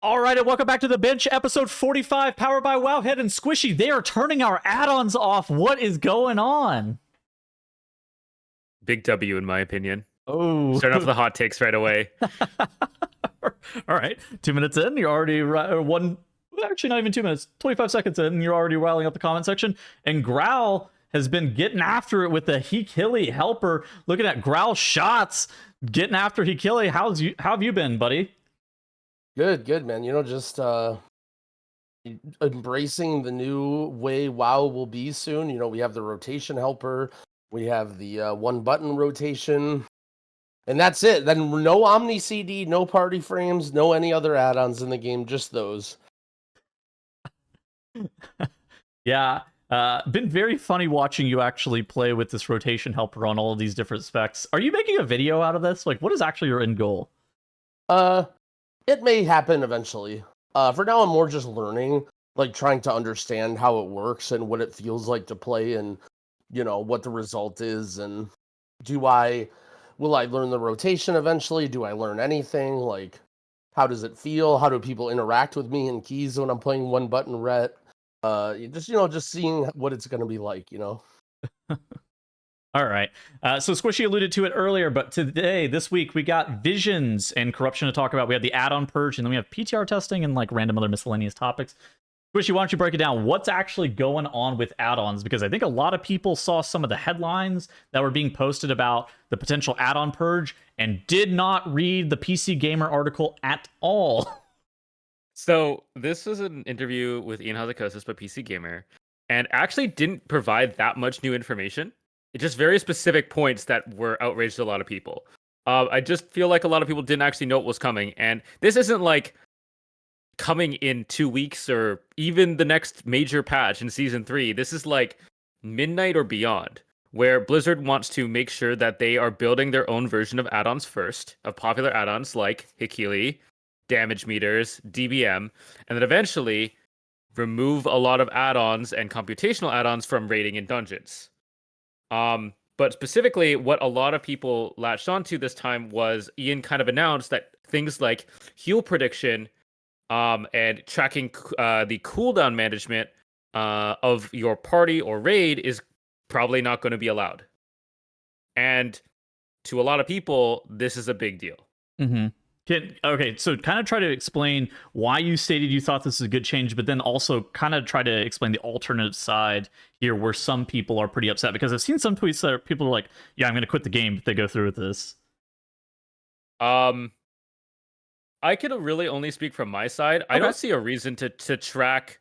All right, and welcome back to The Bench, episode 45, powered by Wowhead and Squishy. They are turning our add-ons off. What is going on? Big W, in my opinion. Oh. Starting off with the hot takes right away. All right, 2 minutes in, you're already actually not even 2 minutes, 25 seconds in, and you're already riling up the comment section. And Growl has been getting after it with the Hikili helper. Looking at Growl shots, getting after Hikili. How have you been, buddy? Good, man. You know, just embracing the new way WoW will be soon. You know, we have the rotation helper, we have the one button rotation, and that's it. Then no Omni CD, no party frames, no any other add-ons in the game, just those. Yeah, been very funny watching you actually play with this rotation helper on all of these different specs. Are you making a video out of this? Like, what is actually your end goal? It may happen eventually. For now, I'm more just learning, like trying to understand how it works and what it feels like to play, and you know what the result is. And will I learn the rotation eventually? Do I learn anything? Like, how does it feel? How do people interact with me in keys when I'm playing one button ret? Just seeing what it's going to be like, you know. All right. So Squishy alluded to it earlier, but today, this week, we got visions and corruption to talk about. We have the Addon Purge, and then we have PTR testing and like random other miscellaneous topics. Squishy, why don't you break it down? What's actually going on with add-ons? Because I think a lot of people saw some of the headlines that were being posted about the potential Addon Purge and did not read the PC Gamer article at all. So this was an interview with Ian Hazzikostas by PC Gamer, and actually didn't provide that much new information. It's just very specific points that were outraged to a lot of people. I just feel like a lot of people didn't actually know what was coming. And this isn't like coming in 2 weeks or even the next major patch in Season 3. This is like midnight or beyond, where Blizzard wants to make sure that they are building their own version of add-ons first, of popular add-ons like Hikili, damage meters, DBM, and then eventually remove a lot of add-ons and computational add-ons from raiding in dungeons. But specifically, what a lot of people latched onto this time was Ian kind of announced that things like heal prediction, and tracking the cooldown management of your party or raid is probably not going to be allowed. And to a lot of people, this is a big deal. Mm-hmm. Okay, so kind of try to explain why you stated you thought this is a good change, but then also kind of try to explain the alternate side here where some people are pretty upset, because I've seen some tweets that people are like, yeah, I'm going to quit the game if they go through with this. I could really only speak from my side. Okay. I don't see a reason to track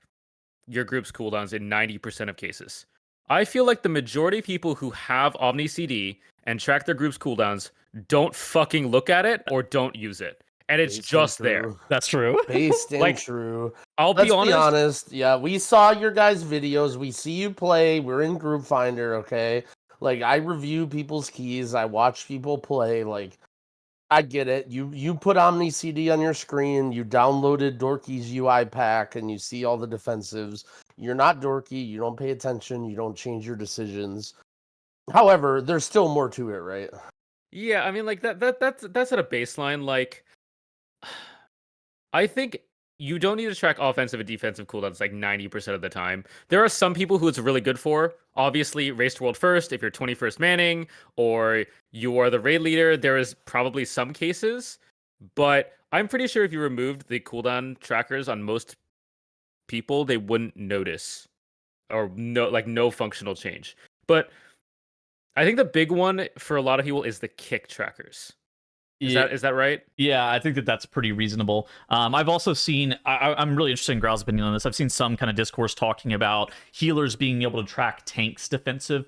your group's cooldowns in 90% of cases. I feel like the majority of people who have Omni CD and track their group's cooldowns don't fucking look at it or don't use it. And it's just there. That's true. Based in true. Let's be honest. Yeah, we saw your guys' videos. We see you play. We're in Group Finder, okay? Like, I review people's keys. I watch people play. Like, I get it. You put Omni CD on your screen. You downloaded Dorky's UI pack, and you see all the defensives. You're not dorky. You don't pay attention. You don't change your decisions. However, there's still more to it, right? Yeah, I mean, like that's at a baseline. Like, I think you don't need to track offensive and defensive cooldowns like 90% of the time. There are some people who it's really good for. Obviously, race to world first, if you're 21st manning or you are the raid leader, there is probably some cases. But I'm pretty sure if you removed the cooldown trackers on most people, they wouldn't notice, or no functional change. But I think the big one for a lot of people is the kick trackers. Is that right? Yeah, I think that's pretty reasonable. I've also seen, I'm really interested in Growl's opinion on this. I've seen some kind of discourse talking about healers being able to track tanks defensives,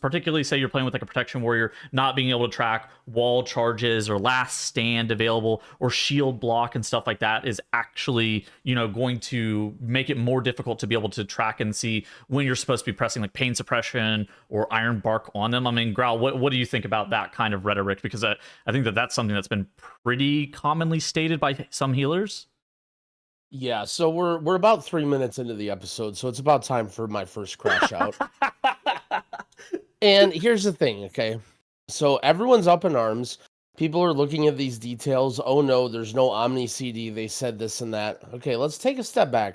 particularly say you're playing with like a protection warrior, not being able to track wall charges or last stand available or shield block and stuff like that is actually, going to make it more difficult to be able to track and see when you're supposed to be pressing like pain suppression or iron bark on them. I mean, Growl, what do you think about that kind of rhetoric? Because I think that's something that's been pretty commonly stated by some healers. Yeah, so we're about 3 minutes into the episode, so it's about time for my first crash out. And here's the thing, okay? So everyone's up in arms People are looking at these details. Oh no, there's no Omni CD. They said this and that. Okay, let's take a step back.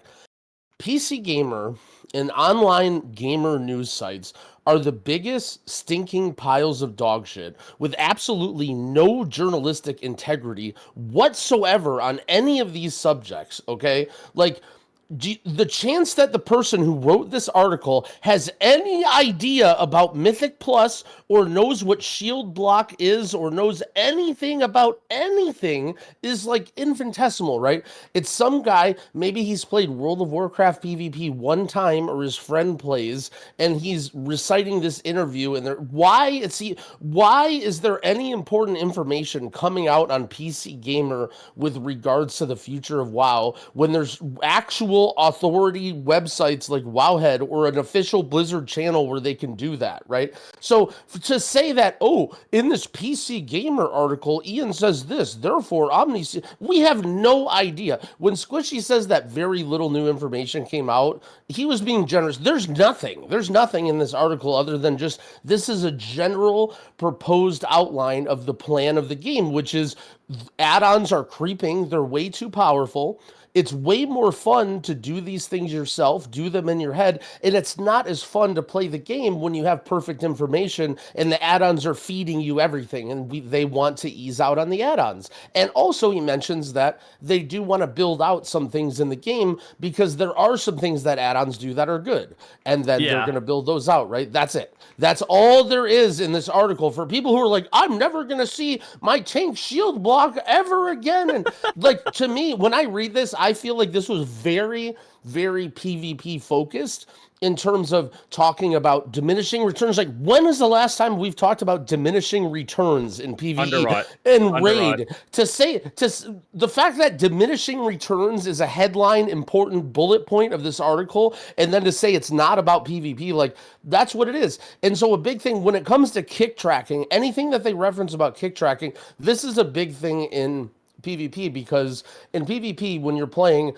PC Gamer and online gamer news sites are the biggest stinking piles of dog shit with absolutely no journalistic integrity whatsoever on any of these subjects, okay? Like, the chance that the person who wrote this article has any idea about Mythic Plus or knows what shield block is or knows anything about anything is like infinitesimal, right? It's some guy, maybe he's played World of Warcraft PvP one time or his friend plays and he's reciting this interview and why is there any important information coming out on PC Gamer with regards to the future of WoW when there's actual authority websites like Wowhead or an official Blizzard channel where they can do that, right? So to say that, oh, in this PC Gamer article, Ian says this, therefore Omni, we have no idea. When Squishy says that very little new information came out, he was being generous. There's nothing in this article other than just, this is a general proposed outline of the plan of the game, which is add-ons are creeping. They're way too powerful. It's way more fun to do these things yourself, do them in your head, and it's not as fun to play the game when you have perfect information and the add-ons are feeding you everything, and they want to ease out on the add-ons. And also he mentions that they do want to build out some things in the game because there are some things that add-ons do that are good, and then they're going to build those out, right? That's it. That's all there is in this article for people who are like, I'm never going to see my tank shield block ever again. And like, to me, when I read this, I feel like this was very, very PvP focused in terms of talking about diminishing returns. Like, when is the last time we've talked about diminishing returns in PvE and raid? To say the fact that diminishing returns is a headline important bullet point of this article, and then to say it's not about PvP, like, that's what it is. And so a big thing when it comes to kick tracking, anything that they reference about kick tracking, this is a big thing in PvP, because in PvP, when you're playing,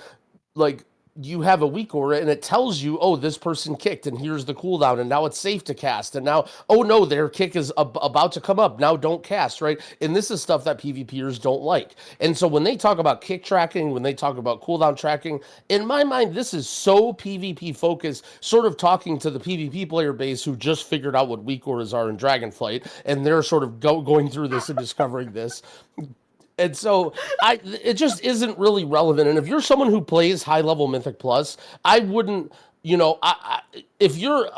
like, you have a Weakauras and it tells you, oh, this person kicked and here's the cooldown and now it's safe to cast, and now, oh no, their kick is about to come up, now don't cast, right? And this is stuff that PvPers don't like. And so when they talk about kick tracking, when they talk about cooldown tracking, in my mind, this is so PvP focused, sort of talking to the PvP player base who just figured out what Weakauras are in Dragonflight, and they're sort of going through this and discovering this. And so it just isn't really relevant. And if you're someone who plays high level Mythic Plus, I wouldn't, if you're,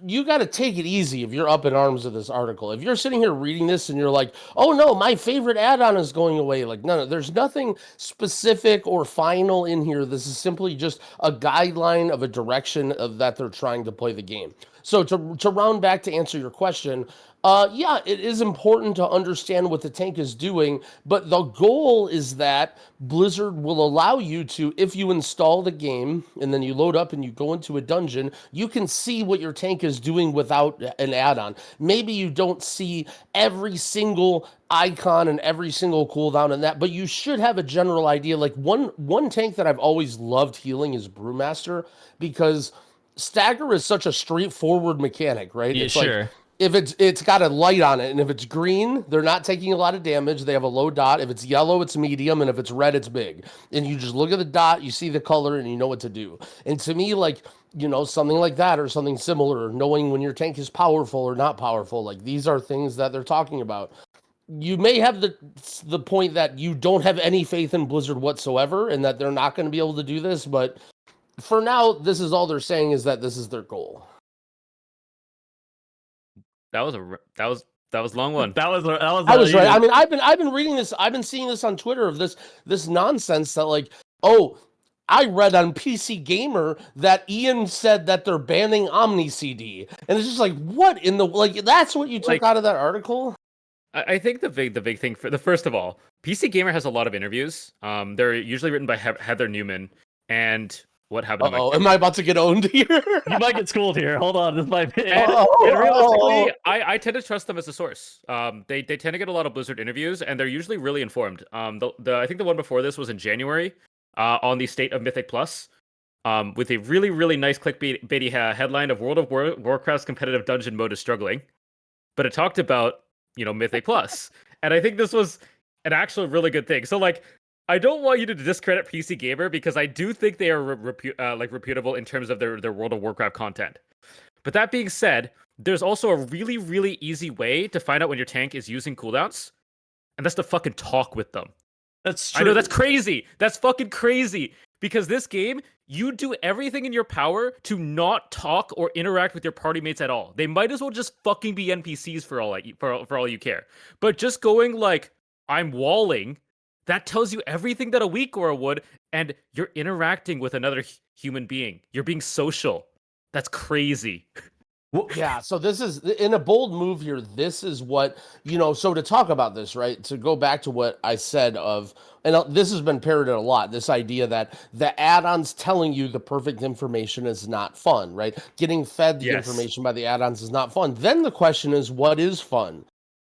you got to take it easy if you're up in arms of this article. If you're sitting here reading this and you're like, oh no, my favorite add-on is going away. Like, no, there's nothing specific or final in here. This is simply just a guideline of a direction of that they're trying to play the game. So to round back to answer your question, yeah, it is important to understand what the tank is doing, but the goal is that Blizzard will allow you to, if you install the game and then you load up and you go into a dungeon, you can see what your tank is doing without an add-on. Maybe you don't see every single icon and every single cooldown and that, but you should have a general idea. Like one tank that I've always loved healing is Brewmaster, because Stagger is such a straightforward mechanic, right? Yeah, it's sure. like, if it's got a light on it, and if it's green, they're not taking a lot of damage. They have a low dot. If it's yellow, it's medium, and if it's red, it's big. And you just look at the dot, you see the color, and you know what to do. And to me, like, something like that or something similar, knowing when your tank is powerful or not powerful, like, these are things that they're talking about. You may have the point that you don't have any faith in Blizzard whatsoever, and that they're not going to be able to do this, but for now, this is all they're saying, is that this is their goal. That was a long one. I was right. I mean, I've been reading this. I've been seeing this on Twitter of this nonsense that, like, oh, I read on PC Gamer that Ian said that they're banning Omni CD, and it's just like, what in the, like, that's what you took out of that article? I think the big thing first of all, PC Gamer has a lot of interviews. They're usually written by Heather Newman, and what happened? Am I about to get owned here? You might get schooled here. Hold on, this might be. And realistically, I tend to trust them as a source. They tend to get a lot of Blizzard interviews, and they're usually really informed. I think the one before this was in January, on the state of Mythic Plus, with a really, really nice clickbaity headline of World of Warcraft's competitive dungeon mode is struggling, but it talked about Mythic Plus. And I think this was an actual really good thing. So like, I don't want you to discredit PC Gamer because I do think they are reputable in terms of their World of Warcraft content. But that being said, there's also a really, really easy way to find out when your tank is using cooldowns, and that's to fucking talk with them. That's true. I know that's crazy. That's fucking crazy. Because this game, you do everything in your power to not talk or interact with your party mates at all. They might as well just fucking be NPCs for all you care. But just going like, I'm walling, that tells you everything that a Weakora would, and you're interacting with another human being. You're being social. That's crazy. Well, yeah, so this is in a bold move here. This is what, so to talk about this, right? To go back to what I said and this has been parroted a lot, this idea that the add-ons telling you the perfect information is not fun, right? Getting fed the information by the add-ons is not fun. Then the question is, what is fun?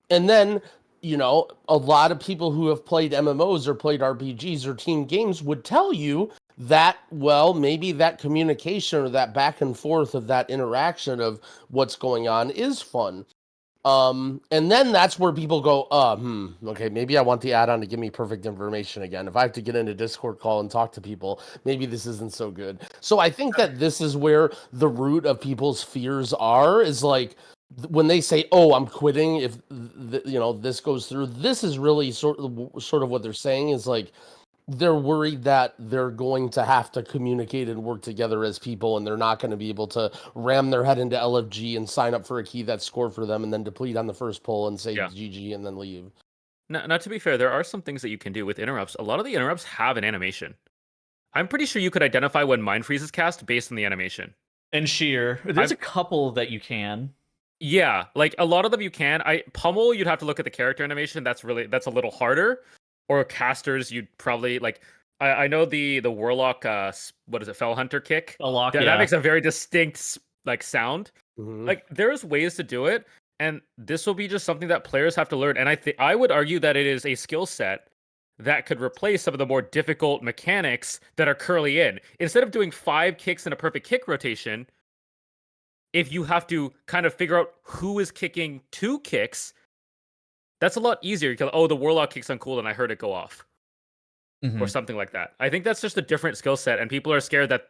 And then, a lot of people who have played MMOs or played RPGs or team games would tell you that, well, maybe that communication or that back and forth of that interaction of what's going on is fun. And then that's where people go, okay, maybe I want the add-on to give me perfect information again. If I have to get in a Discord call and talk to people, maybe this isn't so good. So I think that this is where the root of people's fears is like, when they say, "Oh, I'm quitting," if this goes through, this is really sort of what they're saying is like they're worried that they're going to have to communicate and work together as people, and they're not going to be able to ram their head into LFG and sign up for a key that's scored for them, and then deplete on the first pull and say GG and then leave. Now, to be fair, there are some things that you can do with interrupts. A lot of the interrupts have an animation. I'm pretty sure you could identify when Mind Freeze is cast based on the animation. And Sheer, there's a couple that you can. Yeah, like a lot of them you can. Pummel, you'd have to look at the character animation. That's a little harder. Or casters, you'd probably like. I know the Warlock. What is it? Fell Hunter kick. That makes a very distinct like sound. Mm-hmm. Like there's ways to do it, and this will be just something that players have to learn. And I would argue that it is a skill set that could replace some of the more difficult mechanics that are currently in. Instead of doing 5 kicks in a perfect kick rotation, if you have to kind of figure out who is kicking 2 kicks, that's a lot easier. You can, the Warlock kicks on cooldown, I heard it go off. Or something like that. I think that's just a different skill set, and people are scared that,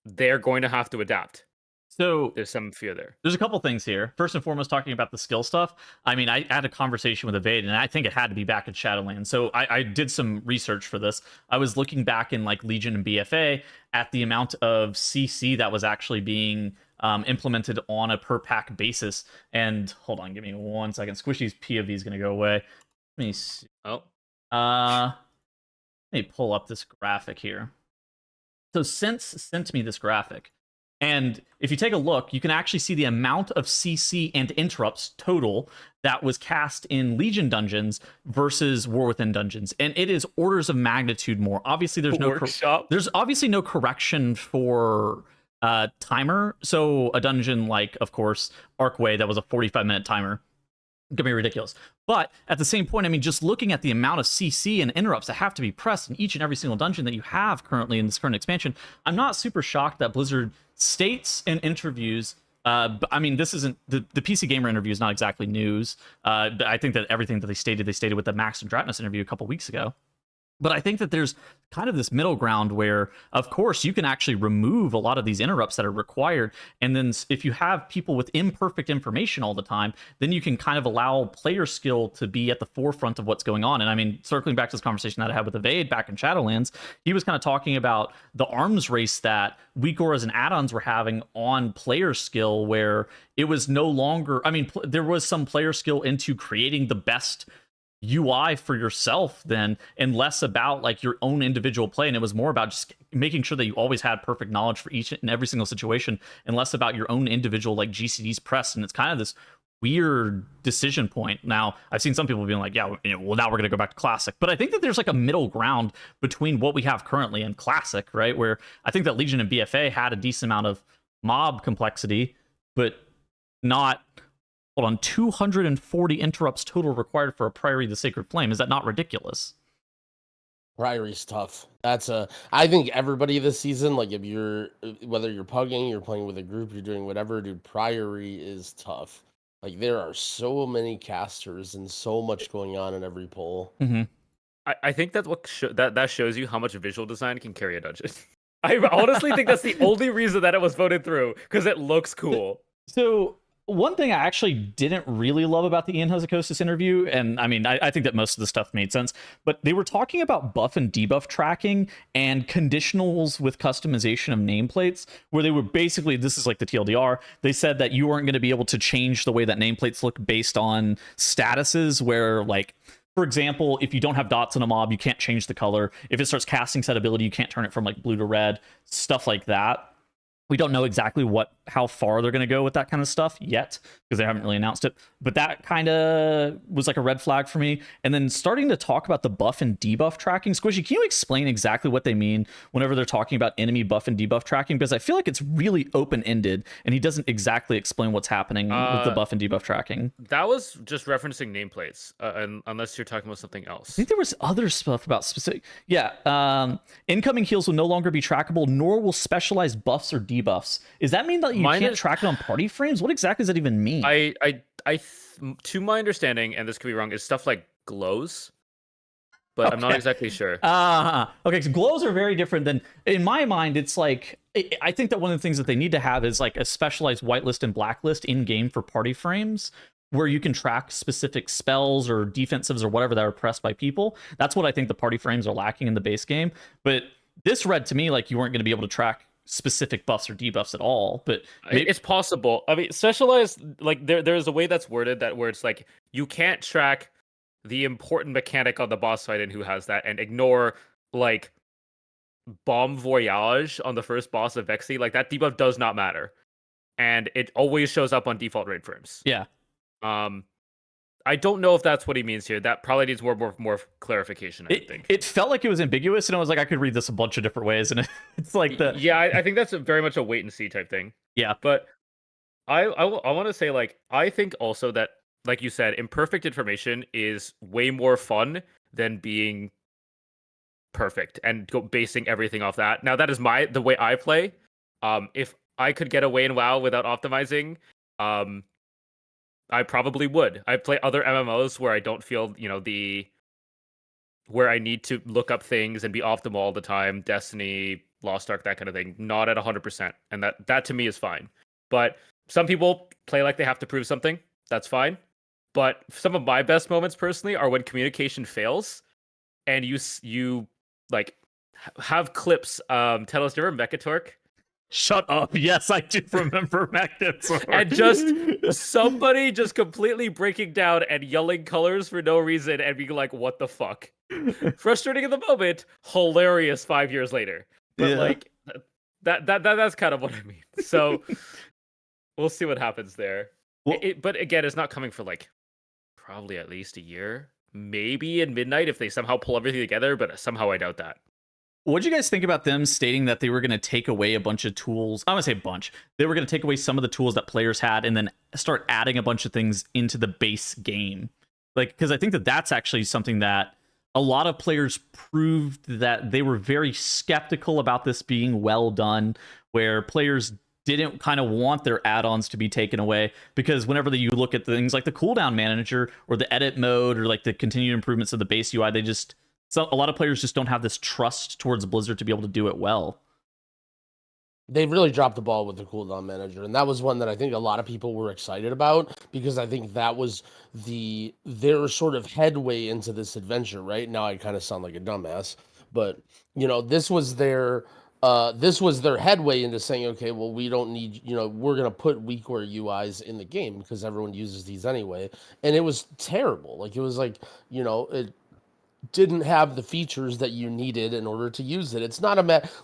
they're going to have to adapt. So there's some fear there. There's a couple things here. First and foremost, talking about the skill stuff. I mean, I had a conversation with Evade, and I think it had to be back in Shadowlands. So I did some research for this. I was looking back in like Legion and BFA at the amount of CC that was actually being implemented on a per pack basis. And hold on, give me 1 second. Squishy's POV is going to go away. Let me see. Let me pull up this graphic here. So Sense sent me this graphic. And if you take a look, you can actually see the amount of CC and interrupts total that was cast in Legion dungeons versus War Within dungeons, and it is orders of magnitude more. Obviously, there's obviously no correction for timer. So a dungeon like, of course, Arcway that was a 45-minute timer. Gonna be ridiculous. But at the same point, I mean, just looking at the amount of CC and interrupts that have to be pressed in each and every single dungeon that you have currently in this current expansion, I'm not super shocked that Blizzard states in interviews, but I mean, this isn't, the PC Gamer interview is not exactly news. I think that everything that they stated with the Max and Dratnus interview a couple weeks ago. But I think that there's kind of this middle ground where, of course, you can actually remove a lot of these interrupts that are required. And then if you have people with imperfect information all the time, then you can kind of allow player skill to be at the forefront of what's going on. And I mean, circling back to this conversation that I had with Evade back in Shadowlands, he was kind of talking about the arms race that Weakauras and Addons were having on player skill, where it was no longer, I mean, there was some player skill into creating the best UI for yourself then, and less about like your own individual play, and it was more about just making sure that you always had perfect knowledge for each and every single situation, and less about your own individual like GCDs pressed. And it's kind of this weird decision point. Now I've seen some people being like, yeah, well, now we're gonna go back to classic, but I think that there's like a middle ground between what we have currently and classic, right? Where I think that Legion and BFA had a decent amount of mob complexity, but not, hold on, 240 interrupts total required for a Priory the Sacred Flame. Is that not ridiculous? Priory's tough. I think everybody this season, like if you're, whether you're pugging, you're playing with a group, you're doing whatever, dude, Priory is tough. Like there are so many casters and so much going on in every poll. Mm-hmm. I think that's what that shows you how much visual design can carry a dungeon. I honestly think that's the only reason that it was voted through, because it looks cool. So one thing I actually didn't really love about the Ian Hazzikostas interview, and I mean, I think that most of the stuff made sense, but they were talking about buff and debuff tracking and conditionals with customization of nameplates, where they were basically, this is like the TLDR, they said that you weren't going to be able to change the way that nameplates look based on statuses, where like, for example, if you don't have dots on a mob, you can't change the color. If it starts casting set ability, you can't turn it from like blue to red, stuff like that. We don't know exactly how far they're going to go with that kind of stuff yet, because they haven't really announced it. But that kind of was like a red flag for me. And then starting to talk about the buff and debuff tracking. Squishy, can you explain exactly what they mean whenever they're talking about enemy buff and debuff tracking? Because I feel like it's really open-ended, and he doesn't exactly explain what's happening with the buff and debuff tracking. That was just referencing nameplates, unless you're talking about something else. I think there was other stuff about specific. Yeah, incoming heals will no longer be trackable, nor will specialized buffs or debuffs. Does that mean that you can't track it on party frames? What exactly does that even mean? To my understanding, and this could be wrong, is stuff like glows, but I'm not exactly sure. Okay, so glows are very different than, in my mind, it's like, I think that one of the things that they need to have is like a specialized whitelist and blacklist in game for party frames, where you can track specific spells or defensives or whatever that are pressed by people. That's what I think the party frames are lacking in the base game. But this read to me like you weren't going to be able to track specific buffs or debuffs at all, but it's possible. I mean, specialized, like there's a way that's worded that where it's like you can't track the important mechanic on the boss fight and who has that, and ignore like Bomb Voyage on the first boss of Vexy. Like that debuff does not matter, and it always shows up on default raid frames. Yeah. I don't know if that's what he means here. That probably needs more clarification, I think. It felt like it was ambiguous, and I was like, I could read this a bunch of different ways, and it's like the... Yeah, I think that's very much a wait and see type thing. Yeah. But I want to say, like, I think also that, like you said, imperfect information is way more fun than being perfect and basing everything off that. Now, that is the way I play. If I could get away in WoW without optimizing, I probably would. I play other MMOs where I don't feel, where I need to look up things and be optimal all the time. Destiny, Lost Ark, that kind of thing. Not at 100%. And that to me is fine. But some people play like they have to prove something. That's fine. But some of my best moments personally are when communication fails and you like have clips. Tell us, do you remember Mechatork? Shut up. Yes, I do remember Mechatork. And just somebody just completely breaking down and yelling colors for no reason and being like, what the fuck? Frustrating in the moment, hilarious 5 years later. But yeah. Like that's kind of what I mean. So we'll see what happens there. Well, but again, it's not coming for like probably at least a year. Maybe in Midnight if they somehow pull everything together, but somehow I doubt that. What did you guys think about them stating that they were going to take away a bunch of tools? I'm going to say a bunch. They were going to take away some of the tools that players had and then start adding a bunch of things into the base game. Like, because I think that that's actually something that a lot of players proved that they were very skeptical about this being well done, where players didn't kind of want their add-ons to be taken away, because whenever you look at things like the cooldown manager or the edit mode or like the continued improvements of the base UI, so a lot of players just don't have this trust towards Blizzard to be able to do it well. They really dropped the ball with the cooldown manager, and that was one that I think a lot of people were excited about, because I think that was their sort of headway into this adventure. Right now, I kind of sound like a dumbass, but this was their headway into saying, okay, well, we don't need, we're gonna put Weakauras UIs in the game because everyone uses these anyway, and it was terrible. Like it was like it didn't have the features that you needed in order to use it. It's not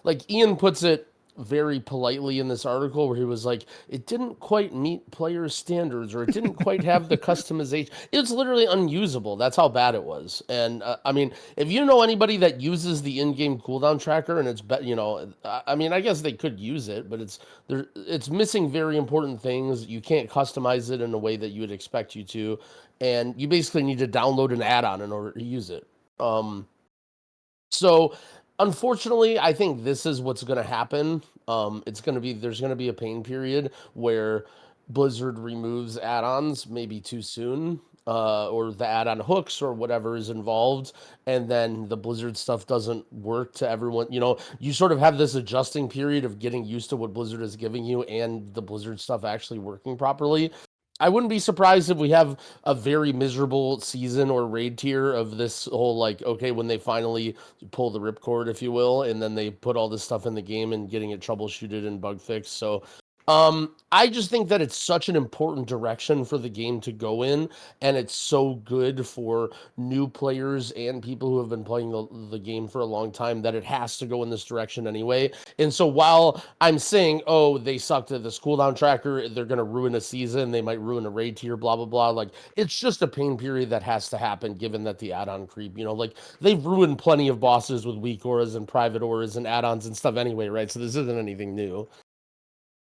like Ian puts it very politely in this article, where he was like, it didn't quite meet player standards, or it didn't quite have the customization. It's literally unusable. That's how bad it was. And I mean, if you know anybody that uses the in-game cooldown tracker, and it's I mean, I guess they could use it, but it's missing very important things. You can't customize it in a way that you would expect you to, and you basically need to download an add-on in order to use it. So unfortunately, I think this is what's going to happen. There's going to be a pain period where Blizzard removes add-ons maybe too soon, or the add-on hooks or whatever is involved, and then the Blizzard stuff doesn't work to everyone. You sort of have this adjusting period of getting used to what Blizzard is giving you and the Blizzard stuff actually working properly. I wouldn't be surprised if we have a very miserable season or raid tier of this whole, like, okay, when they finally pull the ripcord, if you will, and then they put all this stuff in the game and getting it troubleshooted and bug fixed. So I just think that it's such an important direction for the game to go in, and it's so good for new players and people who have been playing the game for a long time that it has to go in this direction anyway. And so while I'm saying, oh, they sucked at this cooldown tracker, they're going to ruin a season, they might ruin a raid tier, blah, blah, blah. Like, it's just a pain period that has to happen given that the add-on creep, like, they've ruined plenty of bosses with weak auras and private auras and add-ons and stuff anyway, right? So this isn't anything new.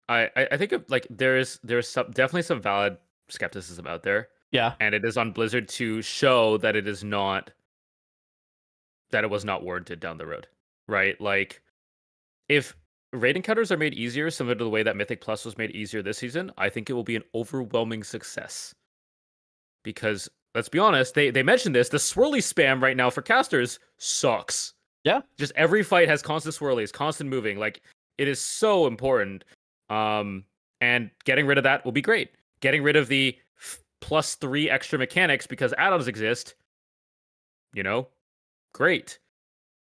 I think like there's definitely some valid skepticism out there. Yeah. And it is on Blizzard to show that it was not warranted down the road, right? Like, if raid encounters are made easier, similar to the way that Mythic Plus was made easier this season, I think it will be an overwhelming success. Because let's be honest, they mentioned this. The swirly spam right now for casters sucks. Yeah. Just every fight has constant swirlies, constant moving. Like, it is so important. And getting rid of that will be great. Getting rid of the +3 extra mechanics because add-ons exist, great.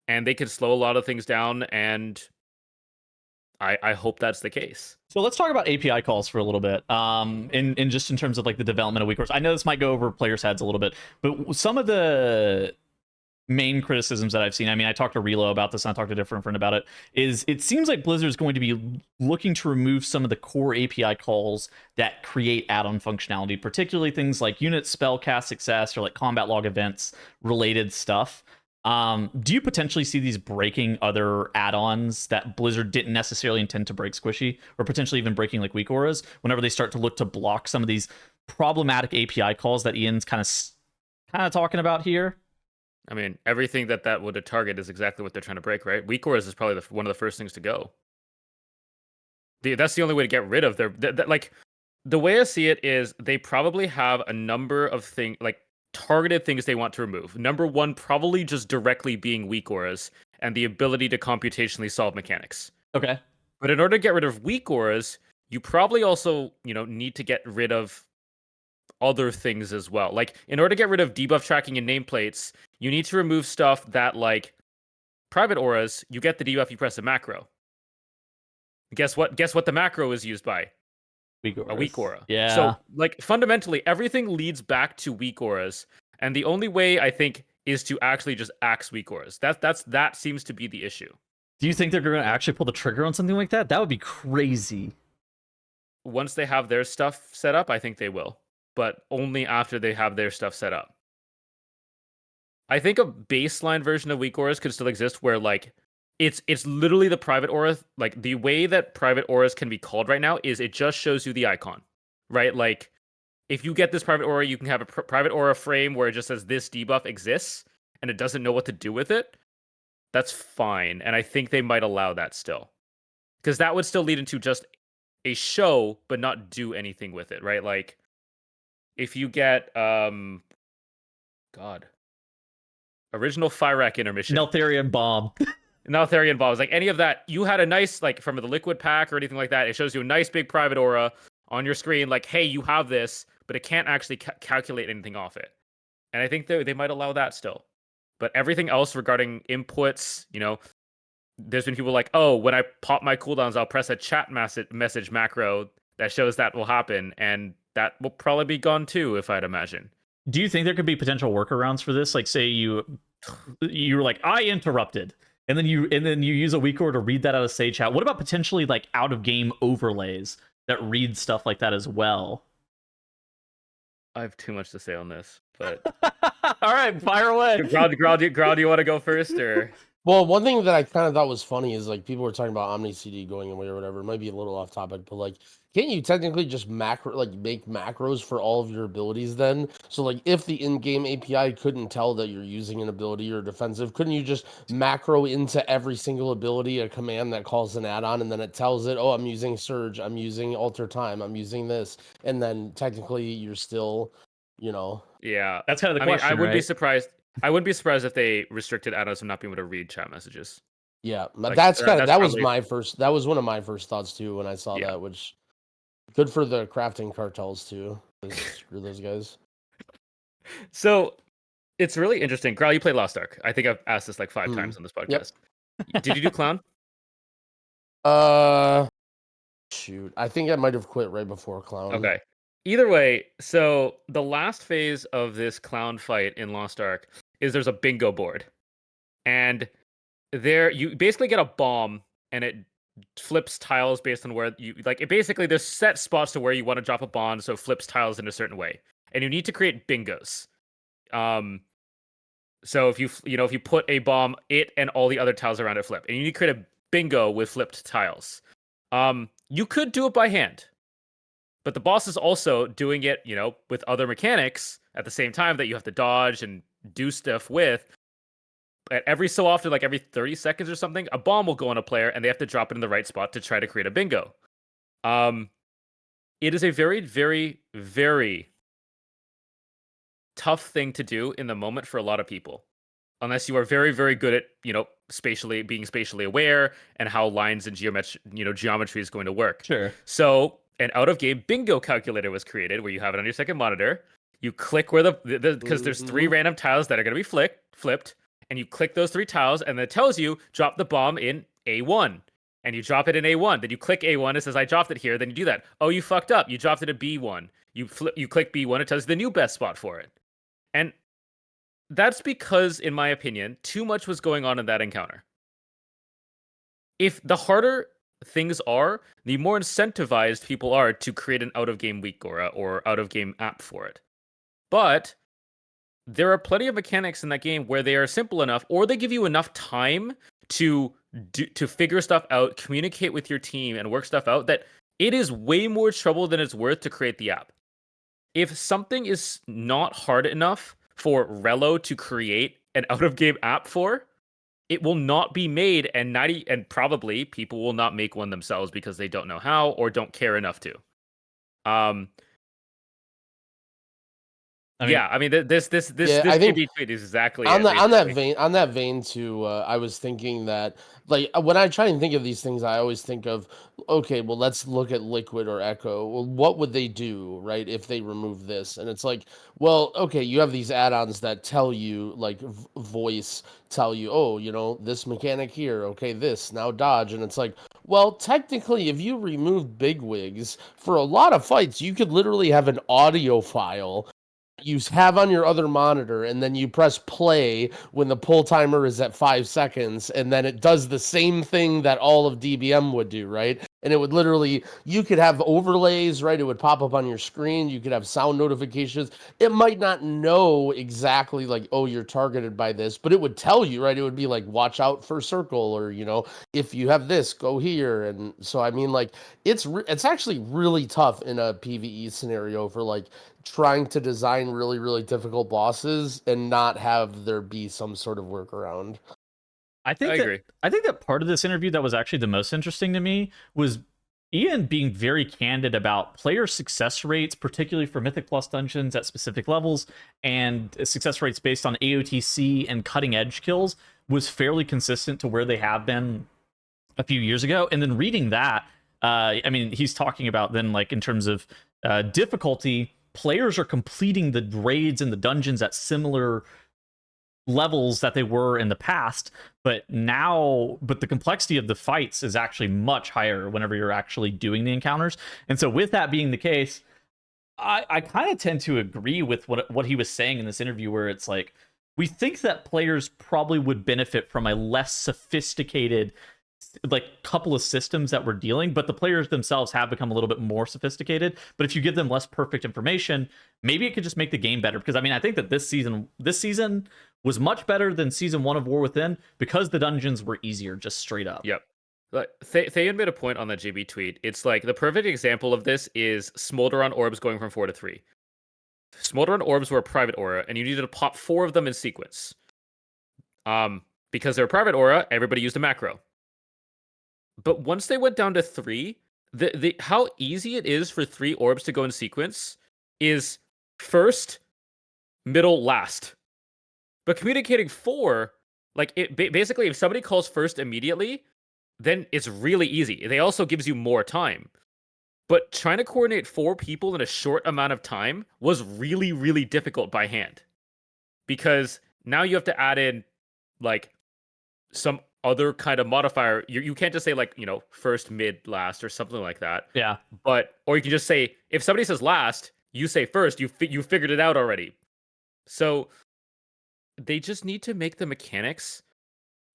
And they can slow a lot of things down, and I hope that's the case. So let's talk about API calls for a little bit. In just in terms of like the development of Weakauras. I know this might go over players' heads a little bit, but some of the main criticisms that I've seen, I mean, I talked to Relo about this, and I talked to a different friend about it, is it seems like Blizzard is going to be looking to remove some of the core API calls that create add-on functionality, particularly things like unit spell cast success or like combat log events related stuff. Do you potentially see these breaking other add-ons that Blizzard didn't necessarily intend to break Squishy, or potentially even breaking like Weakauras whenever they start to look to block some of these problematic API calls that Ian's kind of talking about here? I mean, everything that would target is exactly what they're trying to break, right? Weakauras is probably one of the first things to go. That's the only way to get rid of their... like, the way I see it is they probably have a number of things, like, targeted things they want to remove. Number one, probably just directly being Weakauras and the ability to computationally solve mechanics. Okay. But in order to get rid of Weakauras, you probably also, need to get rid of other things as well. Like, in order to get rid of debuff tracking and nameplates, you need to remove stuff that, like, private auras, you get the debuff, you press a macro. Guess what the macro is used by? Weakauras. A weak aura. Yeah. So, like, fundamentally, everything leads back to weak auras, and the only way, I think, is to actually just axe weak auras. That seems to be the issue. Do you think they're going to actually pull the trigger on something like that? That would be crazy. Once they have their stuff set up, I think they will. But only after they have their stuff set up. I think a baseline version of Weakauras could still exist where, like, it's literally the private aura. Like, the way that private auras can be called right now is it just shows you the icon, right? Like, if you get this private aura, you can have a private aura frame where it just says this debuff exists and it doesn't know what to do with it. That's fine. And I think they might allow that still. Because that would still lead into just a show, but not do anything with it, right? Like, if you get original Fyrak intermission, Neltharion bomb. Neltharion bombs, like any of that, you had a nice, like, from the liquid pack or anything like that, it shows you a nice big private aura on your screen, like, hey, you have this, but it can't actually calculate anything off it. And I think they might allow that still. But everything else regarding inputs, there's been people like, oh, when I pop my cooldowns, I'll press a chat message macro that shows that will happen, and that will probably be gone too, if I'd imagine. Do you think there could be potential workarounds for this? Like, say you were like, I interrupted, and then you use a Weakaura to read that out of stage chat. What about potentially like out of game overlays that read stuff like that as well? I have too much to say on this, but all right, fire away. Growl, do you want to go first, or? Well, one thing that I kind of thought was funny is like people were talking about Omni CD going away or whatever. It might be a little off topic, but like, can't you technically just make macros for all of your abilities then? So like, if the in-game API couldn't tell that you're using an ability or defensive, couldn't you just macro into every single ability a command that calls an add-on, and then it tells it, oh, I'm using Surge, I'm using Alter Time, I'm using this, and then technically you're still, you know. Yeah, That's kind of the question. I would be right? surprised. I wouldn't be surprised if they restricted add-ons from not being able to read chat messages. Yeah, Like, that's kind of that's that was probably- my first. That was one of my first thoughts too when I saw Yeah. that. Which good for the crafting cartels too. Screw those guys. So it's really interesting. Growl, you played Lost Ark. I think I've asked this like 5 times on this podcast. Did you do Clown? Shoot, I think I might have quit right before Clown. Okay. Either way, so the last phase of this clown fight in Lost Ark is there's a bingo board. And there you basically get a bomb and it flips tiles based on where you like it basically there's set spots to where you want to drop a bomb, so it flips tiles in a certain way. And you need to create bingos. So if you put a bomb, it and all the other tiles around it flip. And you need to create a bingo with flipped tiles. You could do it by hand. But the boss is also doing it, with other mechanics at the same time that you have to dodge and do stuff with. At every so often, like every 30 seconds or something, a bomb will go on a player and they have to drop it in the right spot to try to create a bingo. It is a very, very, very tough thing to do in the moment for a lot of people. Unless you are very, very good at, being spatially aware and how lines and geometry is going to work. Sure. So an out-of-game bingo calculator was created where you have it on your second monitor. You click where because there's 3 random tiles that are going to be flipped, and you click those 3 tiles, and then it tells you drop the bomb in A1, and you drop it in A1. Then you click A1, it says I dropped it here. Then you do that. Oh, you fucked up. You dropped it in B1. You click B1, it tells you the new best spot for it, and that's because, in my opinion, too much was going on in that encounter. If the harder things are, the more incentivized people are to create an out-of-game Weakaura or out-of-game app for it. But there are plenty of mechanics in that game where they are simple enough, or they give you enough time to figure stuff out, communicate with your team, and work stuff out, that it is way more trouble than it's worth to create the app. If something is not hard enough for Relo to create an out-of-game app for, it will not be made, and probably people will not make one themselves because they don't know how or don't care enough to. This I think tweet is exactly on it, that vein too. I was thinking that, like, when I try and think of these things, I always think of, okay, well, let's look at Liquid or Echo. Well, what would they do, right, if they remove this? And it's like, well, okay, you have these add-ons that tell you, like, voice tell you, oh, this mechanic here, okay, this, now dodge. And it's like, well, technically, if you remove bigwigs, for a lot of fights, you could literally have an audio file you have on your other monitor, and then you press play when the pull timer is at 5 seconds, and then it does the same thing that all of DBM would do, right? And it would literally, you could have overlays, right? It would pop up on your screen. You could have sound notifications. It might not know exactly like, oh, you're targeted by this, but it would tell you, right? It would be like, watch out for circle, or, if you have this, go here. And so, I mean, like, it's actually really tough in a PvE scenario for like trying to design really, really difficult bosses and not have there be some sort of workaround. I agree. I think that part of this interview that was actually the most interesting to me was Ian being very candid about player success rates, particularly for Mythic Plus dungeons at specific levels, and success rates based on AOTC and cutting edge kills was fairly consistent to where they have been a few years ago. And then reading that, he's talking about then, like, in terms of difficulty, players are completing the raids and the dungeons at similar levels that they were in the past, but the complexity of the fights is actually much higher whenever you're actually doing the encounters. And so with that being the case, I kind of tend to agree with what he was saying in this interview, where it's like, we think that players probably would benefit from a less sophisticated, like, couple of systems that we're dealing, but the players themselves have become a little bit more sophisticated. But if you give them less perfect information, maybe it could just make the game better. Because I think that this season was much better than Season 1 of War Within because the dungeons were easier, just straight up. Yep. Like Thayan made a point on the GB tweet. It's like the perfect example of this is Smolderon orbs going from 4 to 3. Smolderon orbs were a private aura, and you needed to pop 4 of them in sequence. Because they're a private aura, everybody used a macro. But once they went down to 3, the how easy it is for 3 orbs to go in sequence is first, middle, last. But communicating 4, like basically, if somebody calls first immediately, then it's really easy. They also gives you more time. But trying to coordinate 4 people in a short amount of time was really, really difficult by hand. Because now you have to add in, like, some other kind of modifier. You can't just say, like, first, mid, last, or something like that. Yeah. Or you can just say, if somebody says last, you say first. You figured it out already. So they just need to make the mechanics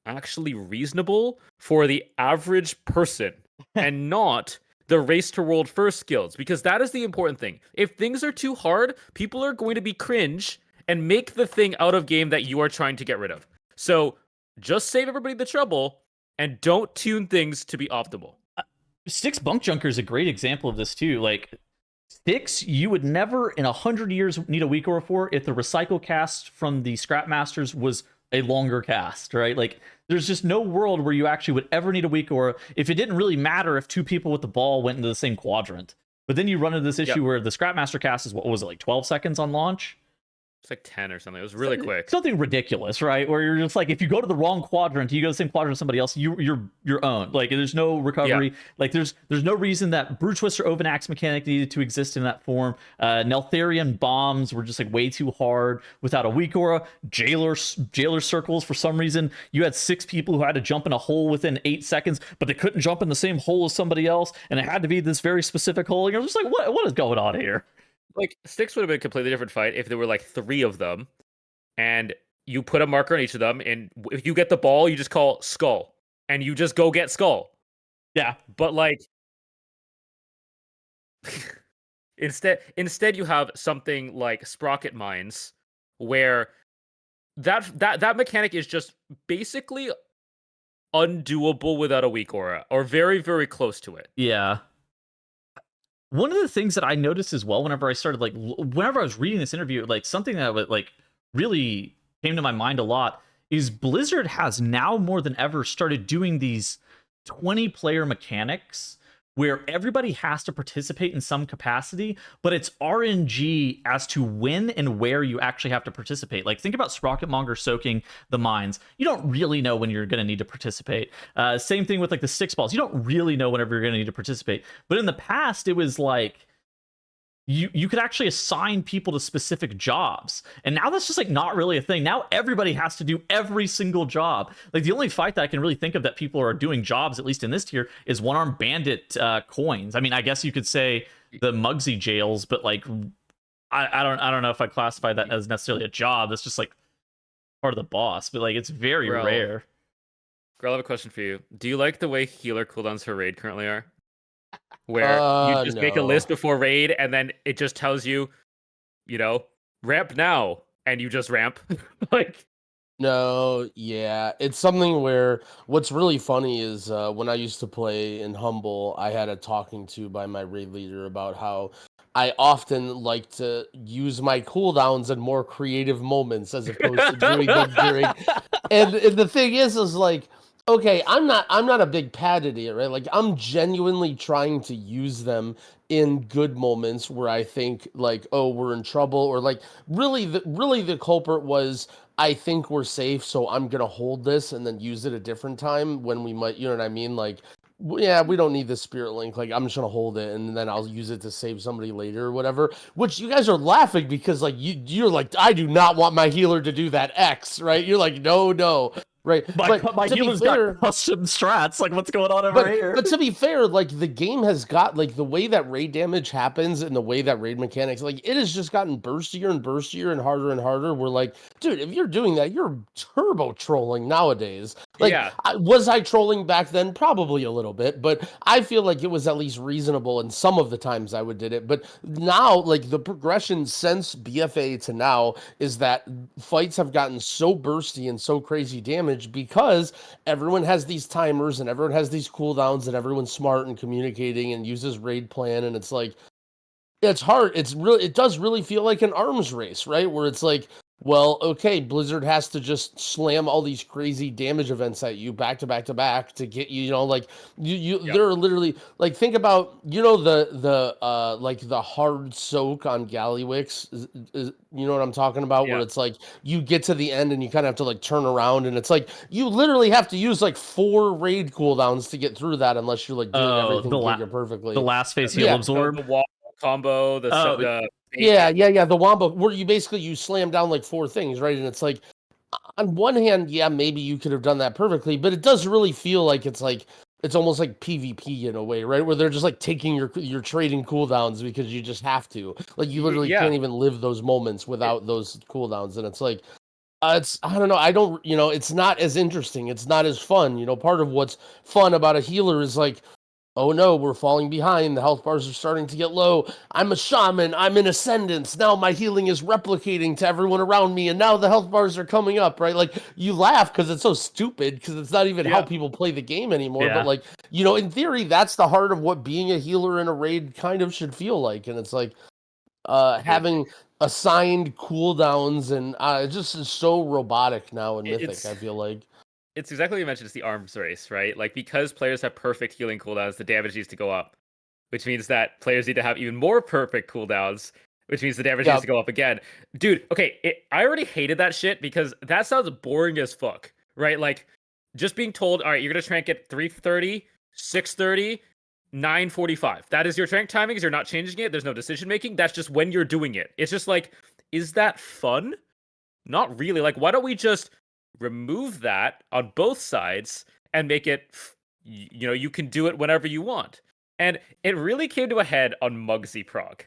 actually reasonable for the average person and not the race to world first skills, because that is the important thing. If things are too hard, people are going to be cringe and make the thing out of game that you are trying to get rid of. So just save everybody the trouble and don't tune things to be optimal. Styx Bunk Junker is a great example of this too. Like, Styx, you would never in 100 years need a Weakora for if the recycle cast from the Scrap Masters was a longer cast, right? Like, there's just no world where you actually would ever need a Weakora if it didn't really matter if 2 people with the ball went into the same quadrant. But then you run into this issue where the Scrap Master cast is, what was it, like 12 seconds on launch? It's like 10 or something. It was really quick. Something ridiculous, right? Where you're just like, if you go to the wrong quadrant, you go to the same quadrant as somebody else, you're owned. Like, there's no recovery. Yeah. Like, there's no reason that Brew Twister Ovanax mechanic needed to exist in that form. Neltharion bombs were just like way too hard without a Weakora. Jailer circles, for some reason, you had 6 people who had to jump in a hole within 8 seconds, but they couldn't jump in the same hole as somebody else, and it had to be this very specific hole. And you're just like, what is going on here? Like, Styx would have been a completely different fight if there were like 3 of them, and you put a marker on each of them, and if you get the ball, you just call Skull, and you just go get Skull. Yeah. But like, instead you have something like Sprocket Mines, where that mechanic is just basically undoable without a Weakora, or very, very close to it. Yeah. One of the things that I noticed as well, whenever I was reading this interview, like, something that like really came to my mind a lot is Blizzard has now more than ever started doing these 20-player mechanics where everybody has to participate in some capacity, but it's RNG as to when and where you actually have to participate. Like, think about Sprocketmonger soaking the mines. You don't really know when you're going to need to participate. Same thing with like the 6 balls. You don't really know whenever you're going to need to participate. But in the past, it was like you could actually assign people to specific jobs, and now that's just like not really a thing. Now everybody has to do every single job. Like, the only fight that I can really think of that people are doing jobs, at least in this tier, is One-Armed Bandit coins. I mean, I guess you could say the Mugsy jails, but like I don't know if I classify that as necessarily a job. That's just like part of the boss, but like, it's very rare. Growl, I have a question for you. Do you like the way healer cooldowns for raid currently are? Where you just make a list before raid, and then it just tells you, ramp now, and you just ramp. Like, no, yeah, it's something where what's really funny is when I used to play in Humble, I had a talking to by my raid leader about how I often like to use my cooldowns in more creative moments as opposed to doing them during. And the thing is like, okay, I'm not a big pad idiot, right? Like, I'm genuinely trying to use them in good moments where I think like, oh, we're in trouble, or like really the culprit was, I think we're safe, so I'm gonna hold this and then use it a different time when we might, you know what I mean? Like, yeah, we don't need the spirit link. Like, I'm just gonna hold it and then I'll use it to save somebody later or whatever. Which you guys are laughing because like you're like, I do not want my healer to do that X, right? You're like, no. Right, my healer's got custom strats. Like, what's going on over here? But to be fair, like, the game has got like the way that raid damage happens and the way that raid mechanics, like, it has just gotten burstier and harder and harder. We're like, dude, if you're doing that, you're turbo trolling nowadays. Like, Yeah. was I trolling back then? Probably a little bit, but I feel like it was at least reasonable in some of the times I would did it. But now, like, the progression since BFA to now is that fights have gotten so bursty and so crazy damage because everyone has these timers and everyone has these cooldowns and everyone's smart and communicating and uses raid plan, and it's like, it's hard. It does really feel like an arms race, right? Where it's like, well, okay, Blizzard has to just slam all these crazy damage events at you back to back to back to get you, like Yep. they're literally like, think about, the like the hard soak on Gallywix, you know what I'm talking about? Where Yeah. it's like you get to the end and you kind of have to like turn around, and it's like you literally have to use like 4 raid cooldowns to get through that unless you're like doing everything giga perfectly. The last phase Yeah. heal absorb. The wall combo, the Yeah, the wombo, where you slam down like 4 things, right? And it's like, on one hand, yeah, maybe you could have done that perfectly, but it does really feel like it's almost like PvP in a way, right? Where they're just like taking your trading cooldowns because you just have to. Like, you literally Yeah. can't even live those moments without those cooldowns, and it's like, I don't know. It's not as interesting. It's not as fun. Part of what's fun about a healer is like, oh no, we're falling behind. The health bars are starting to get low. I'm a shaman. I'm in ascendance. Now my healing is replicating to everyone around me, and now the health bars are coming up, right? Like, you laugh because it's so stupid, because it's not even how people play the game anymore. Yeah. But like, in theory, that's the heart of what being a healer in a raid kind of should feel like. And it's like, having assigned cooldowns, and it just is so robotic now in Mythic, I feel like. It's exactly what you mentioned. It's the arms race, right? Like, because players have perfect healing cooldowns, the damage needs to go up, which means that players need to have even more perfect cooldowns, which means the damage needs to go up again. Dude, okay, I already hated that shit because that sounds boring as fuck, right? Like, just being told, all right, you're going to trank at 3:30, 6:30, 9:45. That is your trank timings. You're not changing it. There's no decision making. That's just when you're doing it. It's just like, is that fun? Not really. Like, why don't we just remove that on both sides and make it, you can do it whenever you want. And it really came to a head on Mugsy Prog,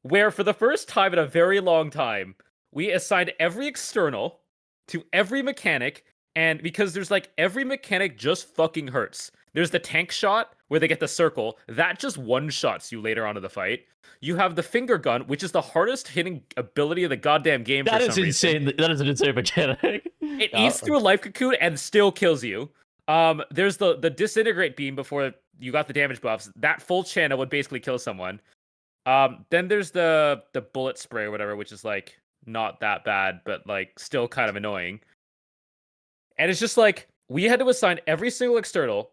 where for the first time in a very long time, we assigned every external to every mechanic, and because there's like, every mechanic just fucking hurts. There's the tank shot where they get the circle, that just one-shots you later on in the fight. You have the finger gun, which is the hardest hitting ability of the goddamn game. That is insane. That is an insane mechanic. It eats through a life cocoon and still kills you. There's the disintegrate beam before you got the damage buffs. That full channel would basically kill someone. Then there's the bullet spray or whatever, which is like not that bad, but like still kind of annoying. And it's just like, we had to assign every single external,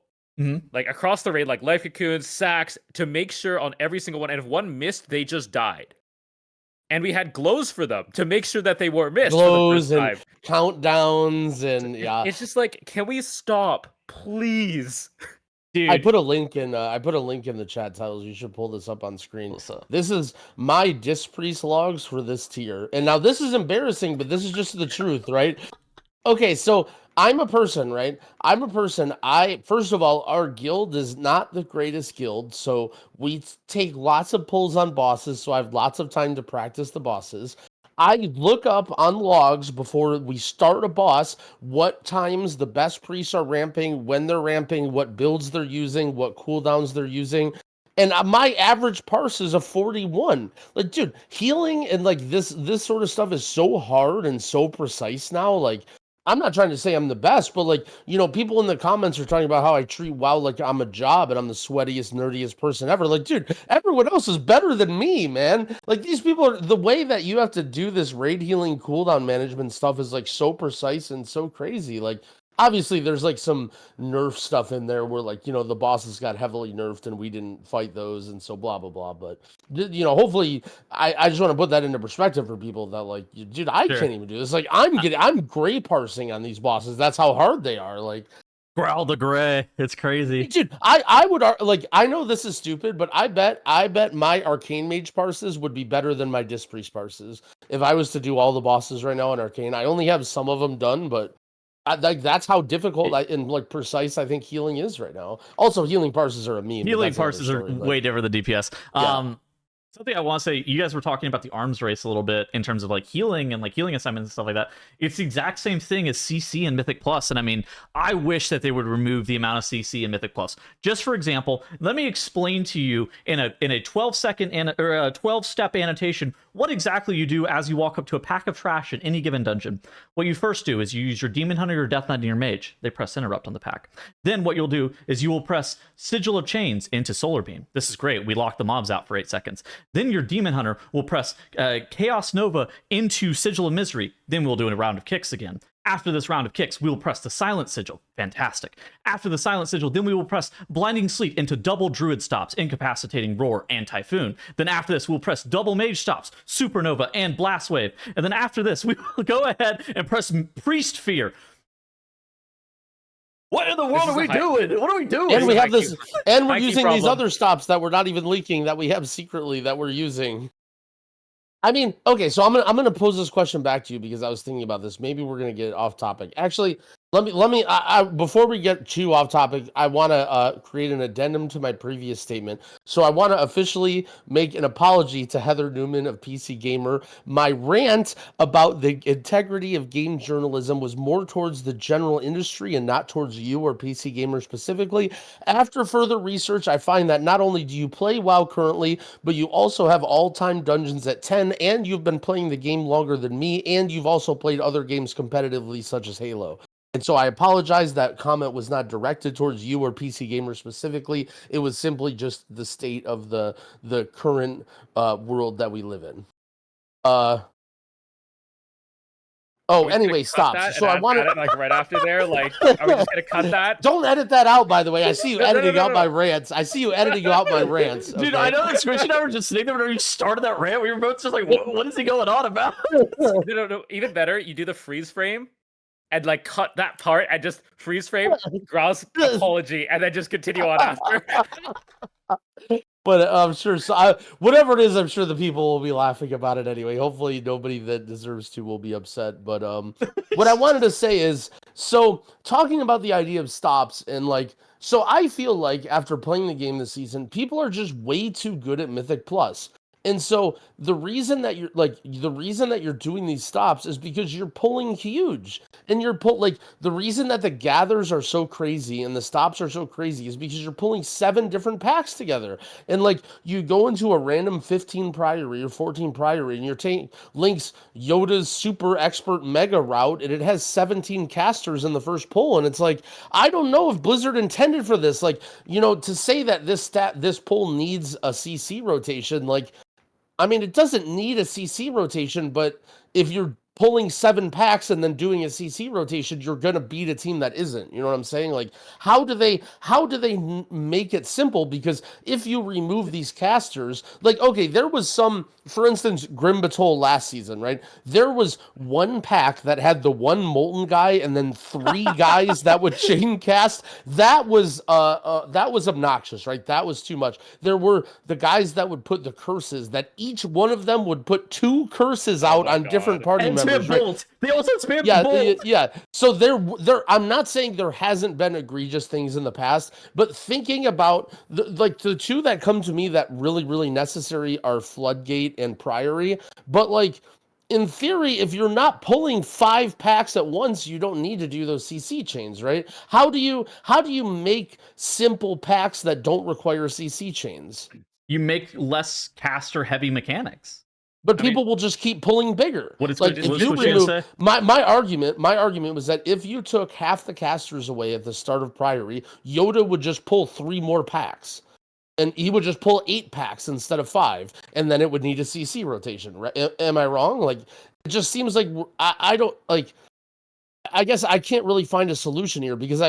like across the raid, like life cocoons, sacks, to make sure on every single one. And if one missed, they just died. And we had glows for them to make sure that they weren't missed. Glows and countdowns, and it's just like, can we stop, please? Dude. I put a link in the chat, Tiles. You should pull this up on screen. This is my Disc Priest logs for this tier. And now this is embarrassing, but this is just the truth, right? Okay, so I'm a person, right? First of all, our guild is not the greatest guild, so we take lots of pulls on bosses, so I have lots of time to practice the bosses. I look up on logs before we start a boss what times the best priests are ramping, when they're ramping, what builds they're using, what cooldowns they're using. And my average parse is a 41. Like, dude, healing and like this sort of stuff is so hard and so precise now. Like, I'm not trying to say I'm the best, but like, people in the comments are talking about how I treat WoW like I'm a job and I'm the sweatiest, nerdiest person ever. Like, dude, everyone else is better than me, man. Like, these people are, the way that you have to do this raid healing cooldown management stuff is like so precise and so crazy. Like, obviously there's like some nerf stuff in there where like, the bosses got heavily nerfed and we didn't fight those, and so blah, blah, blah. But, hopefully I just want to put that into perspective for people that like, dude, I can't even do this. Like, I'm gray parsing on these bosses. That's how hard they are. Like, Growl the Gray. It's crazy. Dude, I would, like, I know this is stupid, but I bet my Arcane Mage parses would be better than my Disc Priest parses. If I was to do all the bosses right now in Arcane, I only have some of them done, but that's how difficult and like precise I think healing is right now. Also, healing parses are a meme. Healing parses are way different than DPS. Something I want to say, you guys were talking about the arms race a little bit in terms of like healing and like healing assignments and stuff like that. It's the exact same thing as CC and Mythic Plus. And I mean, I wish that they would remove the amount of CC in Mythic Plus. Just for example, let me explain to you in a 12-second or a 12-step annotation what exactly you do as you walk up to a pack of trash in any given dungeon. What you first do is you use your Demon Hunter, your Death Knight, and your Mage. They press Interrupt on the pack. Then what you'll do is you will press Sigil of Chains into Solar Beam. This is great. We lock the mobs out for 8 seconds. Then your Demon Hunter will press Chaos Nova into Sigil of Misery. Then we'll do a round of kicks again. After this round of kicks, we will press the Silent Sigil. Fantastic. After the Silent Sigil, then we will press Blinding Sleet into double Druid stops, Incapacitating Roar, and Typhoon. Then after this, we'll press double Mage stops, Supernova, and Blast Wave. And then after this, we will go ahead and press Priest Fear. What in the world are we doing? What are we doing? And we have this, and we're using problem. these other stops that we're not even leaking that we have secretly that we're using. I mean, okay, so I'm gonna pose this question back to you because I was thinking about this. Maybe we're gonna get off topic. Actually, let me. Before we get too off topic, I want to create an addendum to my previous statement. So I want to officially make an apology to Heather Newman of PC Gamer. My rant about the integrity of game journalism was more towards the general industry and not towards you or PC Gamer specifically. After further research, I find that not only do you play WoW currently, but you also have all-time dungeons at 10, and you've been playing the game longer than me, and you've also played other games competitively, such as Halo. And so I apologize that comment was not directed towards you or PC Gamer specifically. It was simply just the state of the current world that we live in. Anyway, stop. So I want to like right after there. Like, are we just gonna cut that? Don't edit that out, by the way. I see you editing out my rants. I see you editing out my rants. Dude, okay? I know that Squish and I were just sitting there when you started that rant. We were both just like, what is he going on about? No. Even better, you do the freeze frame and like cut that part and just freeze frame Growl's apology and then just continue on after. But I'm sure, whatever it is, I'm sure the people will be laughing about it anyway. Hopefully, nobody that deserves to will be upset. But what I wanted to say is, so talking about the idea of stops and like, so I feel like after playing the game this season, people are just way too good at Mythic Plus. And so the reason that you're doing these stops is because you're pulling huge, and the reason that the gathers are so crazy and the stops are so crazy is because you're pulling 7 different packs together. And like you go into a random 15 Priory or 14 Priory and you're taking links Yoda's super expert mega route and it has 17 casters in the first pull. And it's like, I don't know if Blizzard intended for this. Like, you know, to say that this pull needs a CC rotation, like, I mean, it doesn't need a CC rotation, but if you're pulling 7 packs and then doing a CC rotation, you're going to beat a team that isn't. You know what I'm saying? Like, how do they make it simple? Because if you remove these casters, like, okay, there was some, for instance, Grim Batol last season, right? There was 1 pack that had the 1 Molten guy and then 3 guys that would chain cast. That was obnoxious, right? That was too much. There were the guys that would put the curses, that each one of them would put 2 curses out on different party members. Right? They also spam bolt. Yeah. So there. I'm not saying there hasn't been egregious things in the past, but thinking about the 2 that come to me that really necessary are Floodgate and Priory. But like, in theory, if you're not pulling 5 packs at once, you don't need to do those CC chains, right? How do you make simple packs that don't require CC chains? You make less caster heavy mechanics. But people will just keep pulling bigger. What is like, if you remove my argument was that if you took half the casters away at the start of Priory, Yoda would just pull 3 more packs. And he would just pull 8 packs instead of 5, and then it would need a CC rotation. Right? Am I wrong? Like, it just seems like I don't like. I guess I can't really find a solution here because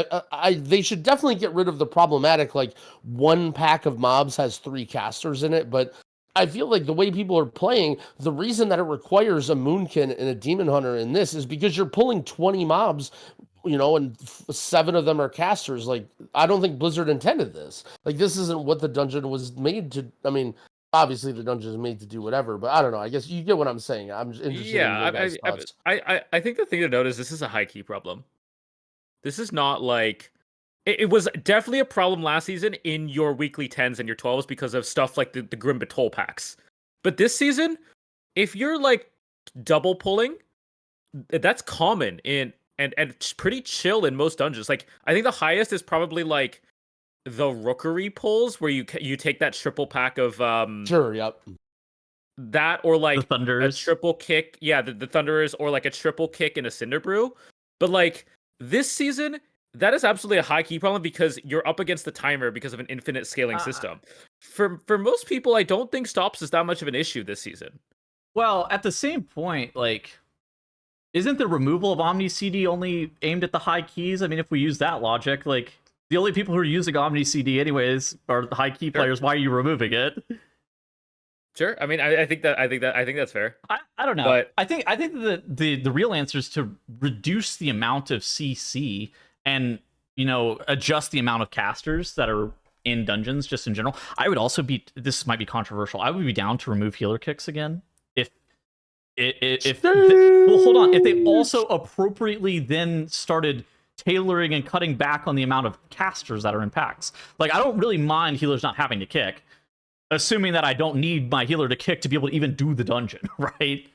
they should definitely get rid of the problematic, like, 1 pack of mobs has 3 casters in it, but I feel like the way people are playing, the reason that it requires a Moonkin and a Demon Hunter in this is because you're pulling 20 mobs, you know, and 7 of them are casters. Like, I don't think Blizzard intended this. Like, this isn't what the dungeon was made to. I mean, obviously the dungeon is made to do whatever, but I don't know. I guess you get what I'm saying. I'm just interested in your guys' thoughts. I think the thing to note is this is a high key problem. This is not like. It was definitely a problem last season in your weekly 10s and your 12s because of stuff like the Grim Batol packs. But this season, if you're like double pulling, that's common in and pretty chill in most dungeons. Like I think the highest is probably like the rookery pulls where you take that triple pack of Sure, yep. that or like The Thunders. a triple kick, yeah, the Thunderers, or like a triple kick in a Cinder Brew. But like this season, that is absolutely a high key problem because you're up against the timer because of an infinite scaling system. For most people, I don't think stops is that much of an issue this season. Well, at the same point, like, isn't the removal of Omni CD only aimed at the high keys? I mean, if we use that logic, like, the only people who are using Omni CD anyways are the high key players. Why are you removing it? Sure. I mean, I think that's fair. I don't know. But I think that the real answer is to reduce the amount of CC and, you know, adjust the amount of casters that are in dungeons just in general. I would also be, this might be controversial, I would be down to remove healer kicks again. Well, hold on. If they also appropriately then started tailoring and cutting back on the amount of casters that are in packs. Like, I don't really mind healers not having to kick, assuming that I don't need my healer to kick to be able to even do the dungeon, right?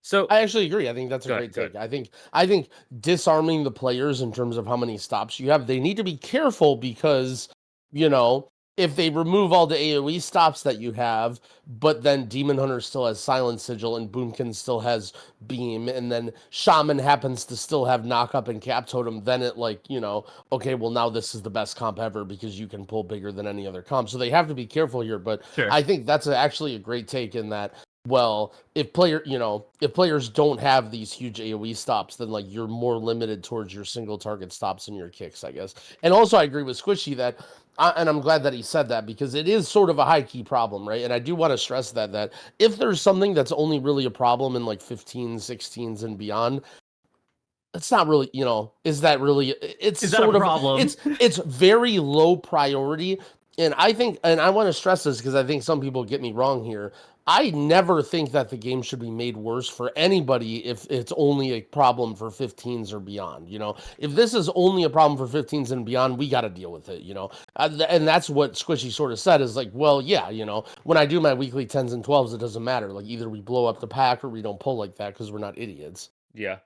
So I actually agree. I think that's a great take. I think disarming the players in terms of how many stops you have, they need to be careful because, you know, if they remove all the AoE stops that you have, but then Demon Hunter still has Silent Sigil and Boomkin still has Beam, and then Shaman happens to still have Knock Up and Cap Totem, then it like, you know, okay, well now this is the best comp ever because you can pull bigger than any other comp. So they have to be careful here, but Sure. I think that's actually a great take in that, well, if players don't have these huge AoE stops, then like you're more limited towards your single target stops and your kicks, I guess. And also I agree with Squishy that and I'm glad that he said that because it is sort of a high key problem, right? And I do want to stress that if there's something that's only really a problem in like 15s, 16s and beyond, it's not really, you know, is that really, it's Is that sort a of, problem? it's very low priority. And I think, and I want to stress this because I think some people get me wrong here. I never think that the game should be made worse for anybody if it's only a problem for 15s or beyond. You know, if this is only a problem for 15s and beyond, we got to deal with it, you know. And that's what Squishy sort of said is like, well, yeah, you know, when I do my weekly 10s and 12s, it doesn't matter. Like either we blow up the pack or we don't pull like that because we're not idiots. yeah.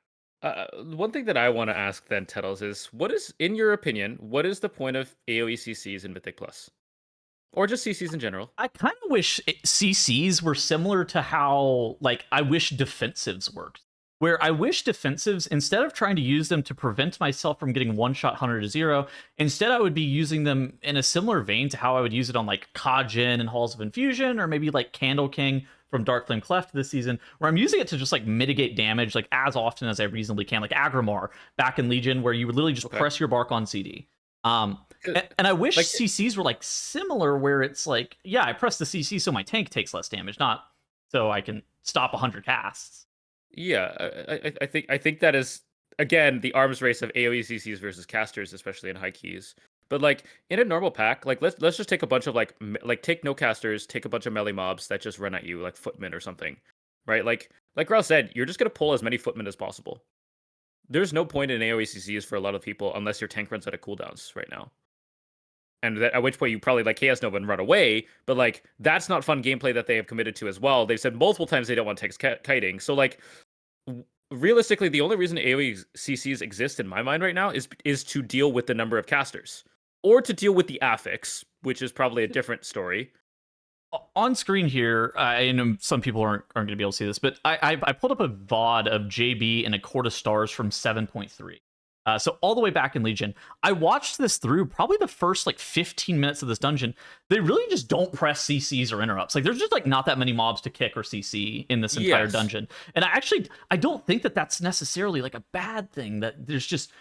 One thing that I want to ask then, Tettles, is what is, in your opinion, what is the point of AoE CCs in Mythic Plus? Or just CCs in general? I kind of wish CCs were similar to how, like, I wish defensives worked. Where I wish defensives, instead of trying to use them to prevent myself from getting one-shot Hunter to 0, instead I would be using them in a similar vein to how I would use it on, like, Kajin and Halls of Infusion, or maybe, like, Candle King from Darkflame Cleft this season, where I'm using it to just, like, mitigate damage, like, as often as I reasonably can. Like Agrimar back in Legion, where you would literally just press your bark on CD. And I wish like, CCs were like similar, where it's like, yeah, I press the CC so my tank takes less damage, not so I can stop 100 casts. Yeah, I think that is again the arms race of AoE CCs versus casters, especially in high keys. But like in a normal pack, like let's just take a bunch of like take no casters, take a bunch of melee mobs that just run at you like footmen or something, right? Like Growl said, you're just gonna pull as many footmen as possible. There's no point in AoE CCs for a lot of people unless your tank runs out of cooldowns right now. And at which point you probably like Chaos Nova and run away, but like that's not fun gameplay that they have committed to as well. They've said multiple times they don't want text kiting. So like realistically, the only reason AoE CCs exist in my mind right now is to deal with the number of casters or to deal with the affix, which is probably a different story. On screen here, I know some people aren't going to be able to see this, but I pulled up a VOD of JB and a Court of Stars from 7.3. So all the way back in Legion. I watched this through probably the first like 15 minutes of this dungeon. They really just don't press CCs or interrupts. Like there's just like not that many mobs to kick or CC in this entire dungeon. And I don't think that that's necessarily like a bad thing, that there's just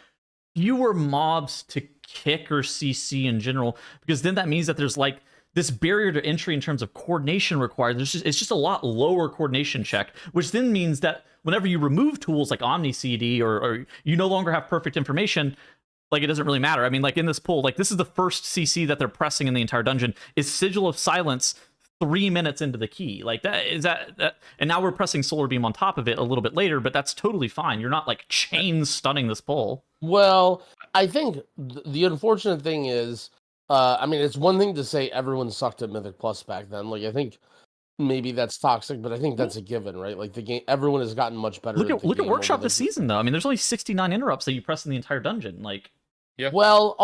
fewer mobs to kick or CC in general, because then that means that there's like this barrier to entry in terms of coordination required. It's just a lot lower coordination check, which then means that whenever you remove tools like Omni CD or you no longer have perfect information, like it doesn't really matter. I mean, like in this pool, like this is the first CC that they're pressing in the entire dungeon is Sigil of Silence 3 minutes into the key. Like that, and now we're pressing Solar Beam on top of it a little bit later, but that's totally fine. You're not like chain stunning this pull. Well, I think the unfortunate thing is, I mean, it's one thing to say everyone sucked at Mythic Plus back then. Like, I think maybe that's toxic, but I think that's a given, right? Like the game, everyone has gotten much better. Look at game Workshop over this season though. I mean, there's only 69 interrupts that you press in the entire dungeon. Like, Yeah. Well,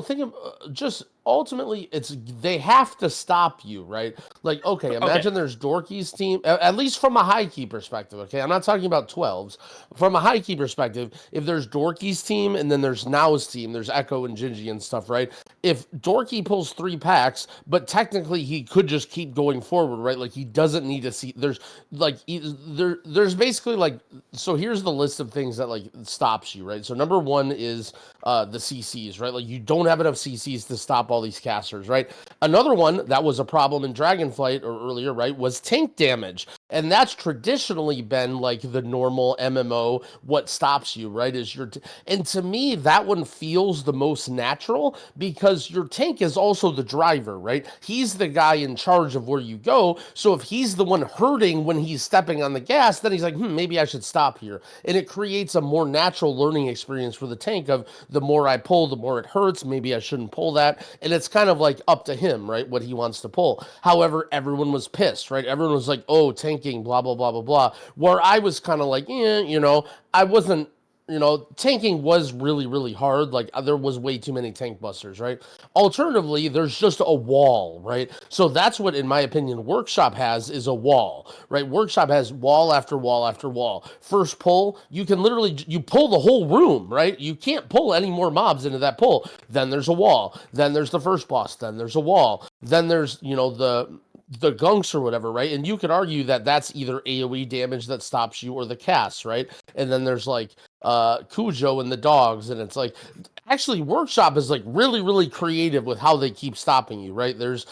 think of just ultimately, it's they have to stop you, right? Like, okay, imagine there's Dorky's team, at least from a high key perspective. Okay, I'm not talking about 12s. From a high key perspective, if there's Dorky's team and then there's Now's team, there's Echo and Gingy and stuff, right? If Dorky pulls 3 packs, but technically he could just keep going forward, right? Like he doesn't need to see. There's like there's basically like, so here's the list of things that like stops you, right? So number 1 is the CCs, right? Like you don't have enough CCs to stop all these casters, right? Another one that was a problem in Dragonflight or earlier, right, was tank damage. And that's traditionally been like the normal MMO. What stops you, right, is your and to me that one feels the most natural because your tank is also the driver, right? He's the guy in charge of where you go. So if he's the one hurting when he's stepping on the gas, then he's like, maybe I should stop here. And it creates a more natural learning experience for the tank of the more I pull, the more it hurts. Maybe I shouldn't pull that. And it's kind of like up to him, right? What he wants to pull. However, everyone was pissed, right? Everyone was like, oh, tanking, blah, blah, blah, blah, blah. Where I was kind of like, I wasn't, tanking was really, really hard. Like there was way too many tank busters, right? Alternatively, there's just a wall, right? So that's what, in my opinion, Workshop has is a wall, right? Workshop has wall after wall after wall. First pull, you can literally, you pull the whole room, right? You can't pull any more mobs into that pull. Then there's a wall. Then there's the first boss. Then there's a wall. Then there's, the gunks or whatever, right? And you could argue that that's either AoE damage that stops you or the casts, right? And then there's like Cujo and the dogs, and it's like actually Workshop is like really, really creative with how they keep stopping you, right? There's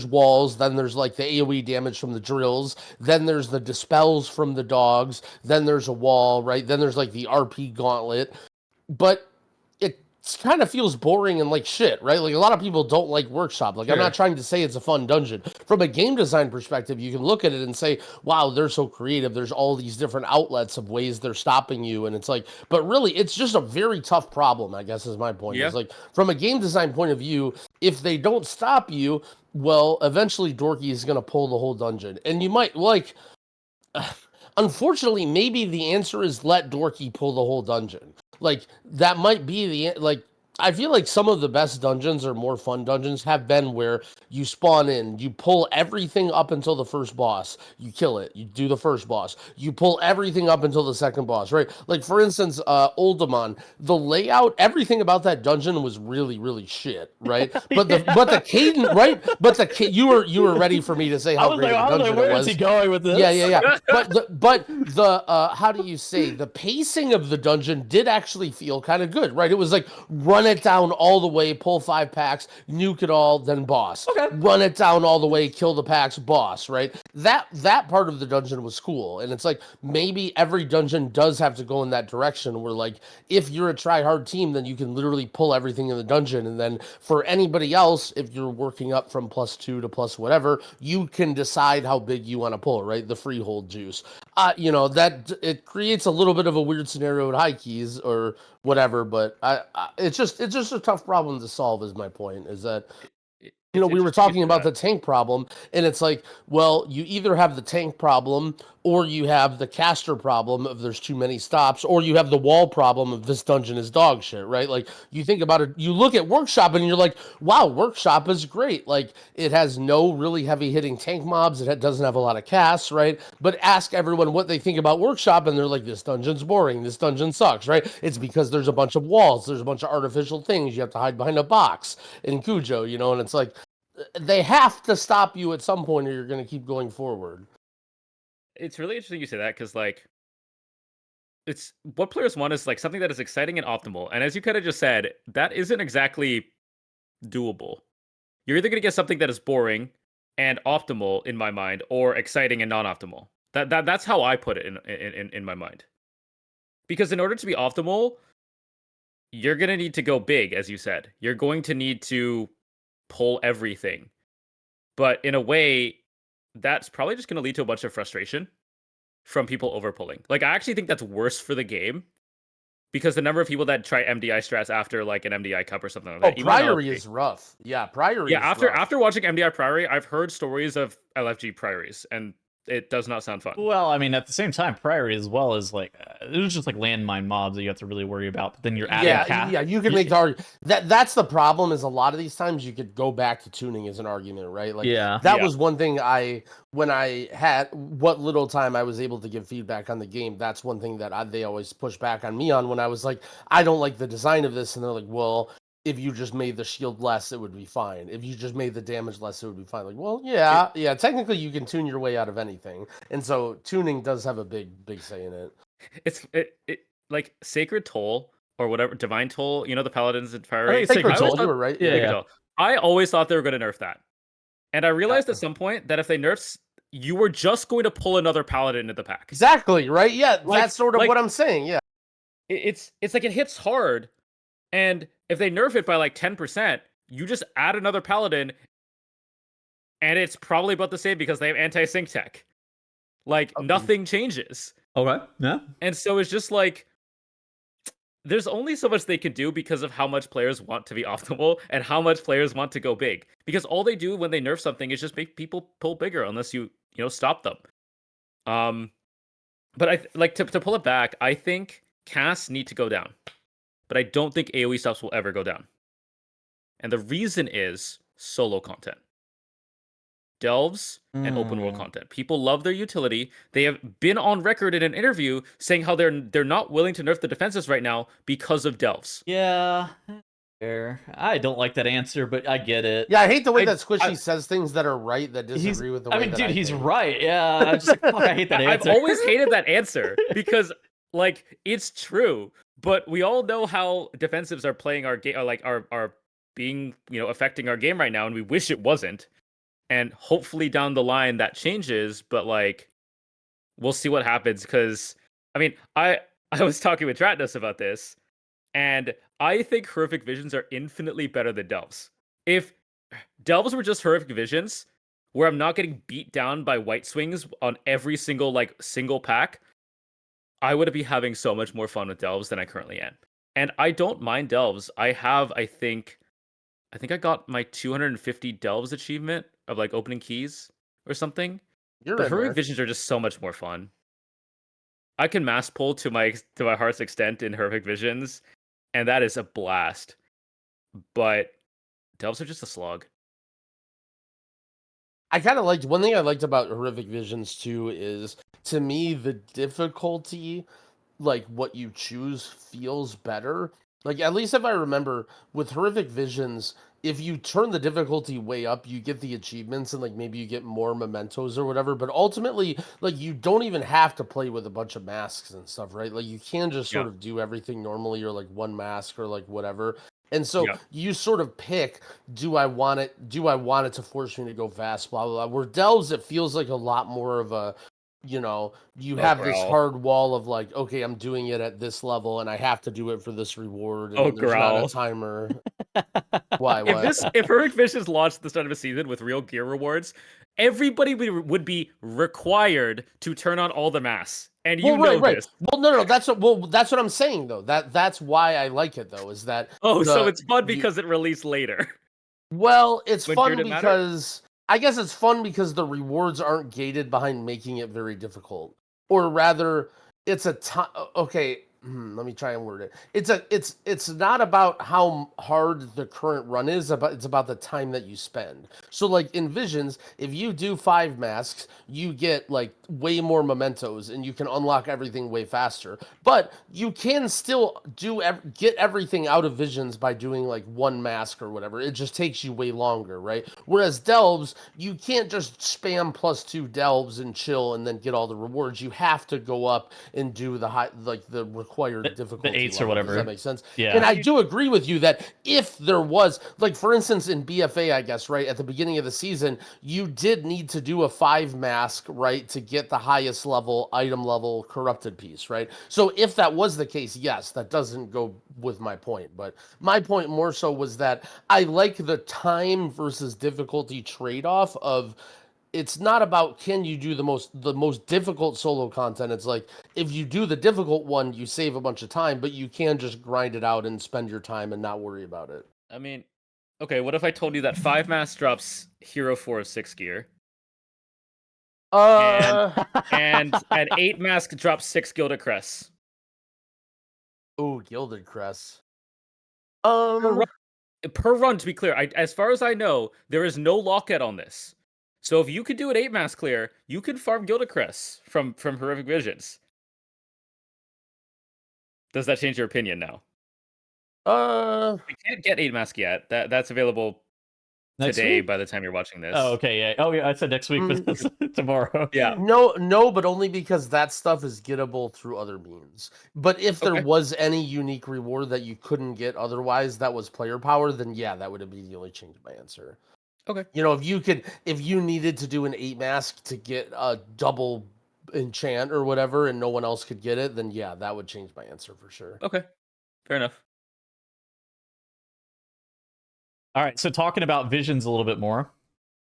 walls, then there's like the AoE damage from the drills, then there's the dispels from the dogs, then there's a wall, right? Then there's like the RP gauntlet. But it kind of feels boring and like shit, right? Like a lot of people don't like Workshop. Like, I'm not trying to say it's a fun dungeon. From a game design perspective, you can look at it and say, wow, they're so creative. There's all these different outlets of ways they're stopping you. And it's like, but really, it's just a very tough problem, I guess is my point. Yeah. It's like, from a game design point of view, if they don't stop you, well, eventually Dorky is going to pull the whole dungeon. And you might, like, unfortunately, maybe the answer is let Dorky pull the whole dungeon. Like, that might be like, I feel like some of the best dungeons or more fun dungeons have been where you spawn in, you pull everything up until the first boss, you kill it, you do the first boss, you pull everything up until the second boss, right? Like, for instance, Oldemon, the layout, everything about that dungeon was really, really shit, right? But the cadence, right? But you were ready for me to say how great the dungeon where was. is he going with this? Yeah. But the how do you say, the pacing of the dungeon did actually feel kind of good, right? It was like run it down all the way, pull 5 packs, nuke it all, then boss. Okay. Run it down all the way, kill the packs, boss, right? That part of the dungeon was cool. And it's like maybe every dungeon does have to go in that direction where, like, if you're a try-hard team, then you can literally pull everything in the dungeon. And then for anybody else, if you're working up from +2 to plus whatever, you can decide how big you want to pull, right? The freehold juice. That it creates a little bit of a weird scenario at high keys or whatever, but it's just a tough problem to solve. Is my point, is that we were talking about the tank problem, and it's like, well, you either have the tank problem or you have the caster problem of there's too many stops, or you have the wall problem of this dungeon is dog shit, right? Like, you think about it, you look at Workshop and you're like, wow, Workshop is great. Like, it has no really heavy hitting tank mobs. It doesn't have a lot of casts, right? But ask everyone what they think about Workshop and they're like, this dungeon's boring. This dungeon sucks, right? It's because there's a bunch of walls. There's a bunch of artificial things. You have to hide behind a box in Cujo, and it's like, they have to stop you at some point or you're going to keep going forward. It's really interesting you say that because, like, it's what players want is like something that is exciting and optimal. And as you kind of just said, that isn't exactly doable. You're either going to get something that is boring and optimal in my mind, or exciting and non-optimal. That's how I put it in my mind. Because in order to be optimal, you're going to need to go big, as you said. You're going to need to pull everything. But in a way, that's probably just going to lead to a bunch of frustration from people overpulling. Like, I actually think that's worse for the game because the number of people that try MDI strats after like an MDI cup or something like Oh, that. even on Priory LFG. is rough. Yeah, Priory. Yeah, is rough. after watching MDI Priory, I've heard stories of LFG Priories, and it does not sound fun. Well, I mean, at the same time, Priory as well is like it was just like landmine mobs that you have to really worry about. But then you're adding yeah, you could make the argument that's the problem. Is a lot of these times you could go back to tuning as an argument, right? Like that was one thing when I had what little time I was able to give feedback on the game. That's one thing that they always push back on me on when I was like, I don't like the design of this, and they're like, well, if you just made the shield less, it would be fine. If you just made the damage less, it would be fine. Like, well, yeah. Technically, you can tune your way out of anything, and so tuning does have a big say in it. It's like Sacred Toll or whatever, Divine Toll. You know the Paladins and Priory. Sacred Toll, you were right. Yeah. I always thought they were going to nerf that, and I realized at some point that if they nerfed, you were just going to pull another Paladin into the pack. Exactly right. Yeah, Like- that's sort of like- what I'm saying. Yeah. It's like it hits hard, and if they nerf it by like 10%, you just add another Paladin, and it's probably about the same because they have anti-sync tech. Like nothing changes. Okay. Yeah. And so it's just like there's only so much they can do because of how much players want to be optimal and how much players want to go big. Because all they do when they nerf something is just make people pull bigger unless you stop them. But I like to pull it back, I think casts need to go down. But I don't think AoE stops will ever go down. And the reason is solo content. Delves and open world content. People love their utility. They have been on record in an interview saying how they're not willing to nerf the defenses right now because of delves. Yeah. Fair. I don't like that answer, but I get it. Yeah, I hate the way that Squishy says things that are right that disagree with the way I mean, that dude, I he's think. right. Yeah. I'm just like, fuck, I hate that answer. I've always hated that answer because like it's true, but we all know how defensives are playing our game, are being affecting our game right now, and we wish it wasn't. And hopefully down the line that changes, but like we'll see what happens. Because I mean, I was talking with Dratnos about this, and I think horrific visions are infinitely better than delves. If delves were just horrific visions, where I'm not getting beat down by white swings on every single pack, I would be having so much more fun with delves than I currently am. And I don't mind delves. I think I got my 250 delves achievement of like opening keys or something. But horrific visions are just so much more fun. I can mass pull to my heart's extent in horrific visions, and that is a blast. But delves are just a slog. I kind of liked one thing I liked about horrific visions too is, to me, the difficulty, like what you choose, feels better. Like, at least if I remember, with horrific visions, if you turn the difficulty way up, you get the achievements and like maybe you get more mementos or whatever. But ultimately, like, you don't even have to play with a bunch of masks and stuff, right? Like, you can just sort of do everything normally, or like one mask or like whatever. And so you sort of pick, do I want it to force me to go fast, blah, blah, blah. Where delves, it feels like a lot more of a, you have this hard wall of like, okay, I'm doing it at this level and I have to do it for this reward. And there's not a timer. Why? If Horrific Visions launched at the start of a season with real gear rewards, everybody would be required to turn on all the masks. And this. Well, no, that's what I'm saying though. That's why I like it though. Is that so it's fun because it released later. Well, it's fun because I guess it's fun because the rewards aren't gated behind making it very difficult, or rather, it's a okay. Let me try and word it. It's not about how hard the current run is, it's about the time that you spend. So like in Visions, if you do 5 masks, you get like way more mementos and you can unlock everything way faster. But you can still get everything out of Visions by doing like 1 mask or whatever. It just takes you way longer, right? Whereas Delves, you can't just spam +2 Delves and chill and then get all the rewards. You have to go up and do the required difficulty, the 8s level. or whatever. Does that make sense? Yeah. And I do agree with you that if there was, like, for instance, in BFA, I guess, right, at the beginning of the season, you did need to do a 5 mask, right, to get the highest level, item level, corrupted piece, right? So if that was the case, yes, that doesn't go with my point. But my point more so was that I like the time versus difficulty trade-off of it's not about can you do the most difficult solo content. It's like if you do the difficult one, you save a bunch of time, but you can just grind it out and spend your time and not worry about it. I mean, okay, what if I told you that 5 mass drops Hero 4 6 gear, Uh, and 8 mask drops 6 Gilded Crest? oh, Gilded Crest. Per run, to be clear, as far as I know, there is no locket on this. So if you could do an 8 mass clear, you can farm Gilded Crest from Horrific Visions. Does that change your opinion now? We can't get 8 mask yet. That's available today by the time you're watching this. Oh, okay, yeah. Oh, yeah, I said next week, but it's tomorrow. Yeah. No, but only because that stuff is gettable through other means. But if there Okay. was any unique reward that you couldn't get otherwise that was player power, then yeah, that would immediately change my answer. Okay. You know, if you needed to do an 8 mask to get a double enchant or whatever and no one else could get it, then yeah, that would change my answer for sure. Okay. Fair enough. All right, so talking about visions a little bit more.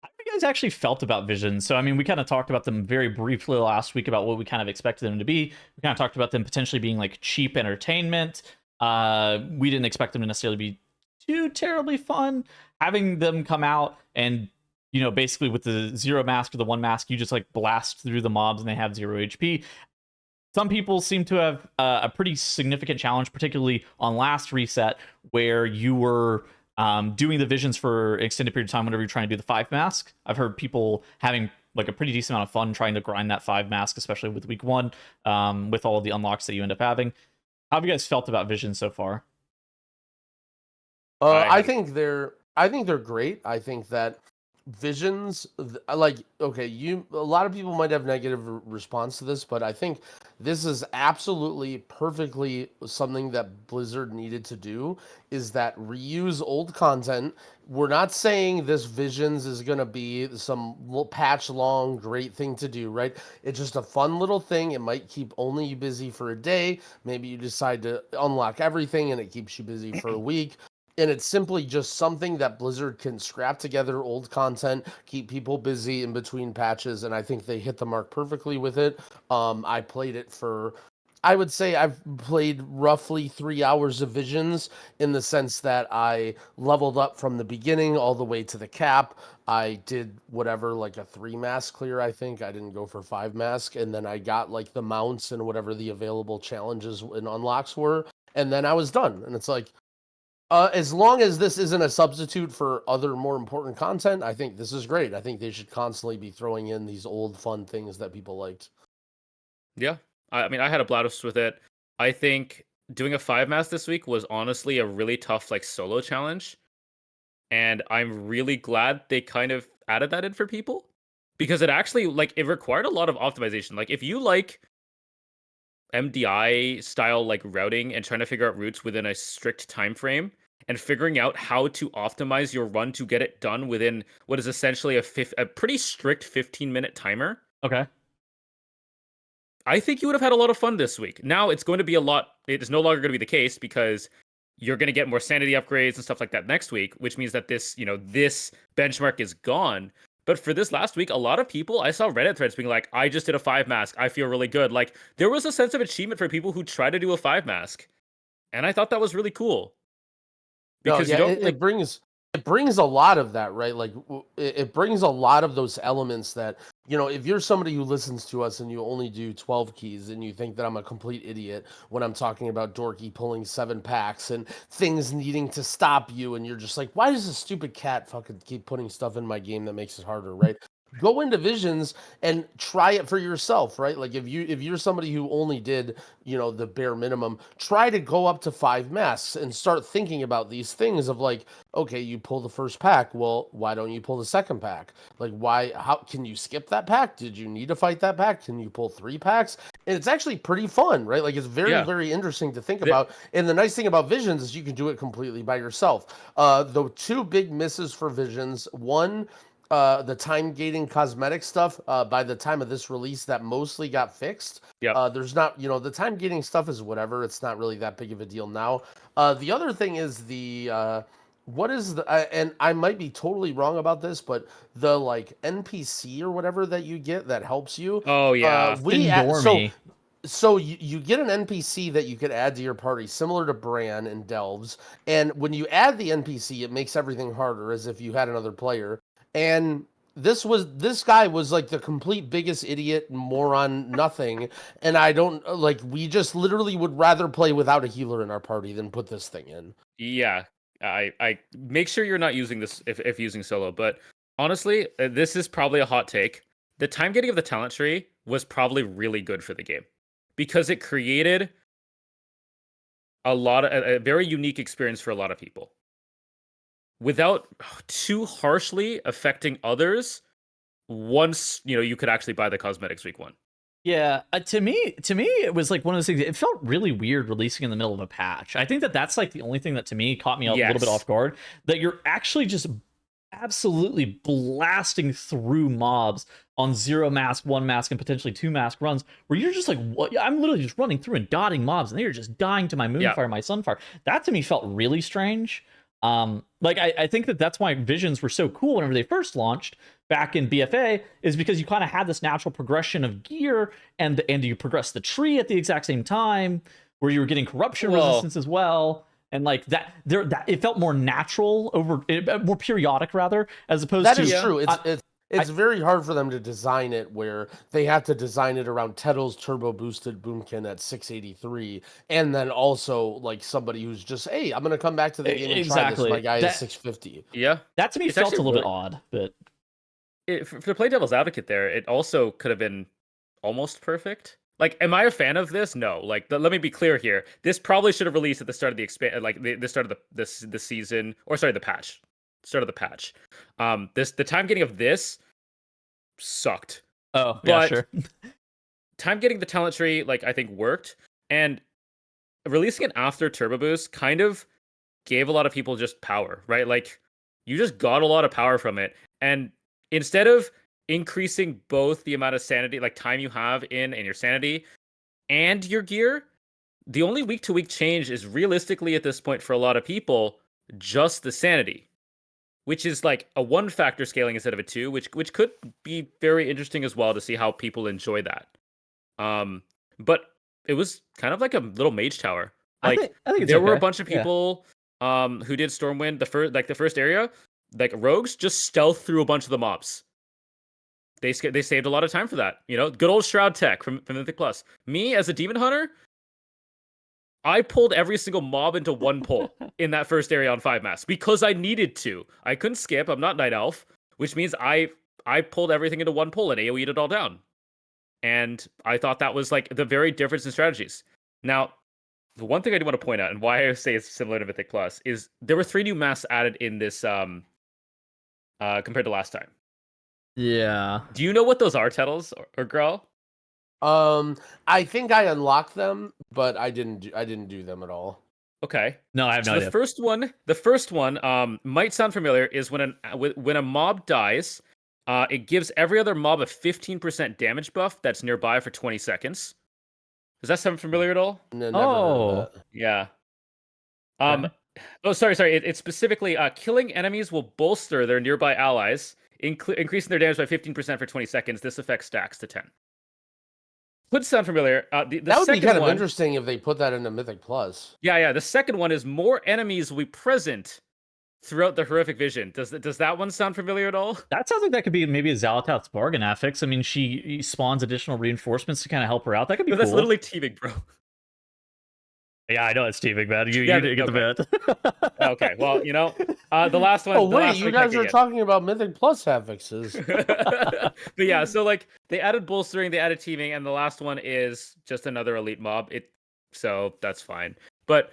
How have you guys actually felt about visions? So, I mean, we kind of talked about them very briefly last week about what we kind of expected them to be. We kind of talked about them potentially being like cheap entertainment. We didn't expect them to necessarily be too terribly fun. Having them come out and, you know, basically with the 0 mask or the 1 mask, you just like blast through the mobs and they have 0 HP. Some people seem to have a pretty significant challenge, particularly on last reset, where you were doing the visions for an extended period of time whenever you're trying to do the 5 mask. I've heard people having like a pretty decent amount of fun trying to grind that 5 mask, especially with week 1, with all of the unlocks that you end up having. How have you guys felt about visions so far? I think they're great. I think that visions, like, okay, a lot of people might have negative response to this, but I think this is absolutely perfectly something that Blizzard needed to do, is that reuse old content. We're not saying this visions is going to be some patch long great thing to do, right? It's just a fun little thing. It might keep only you busy for a day. Maybe you decide to unlock everything and it keeps you busy for a week. And it's simply just something that Blizzard can scrap together old content, keep people busy in between patches, and I think they hit the mark perfectly with it. I played it for, I would say I've played roughly 3 hours of Visions, in the sense that I leveled up from the beginning all the way to the cap. I did whatever, like a 3 mask clear, I think. I didn't go for 5 mask, and then I got like the mounts and whatever the available challenges and unlocks were, and then I was done. And it's like, as long as this isn't a substitute for other more important content, I think this is great. I think they should constantly be throwing in these old fun things that people liked. Yeah. I mean, I had a blast with it. I think doing a 5 mask this week was honestly a really tough like solo challenge. And I'm really glad they kind of added that in for people, because it actually, like, it required a lot of optimization. Like, if you like MDI style like routing and trying to figure out routes within a strict time frame and figuring out how to optimize your run to get it done within what is essentially a pretty strict 15-minute timer. Okay. I think you would have had a lot of fun this week. Now it's going to be it is no longer going to be the case, because you're going to get more sanity upgrades and stuff like that next week, which means that this benchmark is gone. But for this last week, a lot of people, I saw Reddit threads being like, I just did a 5 mask. I feel really good. Like, there was a sense of achievement for people who try to do a 5 mask. And I thought that was really cool. Because it brings a lot of that, right? Like, it brings a lot of those elements that, if you're somebody who listens to us and you only do 12 keys and you think that I'm a complete idiot when I'm talking about Dorky pulling 7 packs and things needing to stop you, and you're just like, why does this stupid cat fucking keep putting stuff in my game that makes it harder, right? Go into Visions and try it for yourself, right? Like, if you're somebody who only did, the bare minimum, try to go up to 5 masks and start thinking about these things of like, okay, you pull the first pack. Well, why don't you pull the second pack? Like, how can you skip that pack? Did you need to fight that pack? Can you pull 3 packs? And it's actually pretty fun, right? Like, it's very, very interesting to think about. And the nice thing about Visions is you can do it completely by yourself. The 2 big misses for Visions, one, the time gating cosmetic stuff, by the time of this release, that mostly got fixed. There's not, the time gating stuff is whatever. It's not really that big of a deal now. The other thing is the what is the and I might be totally wrong about this, but the like NPC or whatever that you get that helps you. Oh yeah. So you get an NPC that you could add to your party, similar to Bran and Delves. And when you add the NPC, it makes everything harder, as if you had another player. And this guy was like the complete biggest idiot, moron, nothing. And I don't like. We just literally would rather play without a healer in our party than put this thing in. Yeah, I make sure you're not using this if using solo. But honestly, this is probably a hot take. The time getting of the talent tree was probably really good for the game because it created a very unique experience for a lot of people without too harshly affecting others. Once you could actually buy the cosmetics week 1. Yeah, to me, it was like one of those things. It felt really weird releasing in the middle of a patch. I think that's like the only thing that to me caught me a little bit off guard. That you're actually just absolutely blasting through mobs on 0 mask, 1 mask, and potentially 2 mask runs, where you're just like, what? I'm literally just running through and dotting mobs, and they're just dying to my Moonfire, my Sunfire. That to me felt really strange. Like I think that's why visions were so cool whenever they first launched back in BFA, is because you kind of had this natural progression of gear, and you progress the tree at the exact same time, where you were getting corruption resistance as well, and like that it felt more natural, more periodic rather, as opposed to that is true. It's very hard for them to design it where they have to design it around Tettle's turbo boosted boomkin at 683, and then also like somebody who's just, hey, I'm gonna come back to the game and try this. My guy is 650. Yeah, that to me felt a little bit odd, but to play devil's advocate there, it also could have been almost perfect. Like, am I a fan of this? No. Like, let me be clear here. This probably should have released at the start of the start of the season, or sorry, the patch. Start of the patch. The time getting of this sucked. Oh, yeah, sure. Time getting the talent tree, like, I think worked, and releasing it after Turbo Boost kind of gave a lot of people just power, right? Like, you just got a lot of power from it, and instead of increasing both the amount of sanity, like time you have in and your sanity and your gear, the only week-to-week change is realistically at this point for a lot of people just the sanity, which is like a 1-factor scaling instead of a 2, which could be very interesting as well to see how people enjoy that. But it was kind of like a little mage tower. Like, I think there were a bunch of people who did Stormwind the first area. Like, rogues just stealth through a bunch of the mobs. They saved a lot of time for that. Good old Shroud tech from Mythic Plus. Me as a demon hunter, I pulled every single mob into one pull in that first area on 5 mass because I needed to. I couldn't skip. I'm not Night Elf, which means I pulled everything into one pull and AoE'd it all down. And I thought that was like the very difference in strategies. Now, the one thing I do want to point out, and why I say it's similar to Mythic Plus, is there were 3 new masks added in this compared to last time. Yeah. Do you know what those are, Tettles or Growl? I think I unlocked them, but I didn't do them at all. Okay. No, I have no idea. The first one might sound familiar, is when a mob dies, it gives every other mob a 15% damage buff that's nearby for 20 seconds. Does that sound familiar at all? No, never heard of that. Yeah. Oh, sorry. It's specifically killing enemies will bolster their nearby allies, increasing their damage by 15% for 20 seconds. This affects stacks to 10. Could sound familiar. That would be kind of interesting if they put that into Mythic Plus. Yeah. The second one is more enemies will be present throughout the horrific vision. Does that one sound familiar at all? That sounds like that could be maybe a Xalatoth's bargain affix. I mean, she spawns additional reinforcements to kind of help her out. That could be cool. That's literally teaming, bro. Yeah, I know it's teaming, man. You get the bit. Okay, well, the last one. Oh, wait, you guys are talking about Mythic Plus affixes. But yeah, so like they added bolstering, they added teaming, and the last one is just another elite mob. So that's fine. But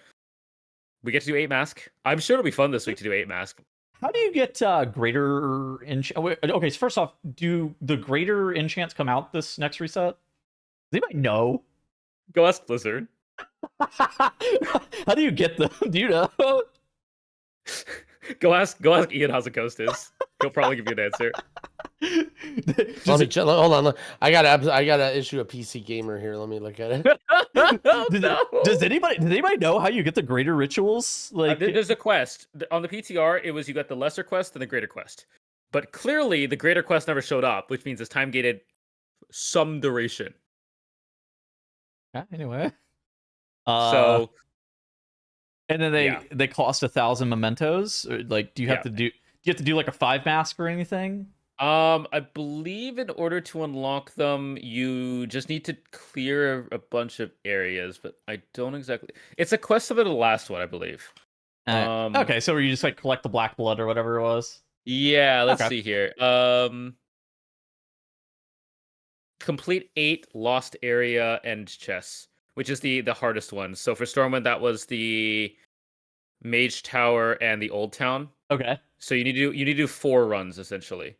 we get to do 8 mask. I'm sure it'll be fun this week to do 8 mask. How do you get greater okay, so first off, do the greater enchants come out this next reset? Does anybody know? Go ask Blizzard. How do you get them? Do you know? Go ask Ian how the coast is. He'll probably give you an answer. Let me check. Hold on. I gotta issue a PC gamer here. Let me look at it. Does anybody know how you get the greater rituals? Like, there's a quest on the PTR. It was you got the lesser quest and the greater quest, but clearly the greater quest never showed up, which means it's time gated some duration. anyway. So, and then they cost 1,000 mementos. Or, like, do you have to do like a 5 mask or anything? I believe in order to unlock them, you just need to clear a bunch of areas, but I don't exactly. It's a quest of the last one, I believe. Okay, so you just like collect the black blood or whatever it was. Yeah, let's see here. Complete 8 lost area and chests, which is the hardest one. So for Stormwind, that was the Mage Tower and the Old Town. Okay. So you need to do 4 runs essentially.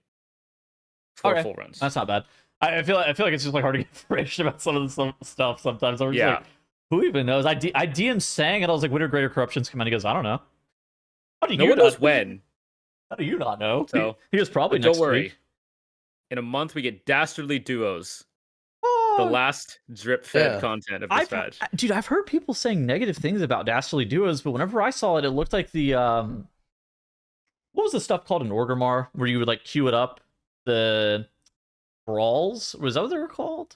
4 full runs. That's not bad. I feel like it's just like hard to get information about some of the stuff sometimes. I'm just like, who even knows? I DM sang and I was like, when are greater corruptions come out? He goes, I don't know. How do you no one knows when. How do you not know? So he was probably next don't worry. week. In a month we get Dastardly Duos. Oh, the last drip-fed content of this patch. Dude, I've heard people saying negative things about Dastardly Duos, but whenever I saw it, it looked like the what was the stuff called in Orgrimmar where you would like queue it up? The brawls? Was that what they were called?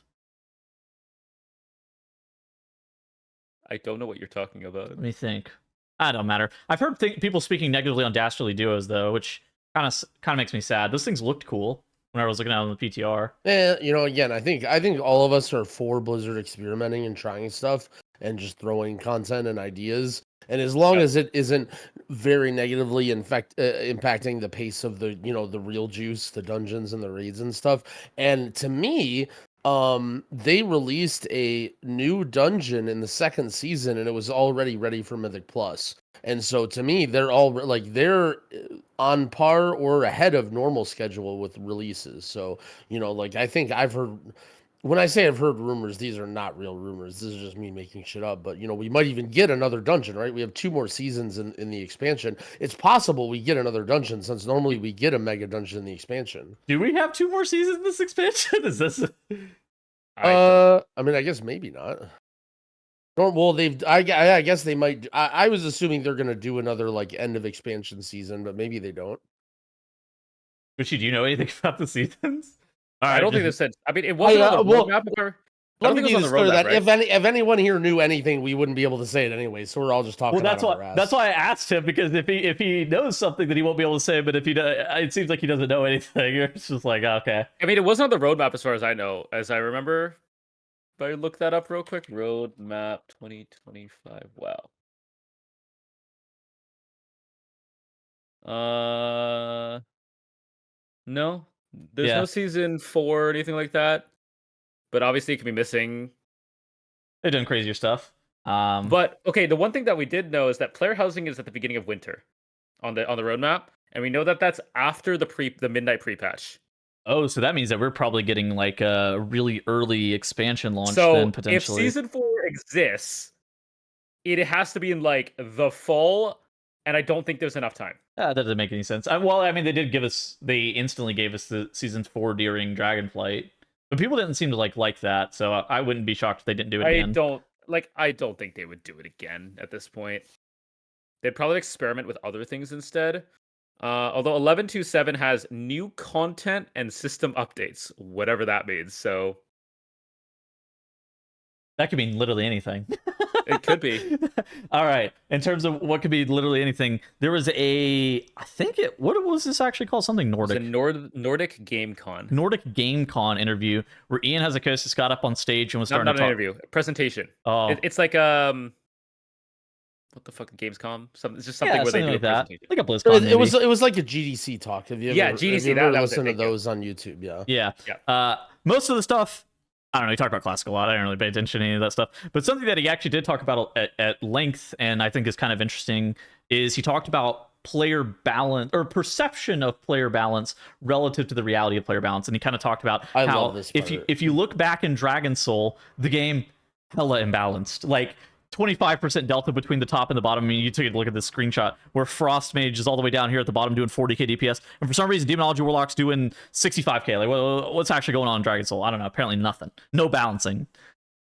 I don't know what you're talking about. Let me think. I don't matter. I've heard people speaking negatively on Dastardly Duos though, which kind of makes me sad. Those things looked cool when I was looking at them on the PTR. Yeah, again, I think all of us are for Blizzard experimenting and trying stuff and just throwing content and ideas. And as long as it isn't very negatively impacting the pace of the the real juice, the dungeons and the raids and stuff. And to me, they released a new dungeon in the 2nd season, and it was already ready for Mythic Plus. And so to me, they're on par or ahead of normal schedule with releases. So I think I've heard. When I say I've heard rumors, these are not real rumors. This is just me making shit up. But, we might even get another dungeon, right? We have 2 more seasons in the expansion. It's possible we get another dungeon since normally we get a mega dungeon in the expansion. Do we have 2 more seasons in this expansion? Is this... I mean, I guess maybe not. Well, I guess they might. I was assuming they're going to do another, end of expansion season, but maybe they don't. Richie, do you know anything about the seasons? I don't think they said. I mean, it wasn't on the roadmap. Let me be clear that if anyone here knew anything, we wouldn't be able to say it anyway. So we're all just talking. Well, that's why I asked him, because if he knows something, then he won't be able to say it. But if it seems like he doesn't know anything. It's just like, okay. I mean, it wasn't on the roadmap as far as I know, as I remember. If I look that up real quick, roadmap 2025. Wow. No. There's no season 4 or anything like that, but obviously it could be missing. They've done crazier stuff. But okay, the one thing that we did know is that player housing is at the beginning of winter on the roadmap, and we know that that's after the midnight pre-patch. Oh, so that means that we're probably getting like a really early expansion launch then potentially. If season 4 exists, it has to be in the fall. And I don't think there's enough time. That doesn't make any sense. Well, I mean, they instantly gave us the season 4 during Dragonflight, but people didn't seem to like that. So I wouldn't be shocked if they didn't do it again. I don't think they would do it again at this point. They'd probably experiment with other things instead. Although 11.2.7 has new content and system updates, whatever that means. So that could mean literally anything. It could be. All right. In terms of what could be literally anything, there was what was this actually called? Something Nordic. It's a Nordic Game Con. Nordic Game Con interview where Ian Hazakosis got up on stage and was starting to talk. Not an interview, a presentation. Oh. It's like what the fuck, Gamescom? It's just something where they do like a presentation. Like a BlizzCon. It was like a GDC talk. Have you ever, GDC. That listen to those on YouTube. Yeah. Most of the stuff, I don't know, he talked about Classic a lot. I don't really pay attention to any of that stuff. But something that he actually did talk about at length, and I think is kind of interesting, is he talked about player balance, or perception of player balance relative to the reality of player balance. And he kind of talked about how if you look back in Dragon Soul, the game hella imbalanced. Like, 25% delta between the top and the bottom. I mean, you took a look at this screenshot where Frost Mage is all the way down here at the bottom doing 40k DPS, and for some reason Demonology Warlock's doing 65k. Like, what's actually going on in Dragon Soul? I don't know. Apparently nothing. No balancing.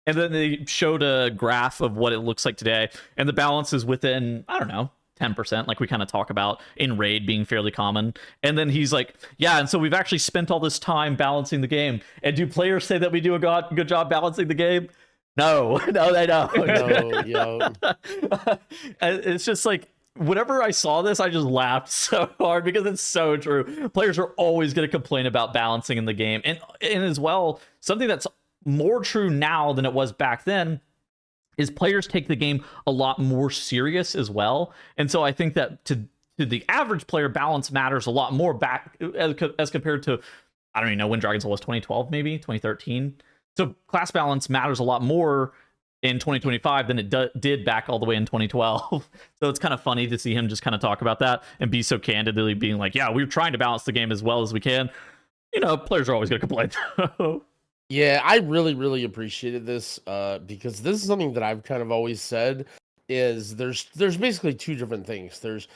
And then they showed a graph of what it looks like today, and the balance is within, I don't know, 10%, like we kind of talk about in Raid being fairly common. And then he's like, yeah, and so we've actually spent all this time balancing the game. And do players say that we do a good job balancing the game? No, no, they don't. No, yo. It's just like, whenever I saw this, I just laughed so hard because it's so true. Players are always going to complain about balancing in the game. And as well, something that's more true now than it was back then is players take the game a lot more serious as well. And so I think that to the average player, balance matters a lot more back as compared to, I don't even know when Dragon Soul was, 2012 maybe, 2013. So class balance matters a lot more in 2025 than it did back all the way in 2012. So it's kind of funny to see him just kind of talk about that and be so candidly being like, yeah, we're trying to balance the game as well as we can. You know, players are always going to complain. Yeah, I really, really appreciated this because this is something that I've kind of always said is there's basically two different things. There's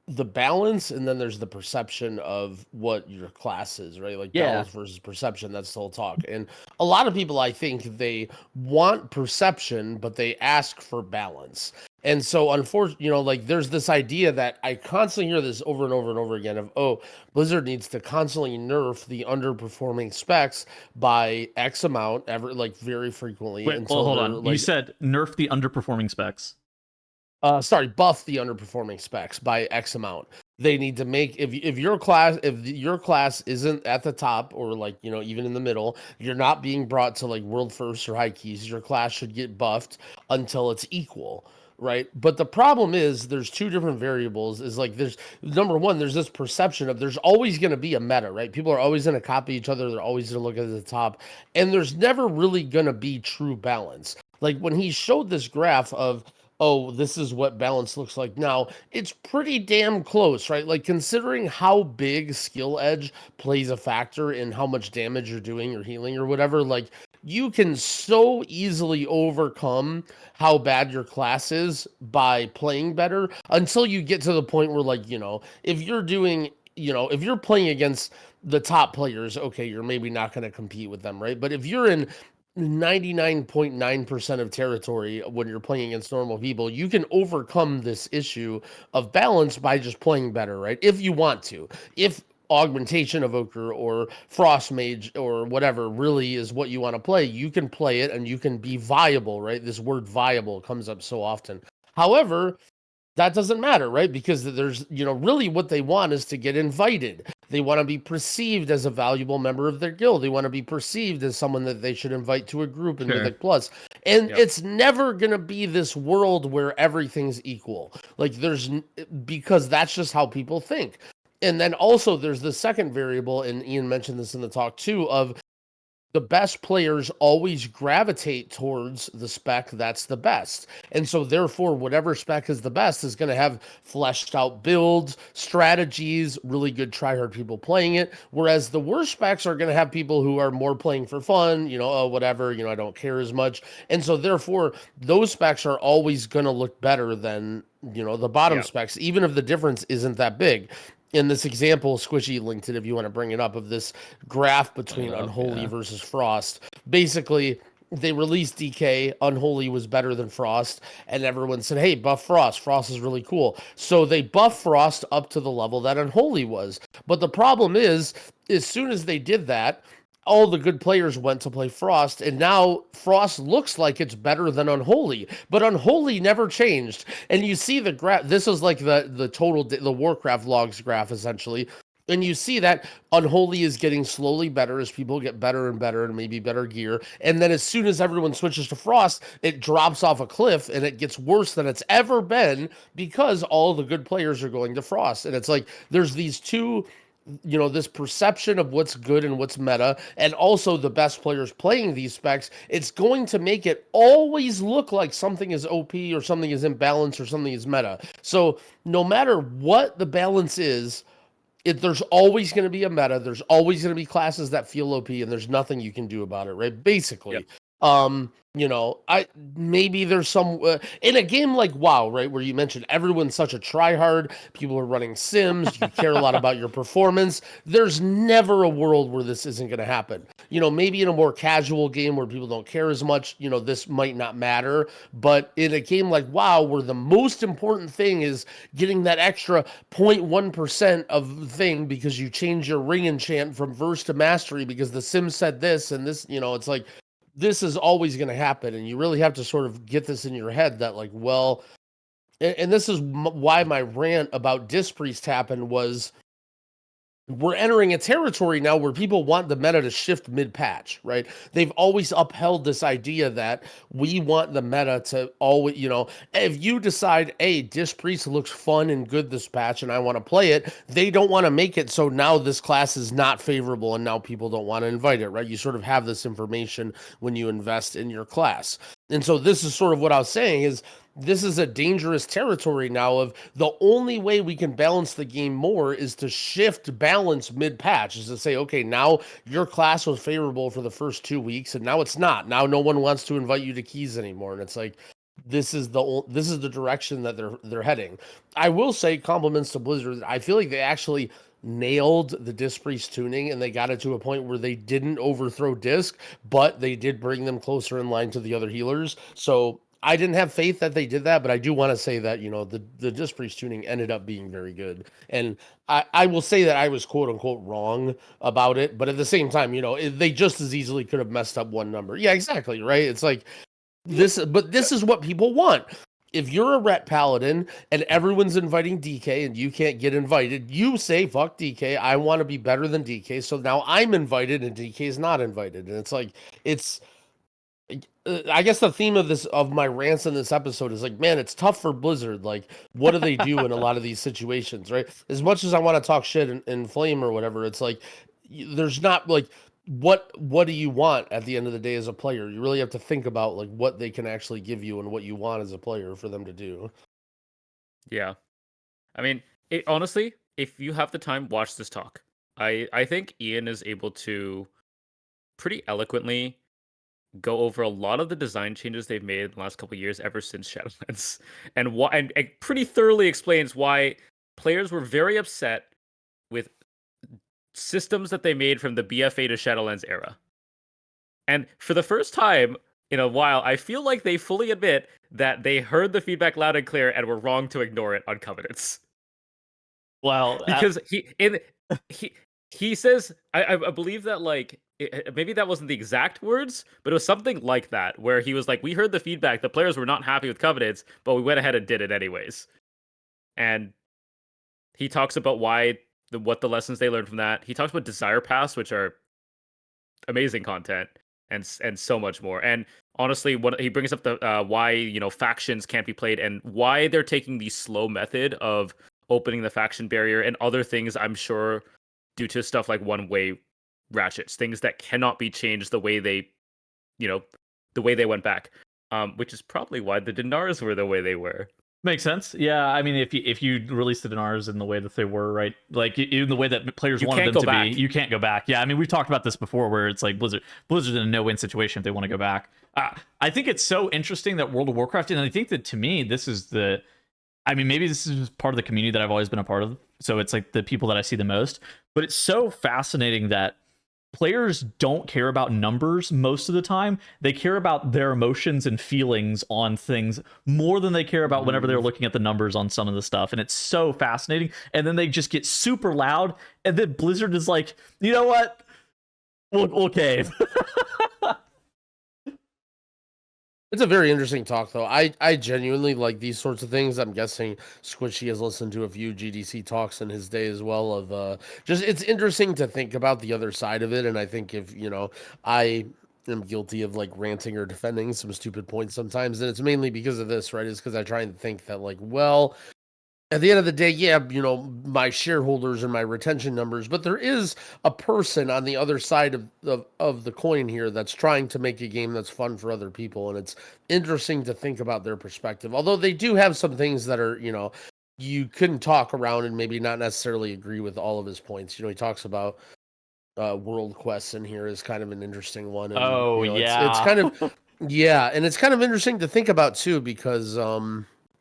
the balance and then there's the perception of what your class is, right? Like balance versus perception, that's the whole talk. And a lot of people, I think they want perception, but they ask for balance. And so, unfortunately, you know, like there's this idea that I constantly hear this over and over and over again of, oh, Blizzard needs to constantly nerf the underperforming specs by X amount, very frequently. Wait, well, hold on. You said nerf the underperforming specs. Buff the underperforming specs by X amount. They need to make if your class isn't at the top or like, you know, even in the middle, you're not being brought to like world first or high keys. Your class should get buffed until it's equal. Right. But the problem is there's two different variables is like there's number one, there's this perception of there's always going to be a meta, right? People are always going to copy each other. They're always going to look at the top, and there's never really going to be true balance. Like when he showed this graph of, oh, this is what balance looks like now, it's pretty damn close, right? Like considering how big skill edge plays a factor in how much damage you're doing or healing or whatever, like you can so easily overcome how bad your class is by playing better until you get to the point where, like, you know, if you're doing, you know, if you're playing against the top players, okay, you're maybe not going to compete with them, right? But if you're in 99.9% of territory when you're playing against normal people, you can overcome this issue of balance by just playing better, right? If you want to. If Augmentation Evoker or Frost Mage or whatever really is what you want to play, you can play it and you can be viable, right? This word viable comes up so often. However, that doesn't matter, right? Because there's, you know, really what they want is to get invited. They want to be perceived as a valuable member of their guild. They want to be perceived as someone that they should invite to a group in Mythic Plus. And it's never going to be this world where everything's equal. Like because that's just how people think. And then also there's the second variable, and Ian mentioned this in the talk too, of the best players always gravitate towards the spec that's the best. And so therefore, whatever spec is the best is going to have fleshed out builds, strategies, really good tryhard people playing it. Whereas the worst specs are going to have people who are more playing for fun, you know, oh, whatever, you know, I don't care as much. And so therefore, those specs are always going to look better than, you know, the bottom specs, even if the difference isn't that big. In this example, Squishy linked it if you want to bring it up, of this graph between Unholy versus Frost. Basically, they released DK, Unholy was better than Frost, and everyone said, hey, buff Frost. Frost is really cool. So they buffed Frost up to the level that Unholy was. But the problem is, as soon as they did that, all the good players went to play Frost, and now Frost looks like it's better than Unholy, but Unholy never changed. And you see the graph. This is like the Warcraft logs graph, essentially. And you see that Unholy is getting slowly better as people get better and better and maybe better gear. And then as soon as everyone switches to Frost, it drops off a cliff and it gets worse than it's ever been because all the good players are going to Frost. And it's like there's these two, you know, this perception of what's good and what's meta, and also the best players playing these specs. It's going to make it always look like something is OP or something is imbalance or something is meta. So no matter what the balance is, there's always going to be a meta. There's always going to be classes that feel OP, and there's nothing you can do about it, right? Basically. maybe there's some in a game like WoW, right, where you mentioned everyone's such a tryhard, people are running sims, you care a lot about your performance. There's never a world where this isn't going to happen. Maybe in a more casual game where people don't care as much, this might not matter. But in a game like WoW, where the most important thing is getting that extra 0.1% of thing because you change your ring enchant from verse to mastery because the sim said this and this, it's like this is always going to happen, and you really have to sort of get this in your head that like, well, and this is why my rant about Disc Priest happened was we're entering a territory now where people want the meta to shift mid-patch, right? They've always upheld this idea that we want the meta to always, if you decide, hey, Disc Priest looks fun and good this patch and I want to play it, they don't want to make it so now this class is not favorable and now people don't want to invite it, right? You sort of have this information when you invest in your class. And so this is sort of what I was saying is this is a dangerous territory now of the only way we can balance the game more is to shift balance mid-patch, is to say, okay, now your class was favorable for the first 2 weeks and now it's not. Now no one wants to invite you to keys anymore. And it's like, this is the direction that they're heading. I will say compliments to Blizzard. I feel like they actually nailed the Disc Priest tuning and they got it to a point where they didn't overthrow Disc, but they did bring them closer in line to the other healers. So I didn't have faith that they did that, but I do want to say that, the Disc Priest tuning ended up being very good. And I will say that I was quote unquote wrong about it, but at the same time, they just as easily could have messed up one number. Yeah, exactly. Right. It's like this is what people want. If you're a Ret Paladin and everyone's inviting DK and you can't get invited, you say, fuck DK, I want to be better than DK. So now I'm invited and DK is not invited. And it's like, I guess the theme of my rants in this episode is like, man, it's tough for Blizzard. Like, what do they do in a lot of these situations, right? As much as I want to talk shit and flame or whatever, it's like, there's not like, what do you want at the end of the day as a player? You really have to think about like what they can actually give you and what you want as a player for them to do. Yeah. I mean, honestly, if you have the time, watch this talk. I think Ian is able to pretty eloquently go over a lot of the design changes they've made in the last couple of years ever since Shadowlands, and pretty thoroughly explains why players were very upset with systems that they made from the BFA to Shadowlands era. And for the first time in a while, I feel like they fully admit that they heard the feedback loud and clear and were wrong to ignore it on Covenants. Well, because he says, I believe that like maybe that wasn't the exact words, but it was something like that, where he was like, we heard the feedback, the players were not happy with Covenants, but we went ahead and did it anyways. And he talks about what the lessons they learned from that. He talks about Desire Pass, which are amazing content, and so much more. And honestly, what he brings up the why factions can't be played and why they're taking the slow method of opening the faction barrier and other things, I'm sure due to stuff like one-way ratchets, things that cannot be changed the way they went back, which is probably why the Dinars were the way they were. Makes sense. Yeah, I mean, if you release the Dinars in the way that they were, right, like in the way that players wanted them to be, you can't go back. Yeah, I mean, we've talked about this before, where it's like Blizzard's in a no-win situation if they want to go back. I think it's so interesting that World of Warcraft, and I think that to me, this is maybe this is part of the community that I've always been a part of, so it's like the people that I see the most, but it's so fascinating that players don't care about numbers most of the time. They care about their emotions and feelings on things more than they care about whenever they're looking at the numbers on some of the stuff. And it's so fascinating. And then they just get super loud. And then Blizzard is like, you know what? We'll cave. It's a very interesting talk, though. I genuinely like these sorts of things. I'm guessing Squishy has listened to a few GDC talks in his day as well. Of just it's interesting to think about the other side of it. And I think if I am guilty of like ranting or defending some stupid points sometimes, and it's mainly because of this, right? It's because I try and think that like, well, at the end of the day, yeah, my shareholders and my retention numbers, but there is a person on the other side of the coin here that's trying to make a game that's fun for other people. And it's interesting to think about their perspective. Although they do have some things that are, you couldn't talk around and maybe not necessarily agree with all of his points. He talks about world quests in here is kind of an interesting one. And, yeah. It's kind of... Yeah, and it's kind of interesting to think about too, because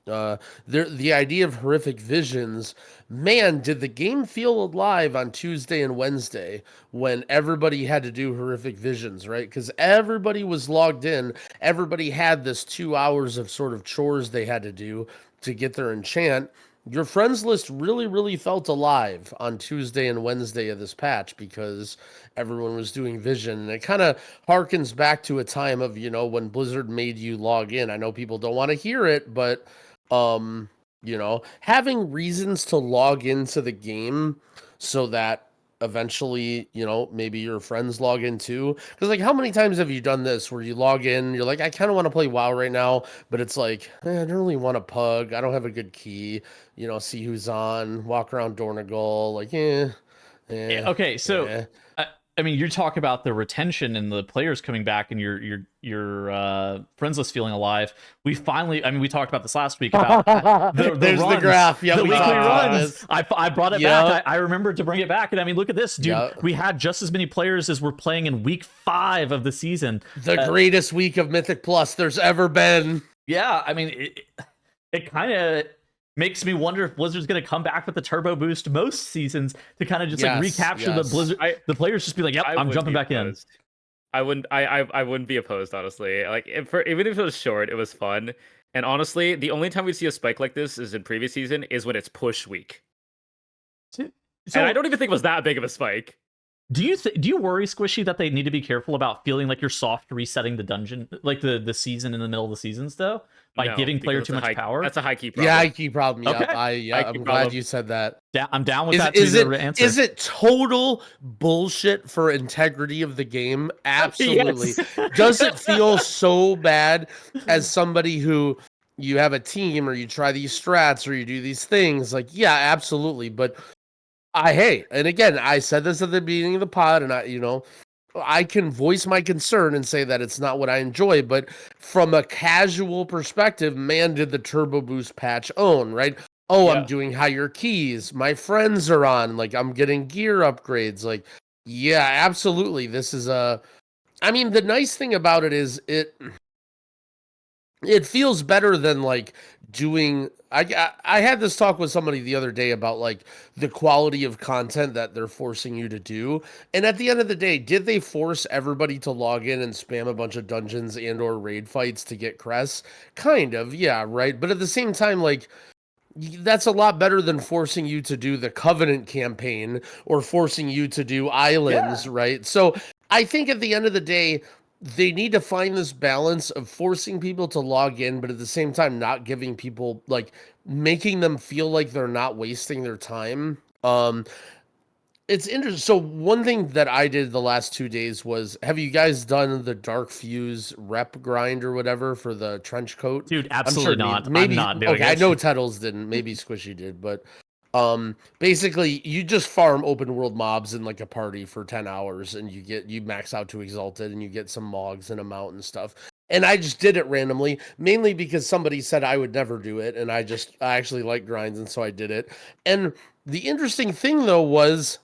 the idea of horrific visions, man, did the game feel alive on Tuesday and Wednesday when everybody had to do horrific visions, right? Because everybody was logged in, everybody had this 2 hours of sort of chores they had to do to get their enchant. Your friends list really, really felt alive on Tuesday and Wednesday of this patch because everyone was doing vision. And it kind of harkens back to a time of, when Blizzard made you log in. I know people don't want to hear it, but having reasons to log into the game so that eventually, maybe your friends log in too. Because, like, how many times have you done this where you log in, you're like, I kind of want to play WoW right now, but it's like, I don't really want to pug. I don't have a good key. See who's on, walk around Dornagal, like, Okay, so eh. I mean, you talk about the retention and the players coming back, and your friends list feeling alive. We finally, I mean, we talked about this last week about There's runs, the graph. Yeah, the we weekly talked about runs. this. I brought it back. I remembered to bring it back, and I mean, look at this, dude. Yep. We had just as many players as were playing in week 5 of the season. The greatest week of Mythic Plus there's ever been. Yeah, I mean, it kind of makes me wonder if Blizzard's going to come back with the turbo boost most seasons to kind of just like recapture the Blizzard. The players just be like, "Yep, I'm jumping back in." I wouldn't be opposed, honestly. Like, even if it was short, it was fun. And honestly, the only time we see a spike like this is in previous season is when it's push week. So, and I don't even think it was that big of a spike. Do you worry, Squishy, that they need to be careful about feeling like you're soft resetting the dungeon, like the season in the middle of the seasons, though, by giving player too much power? That's a high key problem. Yeah, high key problem. Okay. I'm glad you said that. I'm down with that. Answer. Is it total bullshit for integrity of the game? Absolutely. Yes. Does it feel so bad as somebody who you have a team or you try these strats or you do these things? Like, yeah, absolutely. But and again, I said this at the beginning of the pod, and I can voice my concern and say that it's not what I enjoy, but from a casual perspective, man, did the Turbo Boost patch own, right? Oh, yeah. I'm doing higher keys. My friends are on. Like, I'm getting gear upgrades. Like, yeah, absolutely. This is the nice thing about it is it feels better than like doing. I had this talk with somebody the other day about like the quality of content that they're forcing you to do. And at the end of the day, did they force everybody to log in and spam a bunch of dungeons and or raid fights to get crests? Kind of, yeah, right. But at the same time, like, that's a lot better than forcing you to do the Covenant campaign or forcing you to do islands, right? So I think at the end of the day, they need to find this balance of forcing people to log in, but at the same time, not giving people, like, making them feel like they're not wasting their time. It's interesting. So one thing that I did the last 2 days was, have you guys done the Dark Fuse rep grind or whatever for the trench coat? Dude, absolutely not. Maybe, I'm not doing it. I know Tettles didn't. Maybe Squishy did, but basically you just farm open world mobs in like a party for 10 hours and you max out to Exalted and you get some mogs and a mount and stuff. And I just did it randomly, mainly because somebody said I would never do it, and I actually like grinds, and so I did it. And the interesting thing though was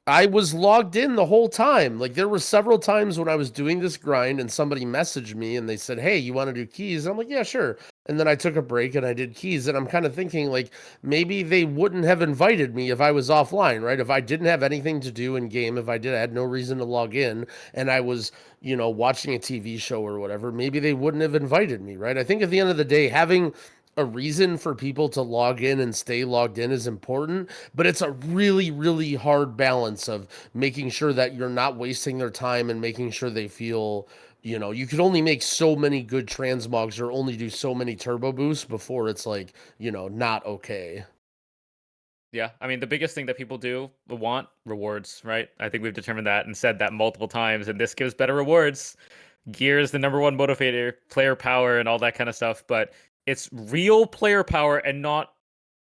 I was logged in the whole time. Like, there were several times when I was doing this grind and somebody messaged me and they said, "Hey, you want to do keys?" And I'm like, "Yeah, sure." And then I took a break and I did keys. And I'm kind of thinking, like, maybe they wouldn't have invited me if I was offline, right? If I didn't have anything to do in game, I had no reason to log in and I was, watching a TV show or whatever, maybe they wouldn't have invited me, right? I think at the end of the day, having a reason for people to log in and stay logged in is important, but it's a really, really hard balance of making sure that you're not wasting their time and making sure they feel, you can only make so many good transmogs or only do so many turbo boosts before it's like, not okay. Yeah, I mean, the biggest thing that people want rewards, right? I think we've determined that and said that multiple times, and this gives better rewards. Gear is the number one motivator, player power, and all that kind of stuff, but it's real player power and not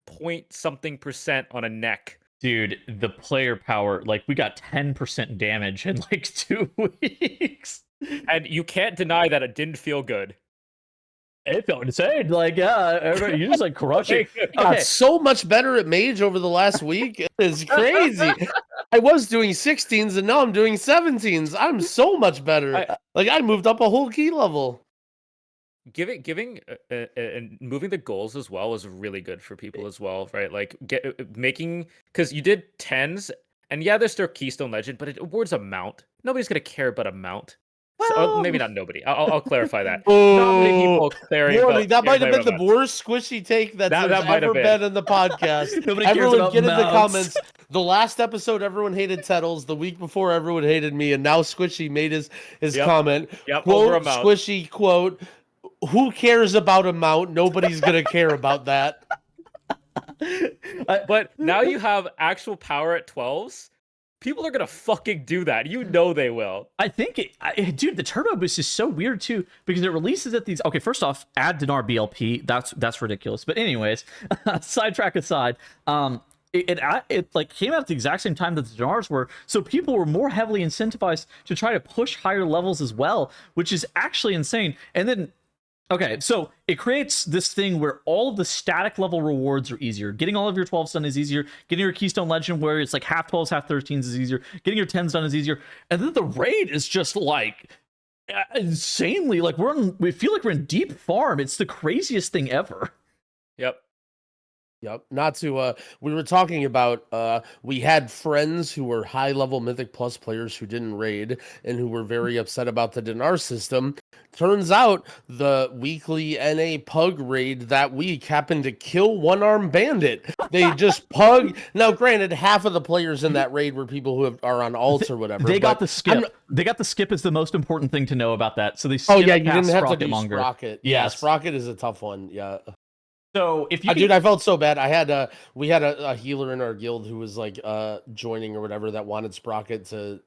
point something % on a neck. Dude, the player power, like, we got 10% damage in like 2 weeks. And you can't deny that it didn't feel good. It felt insane. Like, yeah, everybody, you just like crushing. Got Okay, so much better at Mage over the last week. It's crazy. I was doing 16s and now I'm doing 17s. I'm so much better. Like I moved up a whole key level. Giving and moving the goals as well was really good for people as well, right? Like making, because you did 10s, and yeah, there's still Keystone Legend, but it awards a mount. Nobody's gonna care about a mount. So, maybe not nobody. I'll clarify that. Not many people caring Warning, that might have been the mounts. worst squishy take that's That might have ever been. been in the podcast. Nobody cares Everyone about get in the mounts. comments. The last episode, everyone hated Tettles. The week before, everyone hated me, and now Squishy made his Yep. comment. Yep, over a Quote, mount. Squishy, quote, who cares about a mount? Nobody's going to care about that. But now you have actual power at 12s. People are gonna fucking do that. You know they will. I think dude, the turbo boost is so weird too because it releases at these. Okay, first off, add Dinar BLP. That's ridiculous. But anyways, sidetrack aside, it like came out at the exact same time that the Dinars were, so people were more heavily incentivized to try to push higher levels as well, which is actually insane. And then, okay, so it creates this thing where all of the static level rewards are easier. Getting all of your 12s done is easier. Getting your Keystone Legend, where it's like half 12s, half 13s, is easier. Getting your 10s done is easier. And then the raid is just like insanely, like we feel like we're in deep farm. It's the craziest thing ever. Yep. Yep. Not to we were talking about we had friends who were high level Mythic Plus players who didn't raid and who were very upset about the Dinar system. Turns out the weekly NA Pug raid that week happened to kill One Arm Bandit. They just pug. Now, granted, half of the players in that raid were people who are on alts or whatever. They got the skip. They got the skip is the most important thing to know about that. So they skipped you didn't have to Sprocket do Monger. Sprocket. Yes. Yeah, Sprocket is a tough one. Yeah. So if you Dude, I felt so bad. I had we had a healer in our guild who was like joining or whatever that wanted Sprocket to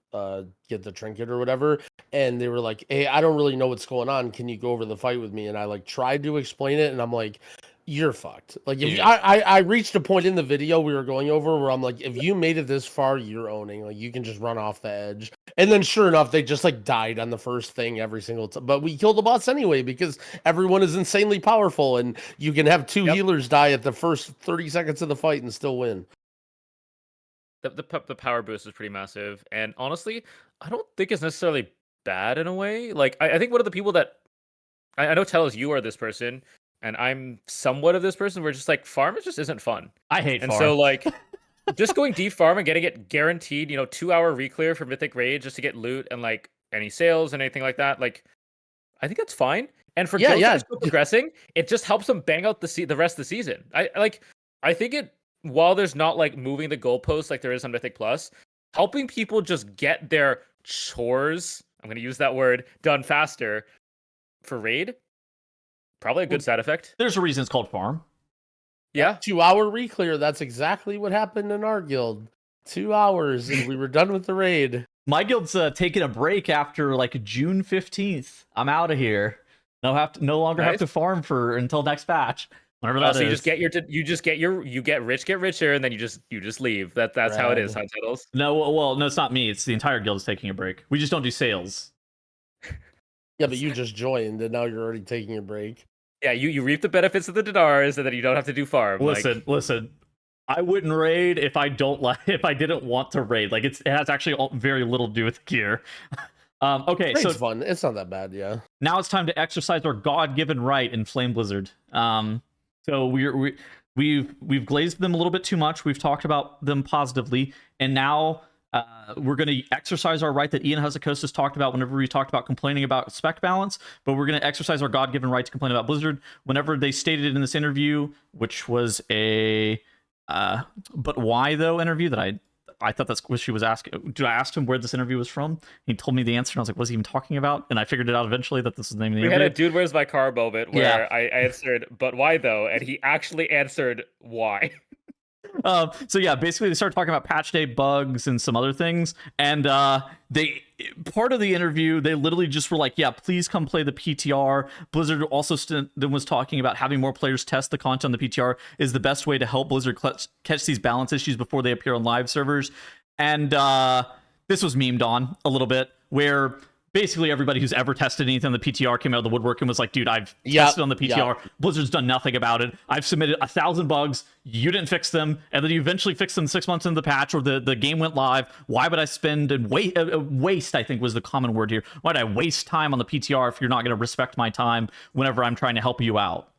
get the trinket or whatever, and they were like, "Hey, I don't really know what's going on. Can you go over the fight with me?" And I like tried to explain it, and I'm like, "You're fucked." Like if I reached a point in the video we were going over where I'm like, if you made it this far, you're owning. Like you can just run off the edge. And then sure enough, they just like died on the first thing every single time. But we killed the boss anyway because everyone is insanely powerful, and you can have two healers die at the first 30 seconds of the fight and still win. The power boost is pretty massive, and honestly, I don't think it's necessarily bad in a way. Like I think one of the people that I know tells you are this person, and I'm somewhat of this person. We're just like farm just isn't fun. I hate and farm. so like just going deep farm and getting it guaranteed, 2-hour reclear for Mythic Raid just to get loot and like any sales and anything like that. Like I think that's fine. And for guilds that are still progressing, it just helps them bang out the rest of the season. I think it, while there's not like moving the goalposts like there is on Mythic Plus, helping people just get their chores, I'm going to use that word, done faster for raid, probably a good side effect. There's a reason it's called farm. Yeah. 2-hour reclear. That's exactly what happened in our guild. 2 hours and we were done with the raid. My guild's taking a break after like June 15th. I'm out of here. No longer have to farm until next patch. Whenever that is. You get rich, get richer, and then you just leave. That's how it is, Hunt Titles. No, it's not me. It's the entire guild is taking a break. We just don't do sales. Yeah, but you just joined and now you're already taking a break. Yeah, you reap the benefits of the Dinars and then you don't have to do farm. Listen. I wouldn't raid if I didn't want to raid. Like it has actually very little to do with gear. Okay, Raid's so fun. It's not that bad, yeah. Now it's time to exercise our God-given right in Flame Blizzard. So we've glazed them a little bit too much. We've talked about them positively, and now we're going to exercise our right that Ian Hazakosis talked about whenever we talked about complaining about spec balance, but we're going to exercise our God-given right to complain about Blizzard whenever they stated it in this interview, which was a but why though interview that I thought that's what she was asking. I asked him where this interview was from. He told me the answer, and I was like, what's he even talking about? And I figured it out eventually that this is the name of the interview. We had a Dude Where's My Car moment where I answered, but why though? And he actually answered why. So yeah, basically they started talking about patch day bugs and some other things, and part of the interview they literally just were like, yeah, please come play the PTR. Blizzard also then was talking about having more players test the content on the PTR is the best way to help Blizzard catch these balance issues before they appear on live servers. And this was memed on a little bit, where basically everybody who's ever tested anything on the PTR came out of the woodwork and was like, dude, I've tested on the PTR. Blizzard's done nothing about it. I've submitted 1,000 bugs. You didn't fix them. And then you eventually fixed them 6 months into the patch, or the game went live. Why would I spend and waste, I think was the common word here. Why would I waste time on the PTR if you're not going to respect my time whenever I'm trying to help you out?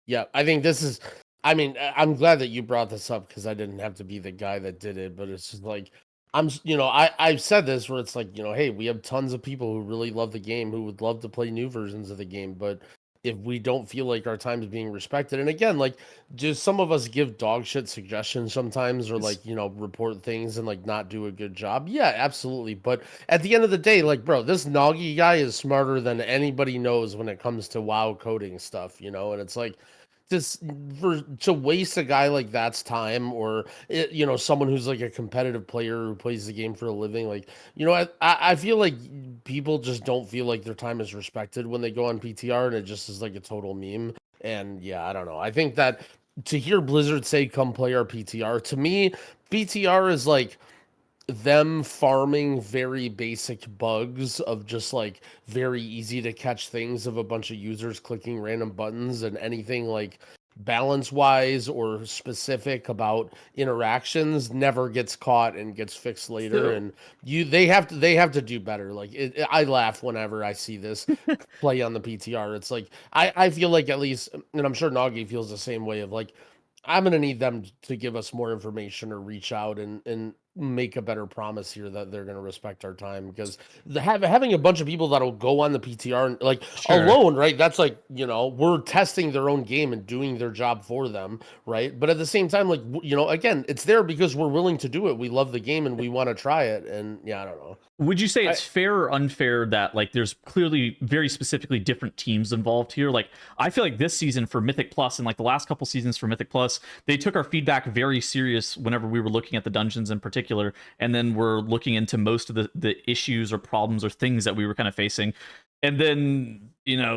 Yeah, I think this is, I mean, I'm glad that you brought this up because I didn't have to be the guy that did it, but it's just like, I've said this where it's like, hey, we have tons of people who really love the game, who would love to play new versions of the game, but if we don't feel like our time is being respected, and again, like, just some of us give dog shit suggestions sometimes, or like, report things and like not do a good job. Yeah, absolutely. But at the end of the day, like, bro, this Noggy guy is smarter than anybody knows when it comes to WoW coding stuff, and it's like, to waste a guy like that's time, or someone who's like a competitive player who plays the game for a living, like, I feel like people just don't feel like their time is respected when they go on PTR, and it just is like a total meme. And yeah, I don't know, I think that to hear Blizzard say come play our PTR, to me PTR is like them farming very basic bugs of just like very easy to catch things of a bunch of users clicking random buttons, and anything like balance wise or specific about interactions never gets caught and gets fixed later. And they have to do better. Like I laugh whenever I see this play on the PTR. It's like I feel like, at least, and I'm sure Noggy feels the same way, of like, I'm going to need them to give us more information or reach out and make a better promise here that they're going to respect our time, because having a bunch of people that'll go on the PTR and like alone, right? That's like, we're testing their own game and doing their job for them, right? But at the same time, like, again, it's there because we're willing to do it. We love the game and we want to try it. And yeah, I don't know. Would you say it's fair or unfair that like there's clearly very specifically different teams involved here? Like, I feel like this season for Mythic Plus and like the last couple seasons for Mythic Plus, they took our feedback very serious whenever we were looking at the dungeons in particular, and then we're looking into most of the issues or problems or things that we were kind of facing. And then,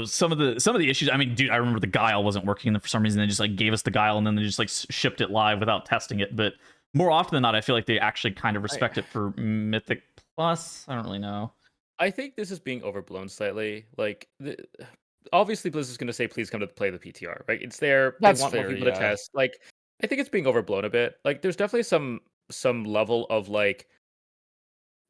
some of the issues, I mean, dude, I remember the Guile wasn't working, and for some reason they just like gave us the Guile and then they just like shipped it live without testing it. But more often than not, I feel like they actually kind of respect it for Mythic Plus. I don't really know. I think this is being overblown slightly. Like, obviously, Blizzard's going to say, "Please come to play the PTR." Right? It's there. They want more people to test. Like, I think it's being overblown a bit. Like, there's definitely some level of like,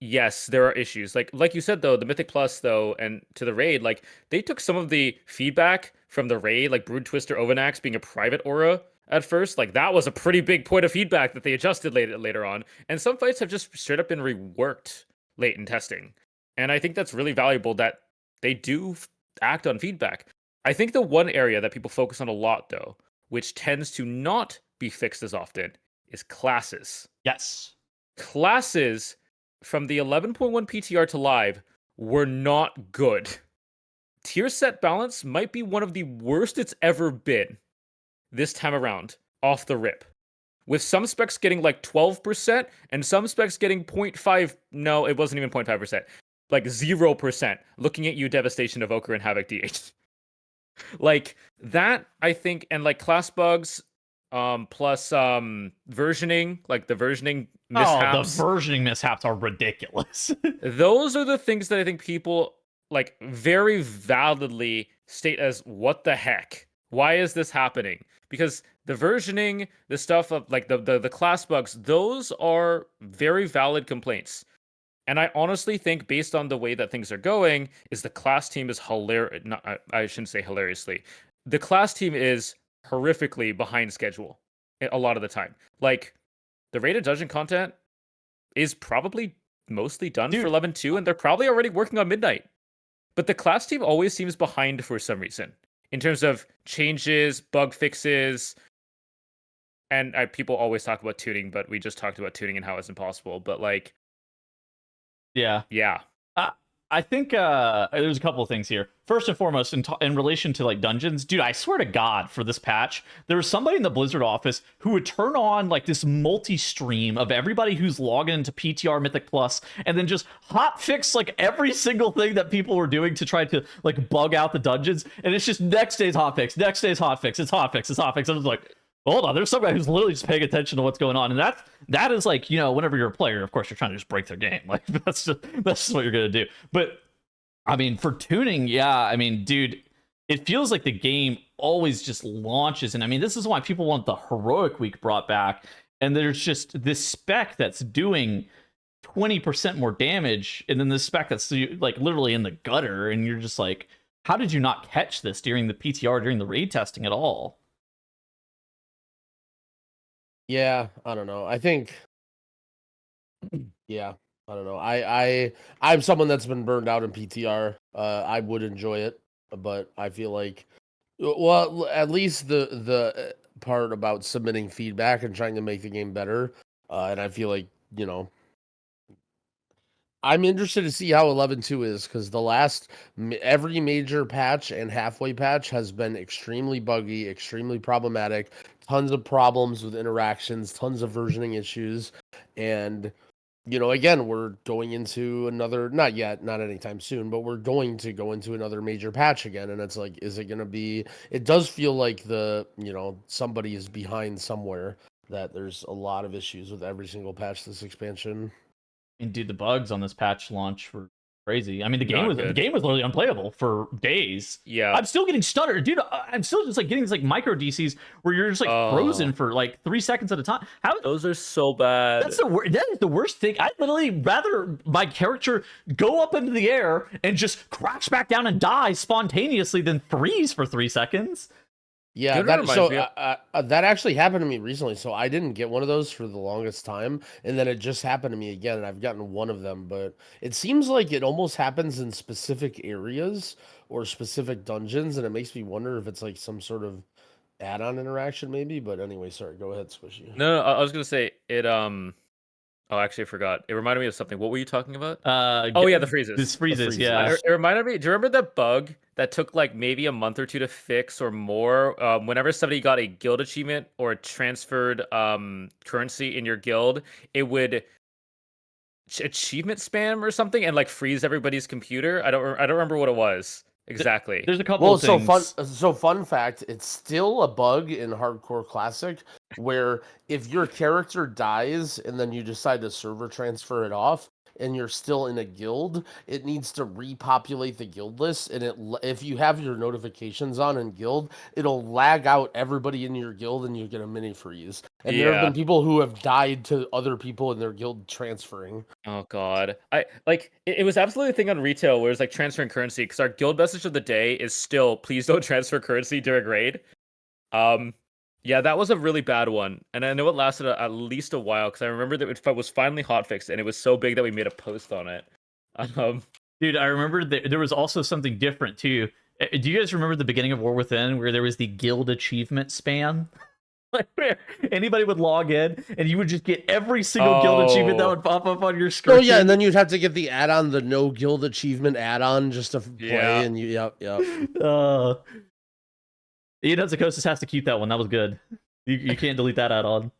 yes, there are issues. Like you said though, the Mythic Plus though, and to the raid, like they took some of the feedback from the raid, like Brood Twister Ovanax being a private aura at first, like that was a pretty big point of feedback that they adjusted later on. And some fights have just straight up been reworked late in testing. And I think that's really valuable that they do act on feedback. I think the one area that people focus on a lot though, which tends to not be fixed as often, is classes. Yes. Classes from the 11.1 PTR to live were not good. Tier set balance might be one of the worst it's ever been this time around, off the rip. With some specs getting like 12% and some specs getting 0.5, no, it wasn't even 0.5%, like 0%. Looking at you, Devastation, Evoker, and Havoc DH. Like that, I think, and like class bugs, plus versioning, like the versioning mishaps. Oh, the versioning mishaps are ridiculous. Those are the things that I think people like very validly state as, what the heck? Why is this happening? Because the versioning, the stuff of like the class bugs, those are very valid complaints. And I honestly think, based on the way that things are going, is the class team is hilarious. I shouldn't say hilariously. The class team is horrifically behind schedule a lot of the time. Like, the rated dungeon content is probably mostly done for 11.2, and they're probably already working on Midnight. But the class team always seems behind for some reason in terms of changes, bug fixes, and people always talk about tuning, but we just talked about tuning and how it's impossible. But like, yeah. I think there's a couple of things here. First and foremost, in relation to like dungeons, dude, I swear to God, for this patch, there was somebody in the Blizzard office who would turn on like this multi-stream of everybody who's logging into PTR Mythic Plus, and then just hot fix like every single thing that people were doing to try to like bug out the dungeons. And it's just next day's hot fix, next day's hot fix, it's hot fix, it's hot fix. I was like, hold on, there's some guy who's literally just paying attention to what's going on. And that is like, whenever you're a player, of course, you're trying to just break their game. Like, that's just what you're going to do. But I mean, for tuning, yeah. I mean, dude, it feels like the game always just launches. And I mean, this is why people want the heroic week brought back. And there's just this spec that's doing 20% more damage. And then this spec that's like literally in the gutter. And you're just like, how did you not catch this during the PTR, during the raid testing at all? Yeah, I don't know. I think, yeah, I don't know. I'm someone that's been burned out in PTR. I would enjoy it, but I feel like, well, at least the part about submitting feedback and trying to make the game better. And I feel like, you know, I'm interested to see how 11.2 is, because the last every major patch and halfway patch has been extremely buggy, extremely problematic, tons of problems with interactions, tons of versioning issues, and you know, again, we're going into another, not yet, not anytime soon, but we're going to go into another major patch again, and it's like, is it going to be? It does feel like somebody is behind somewhere. That there's a lot of issues with every single patch this expansion. And dude, the bugs on this patch launch were crazy. I mean, the Not game was literally unplayable for days. Yeah. I'm still getting stuttered, dude. I'm still just like getting these like micro DCs where you're just like frozen for like 3 seconds at a time. How Those are so bad. that is the worst thing. I'd literally rather my character go up into the air and just crash back down and die spontaneously than freeze for 3 seconds. Yeah, that actually happened to me recently. So I didn't get one of those for the longest time, and then it just happened to me again, and I've gotten one of them. But it seems like it almost happens in specific areas or specific dungeons, and it makes me wonder if it's like some sort of add-on interaction, maybe. But anyway, sorry. Go ahead, Squishy. No, I was gonna say it. Oh, actually, I forgot. It reminded me of something. What were you talking about? Oh yeah, the freezes. This freezes, freezes. yeah. It reminded me. Do you remember that bug that took like maybe a month or two to fix or more? Whenever somebody got a guild achievement or transferred currency in your guild, it would achievement spam or something and like freeze everybody's computer. I don't remember what it was exactly. There's a couple Well, of things. so fun fact, it's still a bug in Hardcore Classic where if your character dies and then you decide to server transfer it off and you're still in a guild, it needs to repopulate the guild list, and if you have your notifications on in guild, it'll lag out everybody in your guild and you get a mini freeze. And there have been people who have died to other people in their guild transferring. Oh god, I like it was absolutely a thing on retail where it's like transferring currency, because our guild message of the day is still please don't transfer currency during raid. Yeah, that was a really bad one, and I know it lasted at least a while, because I remember that it was finally hotfixed, and it was so big that we made a post on it. Dude, I remember there was also something different too. Do you guys remember the beginning of War Within where there was the guild achievement spam? Like where anybody would log in and you would just get every single guild achievement that would pop up on your screen. Oh yeah, and then you'd have to get the add-on, the no guild achievement add-on, just to play. And yep. Ian Psychosis has to keep that one. That was good. You can't delete that add-on.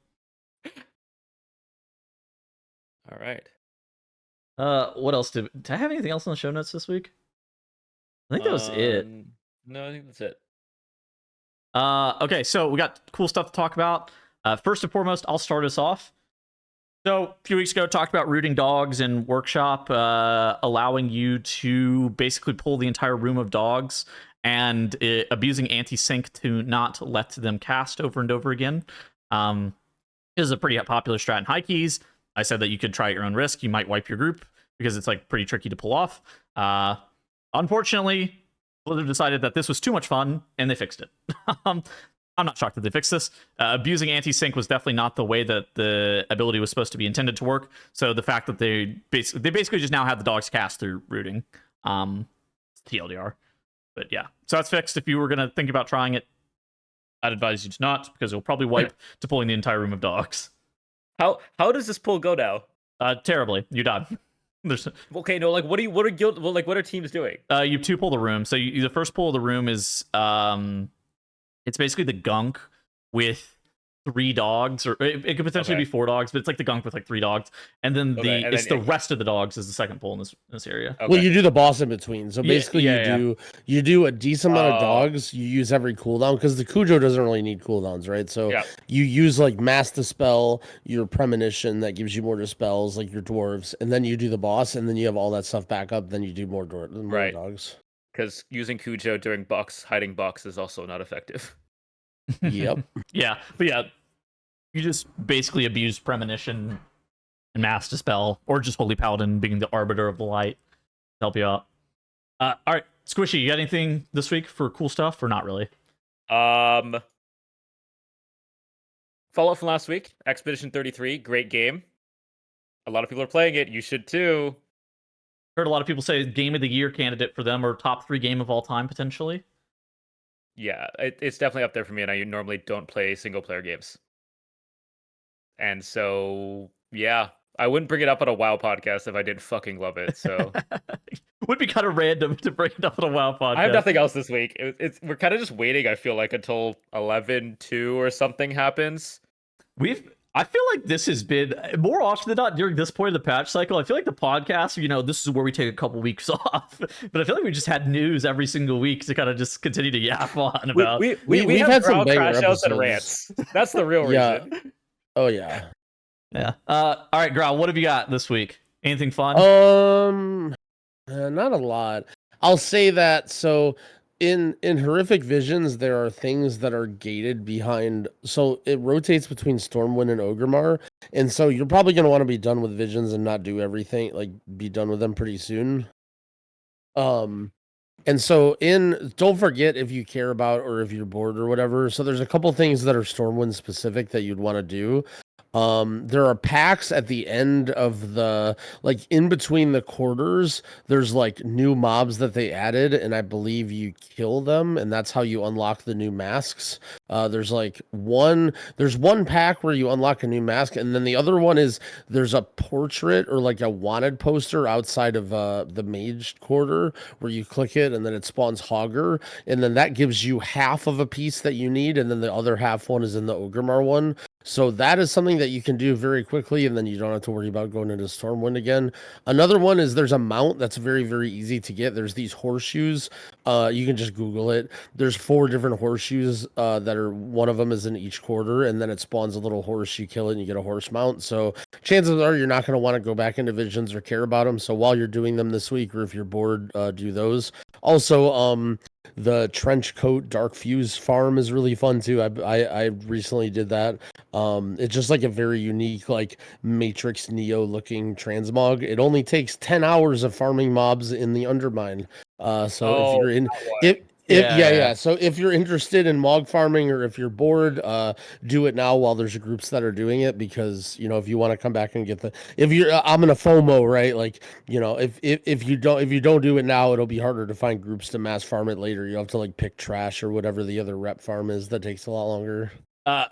All right. What else did I have anything else on the show notes this week? I think that was it. No, I think that's it. Okay, so we got cool stuff to talk about. First and foremost, I'll start us off. So a few weeks ago, talked about rooting dogs in Workshop, allowing you to basically pull the entire room of dogs and abusing anti-sync to not let them cast over and over again. This is a pretty popular strat in high keys. I said that you could try at your own risk. You might wipe your group because it's like pretty tricky to pull off. Unfortunately, Blizzard decided that this was too much fun, and they fixed it. I'm not shocked that they fixed this. Abusing anti-sync was definitely not the way that the ability was supposed to be intended to work. So the fact that they basically just now have the dogs cast through rooting, TLDR. But yeah, so that's fixed. If you were gonna think about trying it, I'd advise you to not, because it'll probably wipe to pulling the entire room of dogs. How does this pull go now? Terribly. You died. Okay, no, like what are teams doing? You two pull the room. So the first pull of the room is it's basically the gunk with 3 dogs, or it could potentially be 4 dogs, but it's like the gunk with like 3 dogs, and then the rest of the dogs is the second pull in this area. Okay. Well, you do the boss in between. So basically, you do a decent amount of dogs. You use every cooldown because the Cujo doesn't really need cooldowns, right? So you use like Mass Dispel, your Premonition that gives you more dispels, like your dwarves, and then you do the boss, and then you have all that stuff back up. Then you do more dogs. Because using Cujo during hiding box is also not effective. Yep. Yeah, but yeah, you just basically abuse Premonition and Mass Dispel, or just Holy Paladin being the Arbiter of the Light to help you out. All right, Squishy, you got anything this week for cool stuff, or not really? Follow-up from last week, Expedition 33, great game. A lot of people are playing it. You should too. Heard a lot of people say Game of the Year candidate for them, or top 3 game of all time, potentially. Yeah, it's definitely up there for me, and I normally don't play single-player games. And so, yeah, I wouldn't bring it up on a WoW podcast if I didn't fucking love it. So would be kind of random to bring it up on a WoW podcast. I have nothing else this week. We're kind of just waiting, I feel like, until 11-2 or something happens. I feel like this has been more often than not during this point of the patch cycle. I feel like the podcast, this is where we take a couple weeks off, but I feel like we just had news every single week to kind of just continue to yap on about. We've had some crash outs and rants. That's the real reason. Oh yeah. Yeah. All right, Growl, what have you got this week? Anything fun? Not a lot. I'll say that. So in Horrific Visions, there are things that are gated behind. So it rotates between Stormwind and Ogremar, and so you're probably going to want to be done with Visions and not do everything. Like be done with them pretty soon. And so don't forget if you care about or if you're bored or whatever. So there's a couple things that are Stormwind specific that you'd want to do. There are packs at the end of in between the quarters, there's like new mobs that they added, and I believe you kill them, and that's how you unlock the new masks. There's one pack where you unlock a new mask, and then the other one is there's a portrait or like a wanted poster outside of the mage quarter where you click it and then it spawns Hogger, and then that gives you half of a piece that you need, and then the other half one is in the Ogremar one. So that is something that you can do very quickly, and then you don't have to worry about going into Stormwind again. Another one is there's a mount that's very, very easy to get. There's these horseshoes. You can just Google it. There's 4 different horseshoes that are, one of them is in each quarter, and then it spawns a little horse. You kill it, and you get a horse mount. So chances are you're not going to want to go back into Visions or care about them. So while you're doing them this week, or if you're bored, do those. Also, the trench coat dark fuse farm is really fun too. I recently did that. It's just like a very unique, like Matrix Neo looking transmog. It only takes 10 hours of farming mobs in the Undermine. If you're in So if you're interested in mog farming, or if you're bored, do it now while there's groups that are doing it, because if you want to come back and get I'm in a FOMO, right? Like, if you don't do it now, it'll be harder to find groups to mass farm it later. You have to like pick trash or whatever the other rep farm is that takes a lot longer.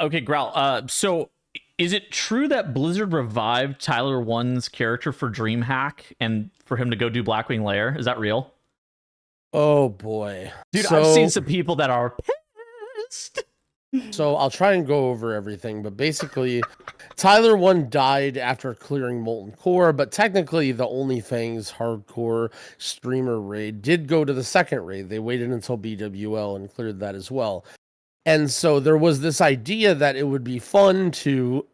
Okay, Growl. So is it true that Blizzard revived Tyler 1's character for DreamHack and for him to go do Blackwing Lair? Is that real? Oh boy, dude, I've seen some people that are pissed. So I'll try and go over everything, but basically, Tyler 1 died after clearing Molten Core, but technically the OnlyFans hardcore streamer raid did go to the second raid. They waited until BWL and cleared that as well. And so there was this idea that it would be fun to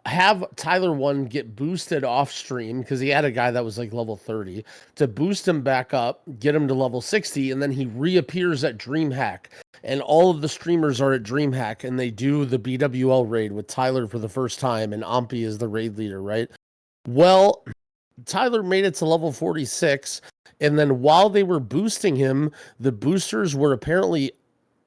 have Tyler 1 get boosted off stream, because he had a guy that was like level 30, to boost him back up, get him to level 60, and then he reappears at DreamHack. And all of the streamers are at DreamHack, and they do the BWL raid with Tyler for the first time, and Ompi is the raid leader, right? Well, Tyler made it to level 46, and then while they were boosting him, the boosters were apparently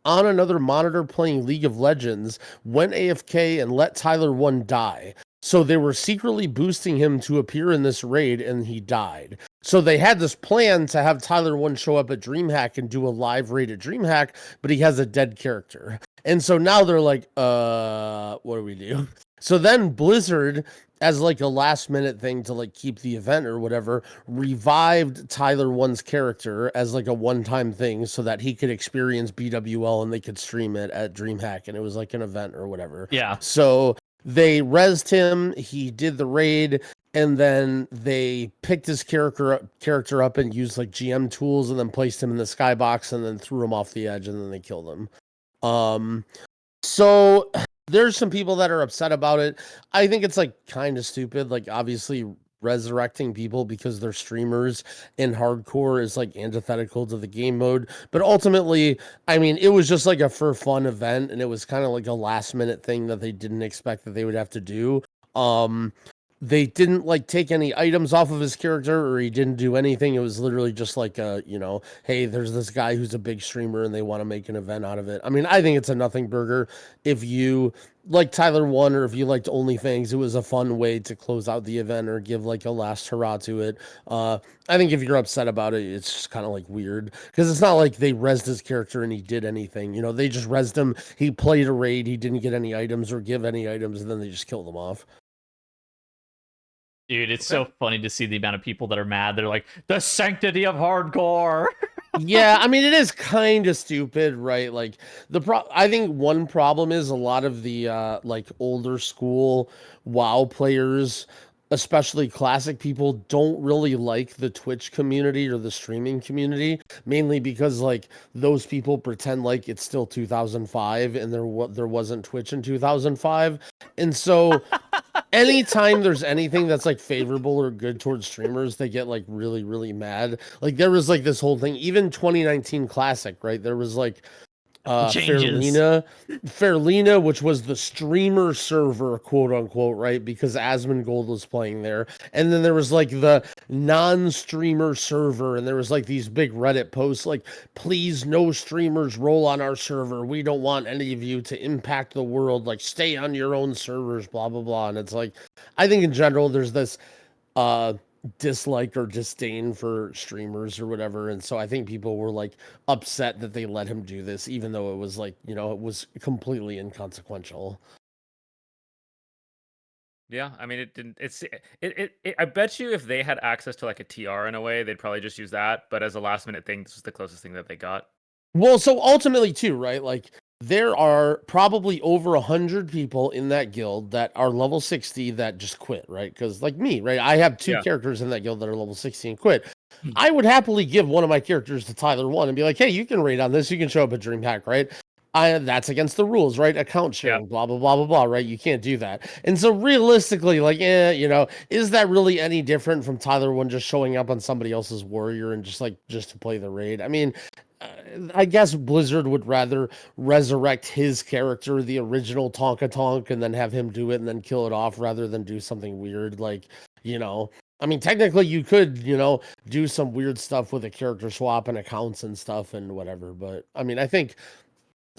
on another monitor playing League of Legends, went AFK and let Tyler 1 die. So they were secretly boosting him to appear in this raid, and he died. So they had this plan to have Tyler 1 show up at DreamHack and do a live raid at DreamHack, but he has a dead character. And so now they're like, what do we do? So then Blizzard as like a last minute thing to like keep the event or whatever, revived Tyler One's character as like a one-time thing so that he could experience BWL and they could stream it at DreamHack, and it was like an event or whatever. Yeah. So they rezzed him, he did the raid, and then they picked his character up and used like GM tools and then placed him in the skybox and then threw him off the edge and then they killed him. So there's some people that are upset about it. I think it's like kind of stupid. Like obviously resurrecting people because they're streamers in hardcore is like antithetical to the game mode. But ultimately, I mean, it was just like a for fun event, and it was kind of like a last minute thing that they didn't expect that they would have to do. They didn't like take any items off of his character, or he didn't do anything. It was literally just like a, you know, hey, there's this guy who's a big streamer and they want to make an event out of it. I mean, I think it's a nothing burger. If you like Tyler One, or if you liked OnlyFans, it was a fun way to close out the event or give like a last hurrah to it. I think if you're upset about it, it's just kind of like weird, because it's not like they rezzed his character and he did anything. You know, they just rezzed him. He played a raid. He didn't get any items or give any items, and then they just killed him off. Dude, it's so funny to see the amount of people that are mad. They're like, the sanctity of hardcore. Yeah, I mean, it is kind of stupid, right? Like I think one problem is a lot of the like older school WoW players, especially classic people, don't really like the Twitch community or the streaming community, mainly because like those people pretend like it's still 2005 and there wasn't Twitch in 2005. And so anytime there's anything that's like favorable or good towards streamers, they get like really, really mad. Like there was like this whole thing, even 2019 Classic, right? There was like Changes. Fairlina, which was the streamer server, quote unquote, right? Because Asmongold was playing there. And then there was like the non-streamer server, and there was like these big Reddit posts like, please no streamers roll on our server. We don't want any of you to impact the world. Like stay on your own servers, blah, blah, blah. And it's like, I think in general, there's this dislike or disdain for streamers or whatever, and so I think people were like upset that they let him do this, even though it was like, you know, it was completely inconsequential. Yeah, I mean, it didn't. I bet you if they had access to like a TR in a way, they'd probably just use that. But as a last minute thing, this was the closest thing that they got. Well, so ultimately too, right? Like there are probably over 100 people in that guild that are level 60 that just quit, right? Because like me, right? I have two characters in that guild that are level 60 and quit. I would happily give one of my characters to Tyler One and be like, hey, you can raid on this. You can show up at DreamHack, right? That's against the rules, right? Account sharing, blah, blah, blah, blah, blah, right? You can't do that. And so realistically, like, you know, is that really any different from Tyler One just showing up on somebody else's warrior and just to play the raid? I mean, I guess Blizzard would rather resurrect his character, the original Tonka Tonk, and then have him do it and then kill it off rather than do something weird. Like, you know, I mean, technically you could, you know, do some weird stuff with a character swap and accounts and stuff and whatever. But I mean, I think,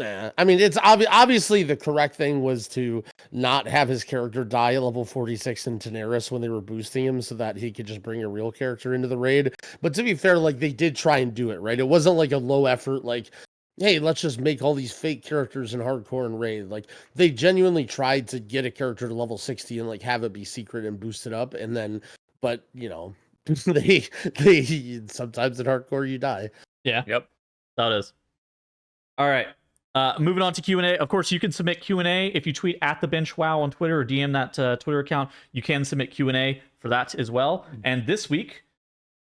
I mean, it's obviously the correct thing was to not have his character die at level 46 in Daenerys when they were boosting him so that he could just bring a real character into the raid. But to be fair, like they did try and do it, right? It wasn't like a low effort, like, hey, let's just make all these fake characters in hardcore and raid. Like they genuinely tried to get a character to level 60 and like have it be secret and boost it up. And then, but you know, they sometimes in hardcore you die. Yeah. Yep. That is. All right. Moving on to Q&A. Of course, you can submit Q&A if you tweet at the Bench Wow on Twitter or DM that Twitter account. You can submit Q&A for that as well. And this week,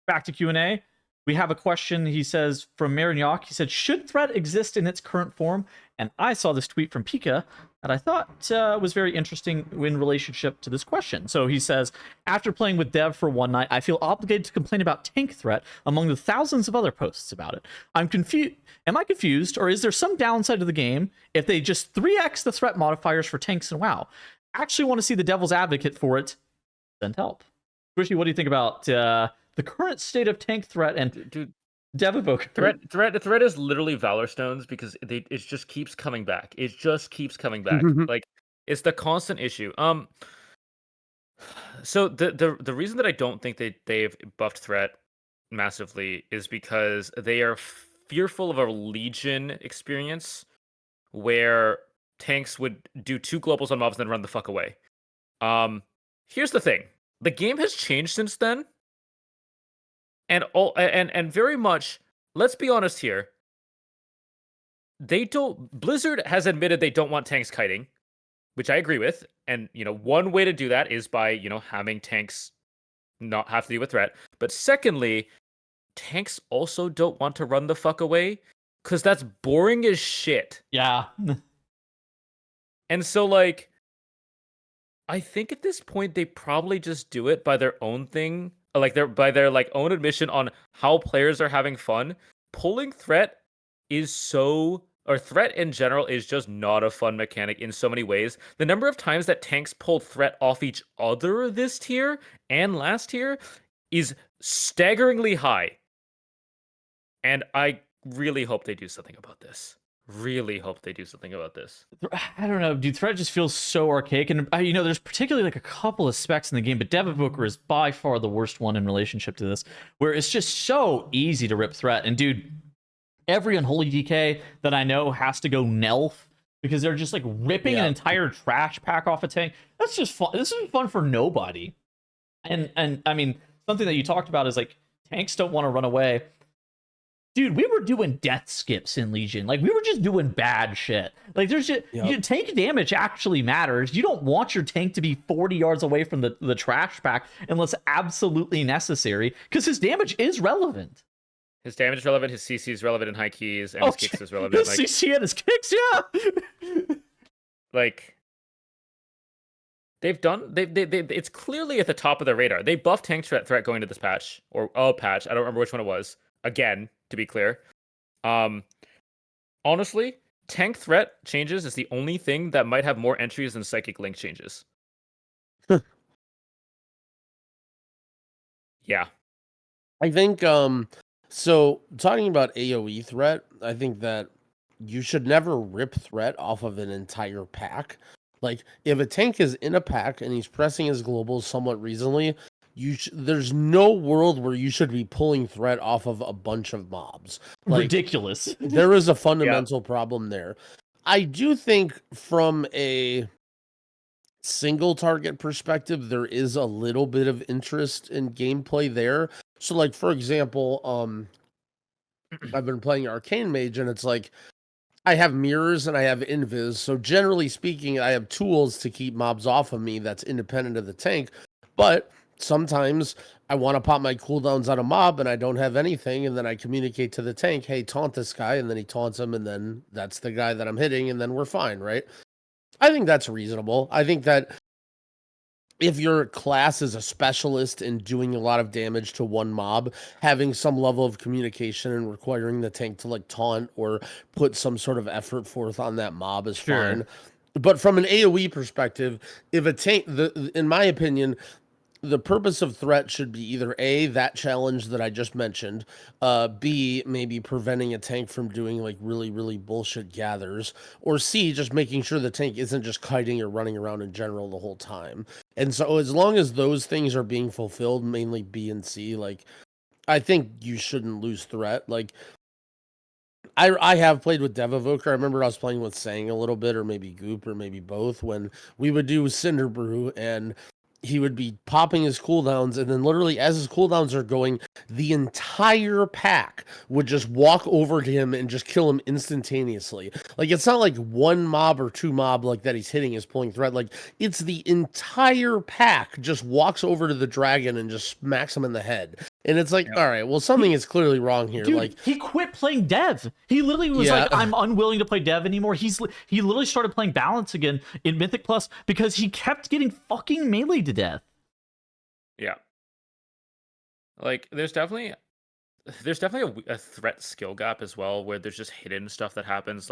back to Q&A, we have a question. He says from Marignac. He said, "Should threat exist in its current form?" And I saw this tweet from Pika that I thought was very interesting in relationship to this question. So he says, "After playing with Dev for one night, I feel obligated to complain about tank threat among the thousands of other posts about it. I'm confused. Am I confused, or is there some downside to the game if they just 3x the threat modifiers for tanks in WoW? Actually want to see the devil's advocate for it. Send help." Squishy, what do you think about the current state of tank threat and Dev Evoker? Threat is literally Valor Stones because it just keeps coming back. It just keeps coming back. Like it's the constant issue. So the reason that I don't think they've buffed threat massively is because they are fearful of a Legion experience where tanks would do 2 globals on mobs and then run the fuck away. here's the thing: the game has changed since then, and very much. Let's be honest here. Blizzard has admitted they don't want tanks kiting, which I agree with. And one way to do that is by having tanks not have to deal with threat. But secondly, tanks also don't want to run the fuck away because that's boring as shit. Yeah. And so I think at this point they probably just do it by their own thing, by their own admission on how players are having fun. Pulling threat threat in general is just not a fun mechanic in so many ways. The number of times that tanks pulled threat off each other this tier and last tier is staggeringly high. And I really hope they do something about this. Really hope they do something about this. I don't know, dude. Threat just feels so archaic, and there's particularly a couple of specs in the game, but Dev Evoker is by far the worst one in relationship to this, where it's just so easy to rip threat. And dude, every unholy DK that I know has to go Nelf because they're just ripping an entire trash pack off a tank. That's just fun. This is fun for nobody. And I mean, something that you talked about is tanks don't want to run away. Dude, we were doing death skips in Legion. We were just doing bad shit. There's just tank damage actually matters. You don't want your tank to be 40 yards away from the trash pack unless absolutely necessary, because his damage is relevant. His damage is relevant, his CC is relevant in high keys, and his kicks is relevant. His CC and his kicks, yeah. It's clearly at the top of their radar. They buffed tank threat going to this patch, or a patch. I don't remember which one it was. Again, to be clear. Honestly, tank threat changes is the only thing that might have more entries than Psychic Link changes. Yeah. I think, so talking about AoE threat, I think that you should never rip threat off of an entire pack. If a tank is in a pack and he's pressing his globals somewhat reasonably, there's no world where you should be pulling threat off of a bunch of mobs. Ridiculous. There is a fundamental problem there. I do think from a single target perspective, there is a little bit of interest in gameplay there. So for example, I've been playing Arcane Mage, and it's I have mirrors and I have invis. So generally speaking, I have tools to keep mobs off of me that's independent of the tank. But sometimes I want to pop my cooldowns on a mob and I don't have anything, and then I communicate to the tank, hey, taunt this guy, and then he taunts him, and then that's the guy that I'm hitting, and then we're fine, right? I think that's reasonable. I think that if your class is a specialist in doing a lot of damage to one mob, having some level of communication and requiring the tank to taunt or put some sort of effort forth on that mob is fine. But from an AoE perspective, if a tank, in my opinion, the purpose of threat should be either A, that challenge that I just mentioned, B, maybe preventing a tank from doing really, really bullshit gathers, or C, just making sure the tank isn't just kiting or running around in general the whole time. And so as long as those things are being fulfilled, mainly B and C, I think you shouldn't lose threat. I have played with Dev Evoker. I remember I was playing with Sang a little bit, or maybe Goop, or maybe both, when we would do Cinder Brew, and he would be popping his cooldowns, and then literally as his cooldowns are going, the entire pack would just walk over to him and just kill him instantaneously. It's not one mob or two mob that he's hitting is pulling threat. It's the entire pack just walks over to the dragon and just smacks him in the head. And it's all right, well, something is clearly wrong here. Dude, he quit playing Dev. He literally was I'm unwilling to play Dev anymore. He literally started playing Balance again in Mythic Plus because he kept getting fucking meleeed to death. Yeah. There's definitely a threat skill gap as well, where there's just hidden stuff that happens.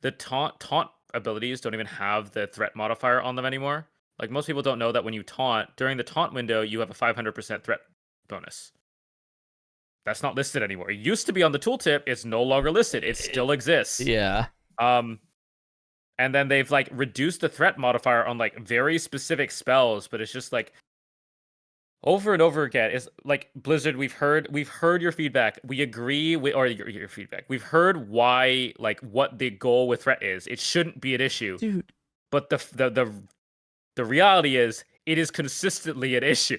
The taunt abilities don't even have the threat modifier on them anymore. Most people don't know that when you taunt, during the taunt window, you have a 500% threat bonus. That's not listed anymore. It used to be on the tooltip. It's no longer listed. It still exists. Yeah. And then they've reduced the threat modifier on very specific spells, but it's just over and over again. It's Blizzard, we've heard your feedback. We agree with your feedback. We've heard why what the goal with threat is. It shouldn't be an issue. Dude. But the reality is it is consistently an issue.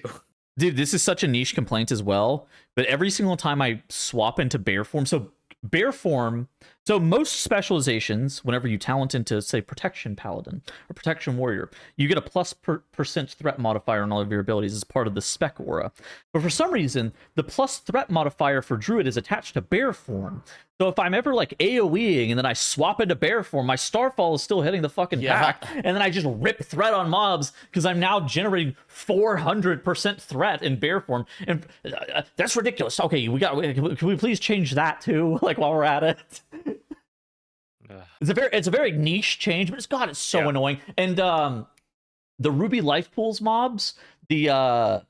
Dude, this is such a niche complaint as well. But every single time I swap into bear form, so bear form, so most specializations, whenever you talent into, say, protection paladin or protection warrior, you get a +% threat modifier on all of your abilities as part of the spec aura. But for some reason, the plus threat modifier for druid is attached to bear form. So if I'm ever like AoEing and then I swap into bear form, my starfall is still hitting the fucking pack, and then I just rip threat on mobs because I'm now generating 400% threat in bear form, and that's ridiculous. Okay, can we please change that too? Like while we're at it, it's a very niche change, but it's so annoying. And the Ruby life pools mobs, the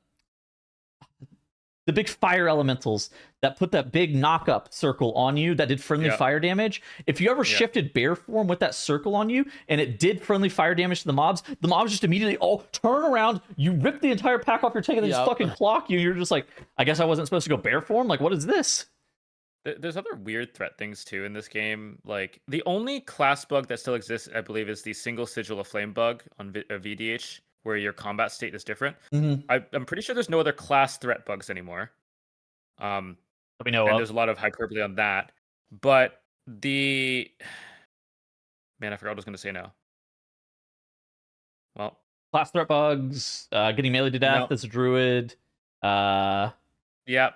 big fire elementals that put that big knock-up circle on you that did friendly fire damage. If you ever shifted bear form with that circle on you and it did friendly fire damage to the mobs just immediately all turn around, you rip the entire pack off your tank and they just fucking clock you. You're just like, I guess I wasn't supposed to go bear form? Like, what is this? There's other weird threat things too in this game. Like, the only class bug that still exists, I believe, is the single sigil of flame bug on VDH, where your combat state is different. I'm pretty sure there's no other class threat bugs anymore. We know and there's a lot of hyperbole on that. But I forgot what I was going to say now. Well, class threat bugs, getting melee to death as a druid. Yeah,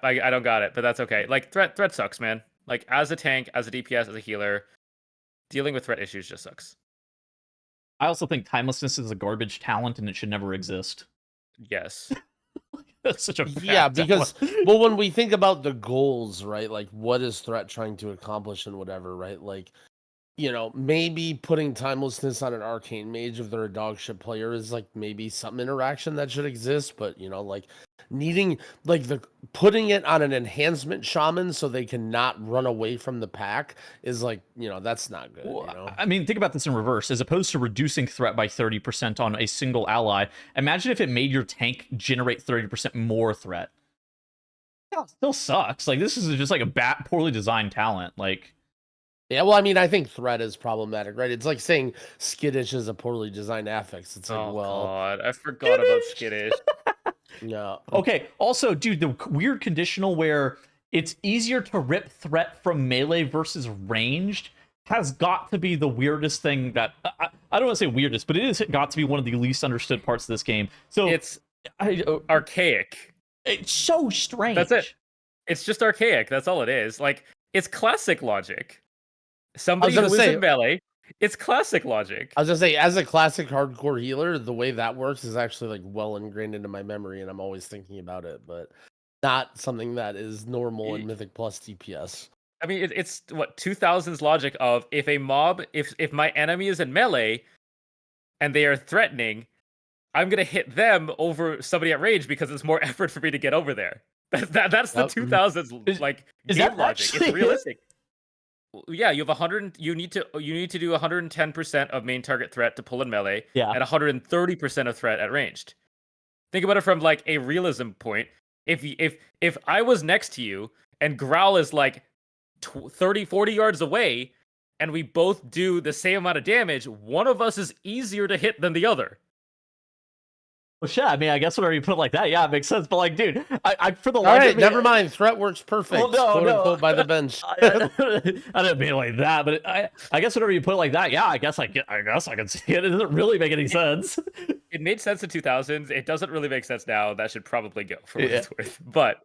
I don't got it, but that's okay. Like, threat sucks, man. Like, as a tank, as a DPS, as a healer, dealing with threat issues just sucks. I also think timelessness is a garbage talent and it should never exist. Yes. That's such a bad because well, when we think about the goals, right? Like, what is threat trying to accomplish and whatever, right? Like, maybe putting timelessness on an arcane mage if they're a dogship player is like maybe some interaction that should exist, but like needing like putting it on an enhancement shaman so they cannot run away from the pack is like, that's not good. I mean, think about this in reverse. As opposed to reducing threat by 30% on a single ally, imagine if it made your tank generate 30% more threat. It still sucks. Like, this is just like a poorly designed talent. Like, yeah, well, I mean, I think threat is problematic, right? It's like saying skittish is a poorly designed affix. It's like, God, I forgot about skittish. No. Okay, also, dude, the weird conditional where it's easier to rip threat from melee versus ranged has got to be the weirdest thing that... I don't want to say weirdest, but it has got to be one of the least understood parts of this game. So it's archaic. It's so strange. That's it. It's just archaic. That's all it is. Like, it's classic logic. Somebody who is in melee, it's classic logic. I was gonna say, as a classic hardcore healer, the way that works is actually like well ingrained into my memory, and I'm always thinking about it, but not something that is normal in Mythic Plus DPS. I mean, it's what 2000s logic of if a mob, if my enemy is in melee, and they are threatening, I'm gonna hit them over somebody at range because it's more effort for me to get over there. That's the 2000s like game logic. It's realistic. Yeah, you have 100. You need to do 110% of main target threat to pull in melee, and 130% of threat at ranged. Think about it from like a realism point. If I was next to you and Growl is like 30, 40 yards away, and we both do the same amount of damage, one of us is easier to hit than the other. Well, shit, I mean, I guess whenever you put it like that, yeah, it makes sense. But like, dude, I for the all right, never mind. Threat works perfect. Well, no, by the bench. I didn't mean it like that, but I guess whenever you put it like that, yeah, I guess I can see it. It doesn't really make any sense. It made sense in 2000s. It doesn't really make sense now. That should probably go for what it's worth. But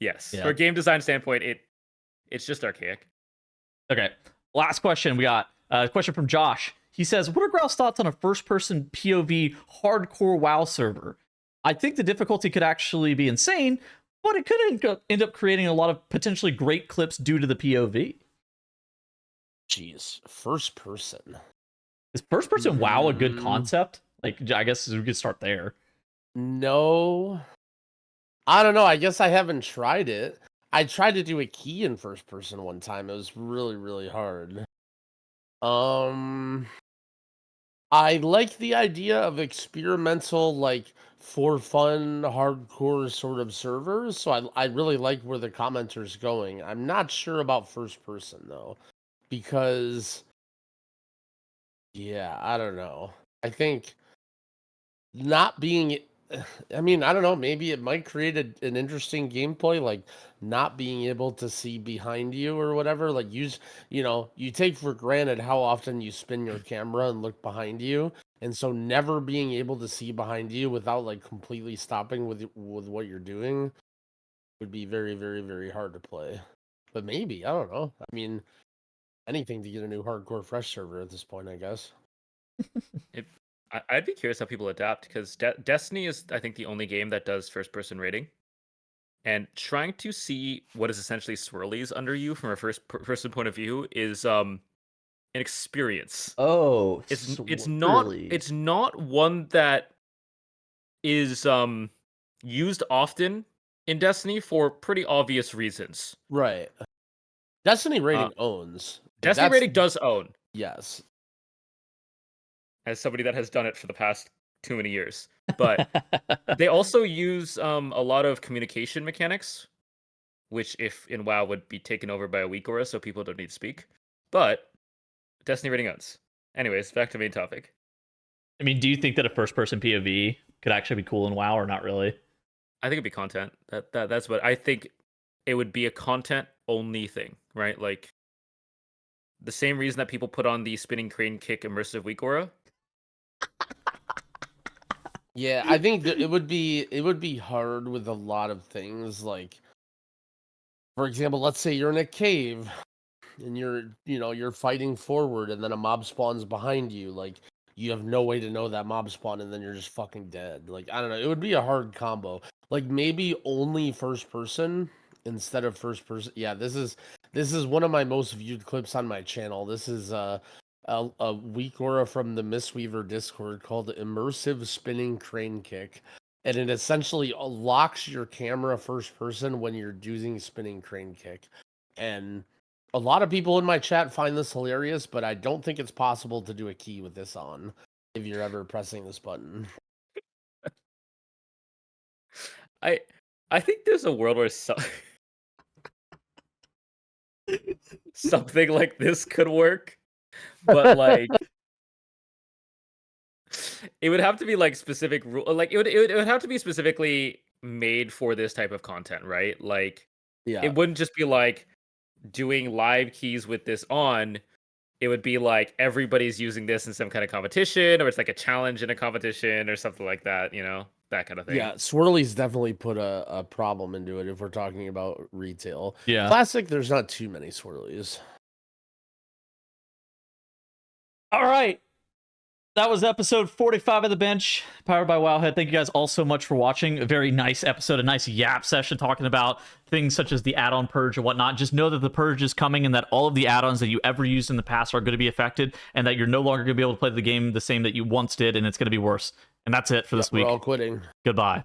yes, from a game design standpoint, it's just archaic. Okay, last question. We got a question from Josh. He says, what are Growl's thoughts on a first-person POV hardcore WoW server? I think the difficulty could actually be insane, but it could end up creating a lot of potentially great clips due to the POV. Jeez, first-person. Is first-person WoW a good concept? Like, I guess we could start there. No. I don't know. I guess I haven't tried it. I tried to do a key in first-person one time. It was really, really hard. I like the idea of experimental, like, for fun, hardcore sort of servers. So I really like where the commenter's going. I'm not sure about first person though, because I don't know. I think not being, I mean, I don't know, maybe it might create an interesting gameplay, like not being able to see behind you or whatever. Like you take for granted how often you spin your camera and look behind you. And so never being able to see behind you without like completely stopping with what you're doing would be very, very, very hard to play. But maybe, I don't know. I mean, anything to get a new hardcore fresh server at this point, I guess. I'd be curious how people adapt, because Destiny is, I think, the only game that does first-person rating. And trying to see what is essentially swirlies under you from a first-person point of view is an experience. Oh, It's not one that is used often in Destiny for pretty obvious reasons. Right. Destiny rating owns. Destiny rating does own. Yes. As somebody that has done it for the past too many years. But they also use a lot of communication mechanics, which if in WoW would be taken over by a Weakauras, so people don't need to speak. But Destiny rating owns. Anyways, back to main topic. I mean, do you think that a first-person POV could actually be cool in WoW, or not really? I think it'd be content. That's what I think. It would be a content-only thing, right? Like the same reason that people put on the spinning crane kick immersive Weakaura. Yeah, I think that it would be hard with a lot of things. Like, for example, let's say you're in a cave and you're fighting forward, and then a mob spawns behind you. Like, you have no way to know that mob spawned, and then you're just fucking dead. Like, I don't know. It would be a hard combo. Like, maybe only first person instead of first person. Yeah, this is one of my most viewed clips on my channel. This is a Weakaura from the Mistweaver Discord called Immersive Spinning Crane Kick. And it essentially locks your camera first person when you're using Spinning Crane Kick. And a lot of people in my chat find this hilarious, but I don't think it's possible to do a key with this on if you're ever pressing this button. I think there's a world where something like this could work. But like it would have to be like specific rule, like it would have to be specifically made for this type of content, right? Like Yeah. it wouldn't just be like doing live keys with this on. It would be like everybody's using this in some kind of competition, or it's like a challenge in a competition or something like that, that kind of thing. Yeah, Swirly's definitely put a problem into it if we're talking about retail. Yeah. Classic, there's not too many Swirlies. All right. That was episode 45 of The Bench, powered by Wowhead. Thank you guys all so much for watching. A very nice episode, a nice yap session talking about things such as the Addon Purge and whatnot. Just know that the Purge is coming and that all of the add-ons that you ever used in the past are going to be affected, and that you're no longer going to be able to play the game the same that you once did, and it's going to be worse. And that's it for this week. We're all quitting. Goodbye.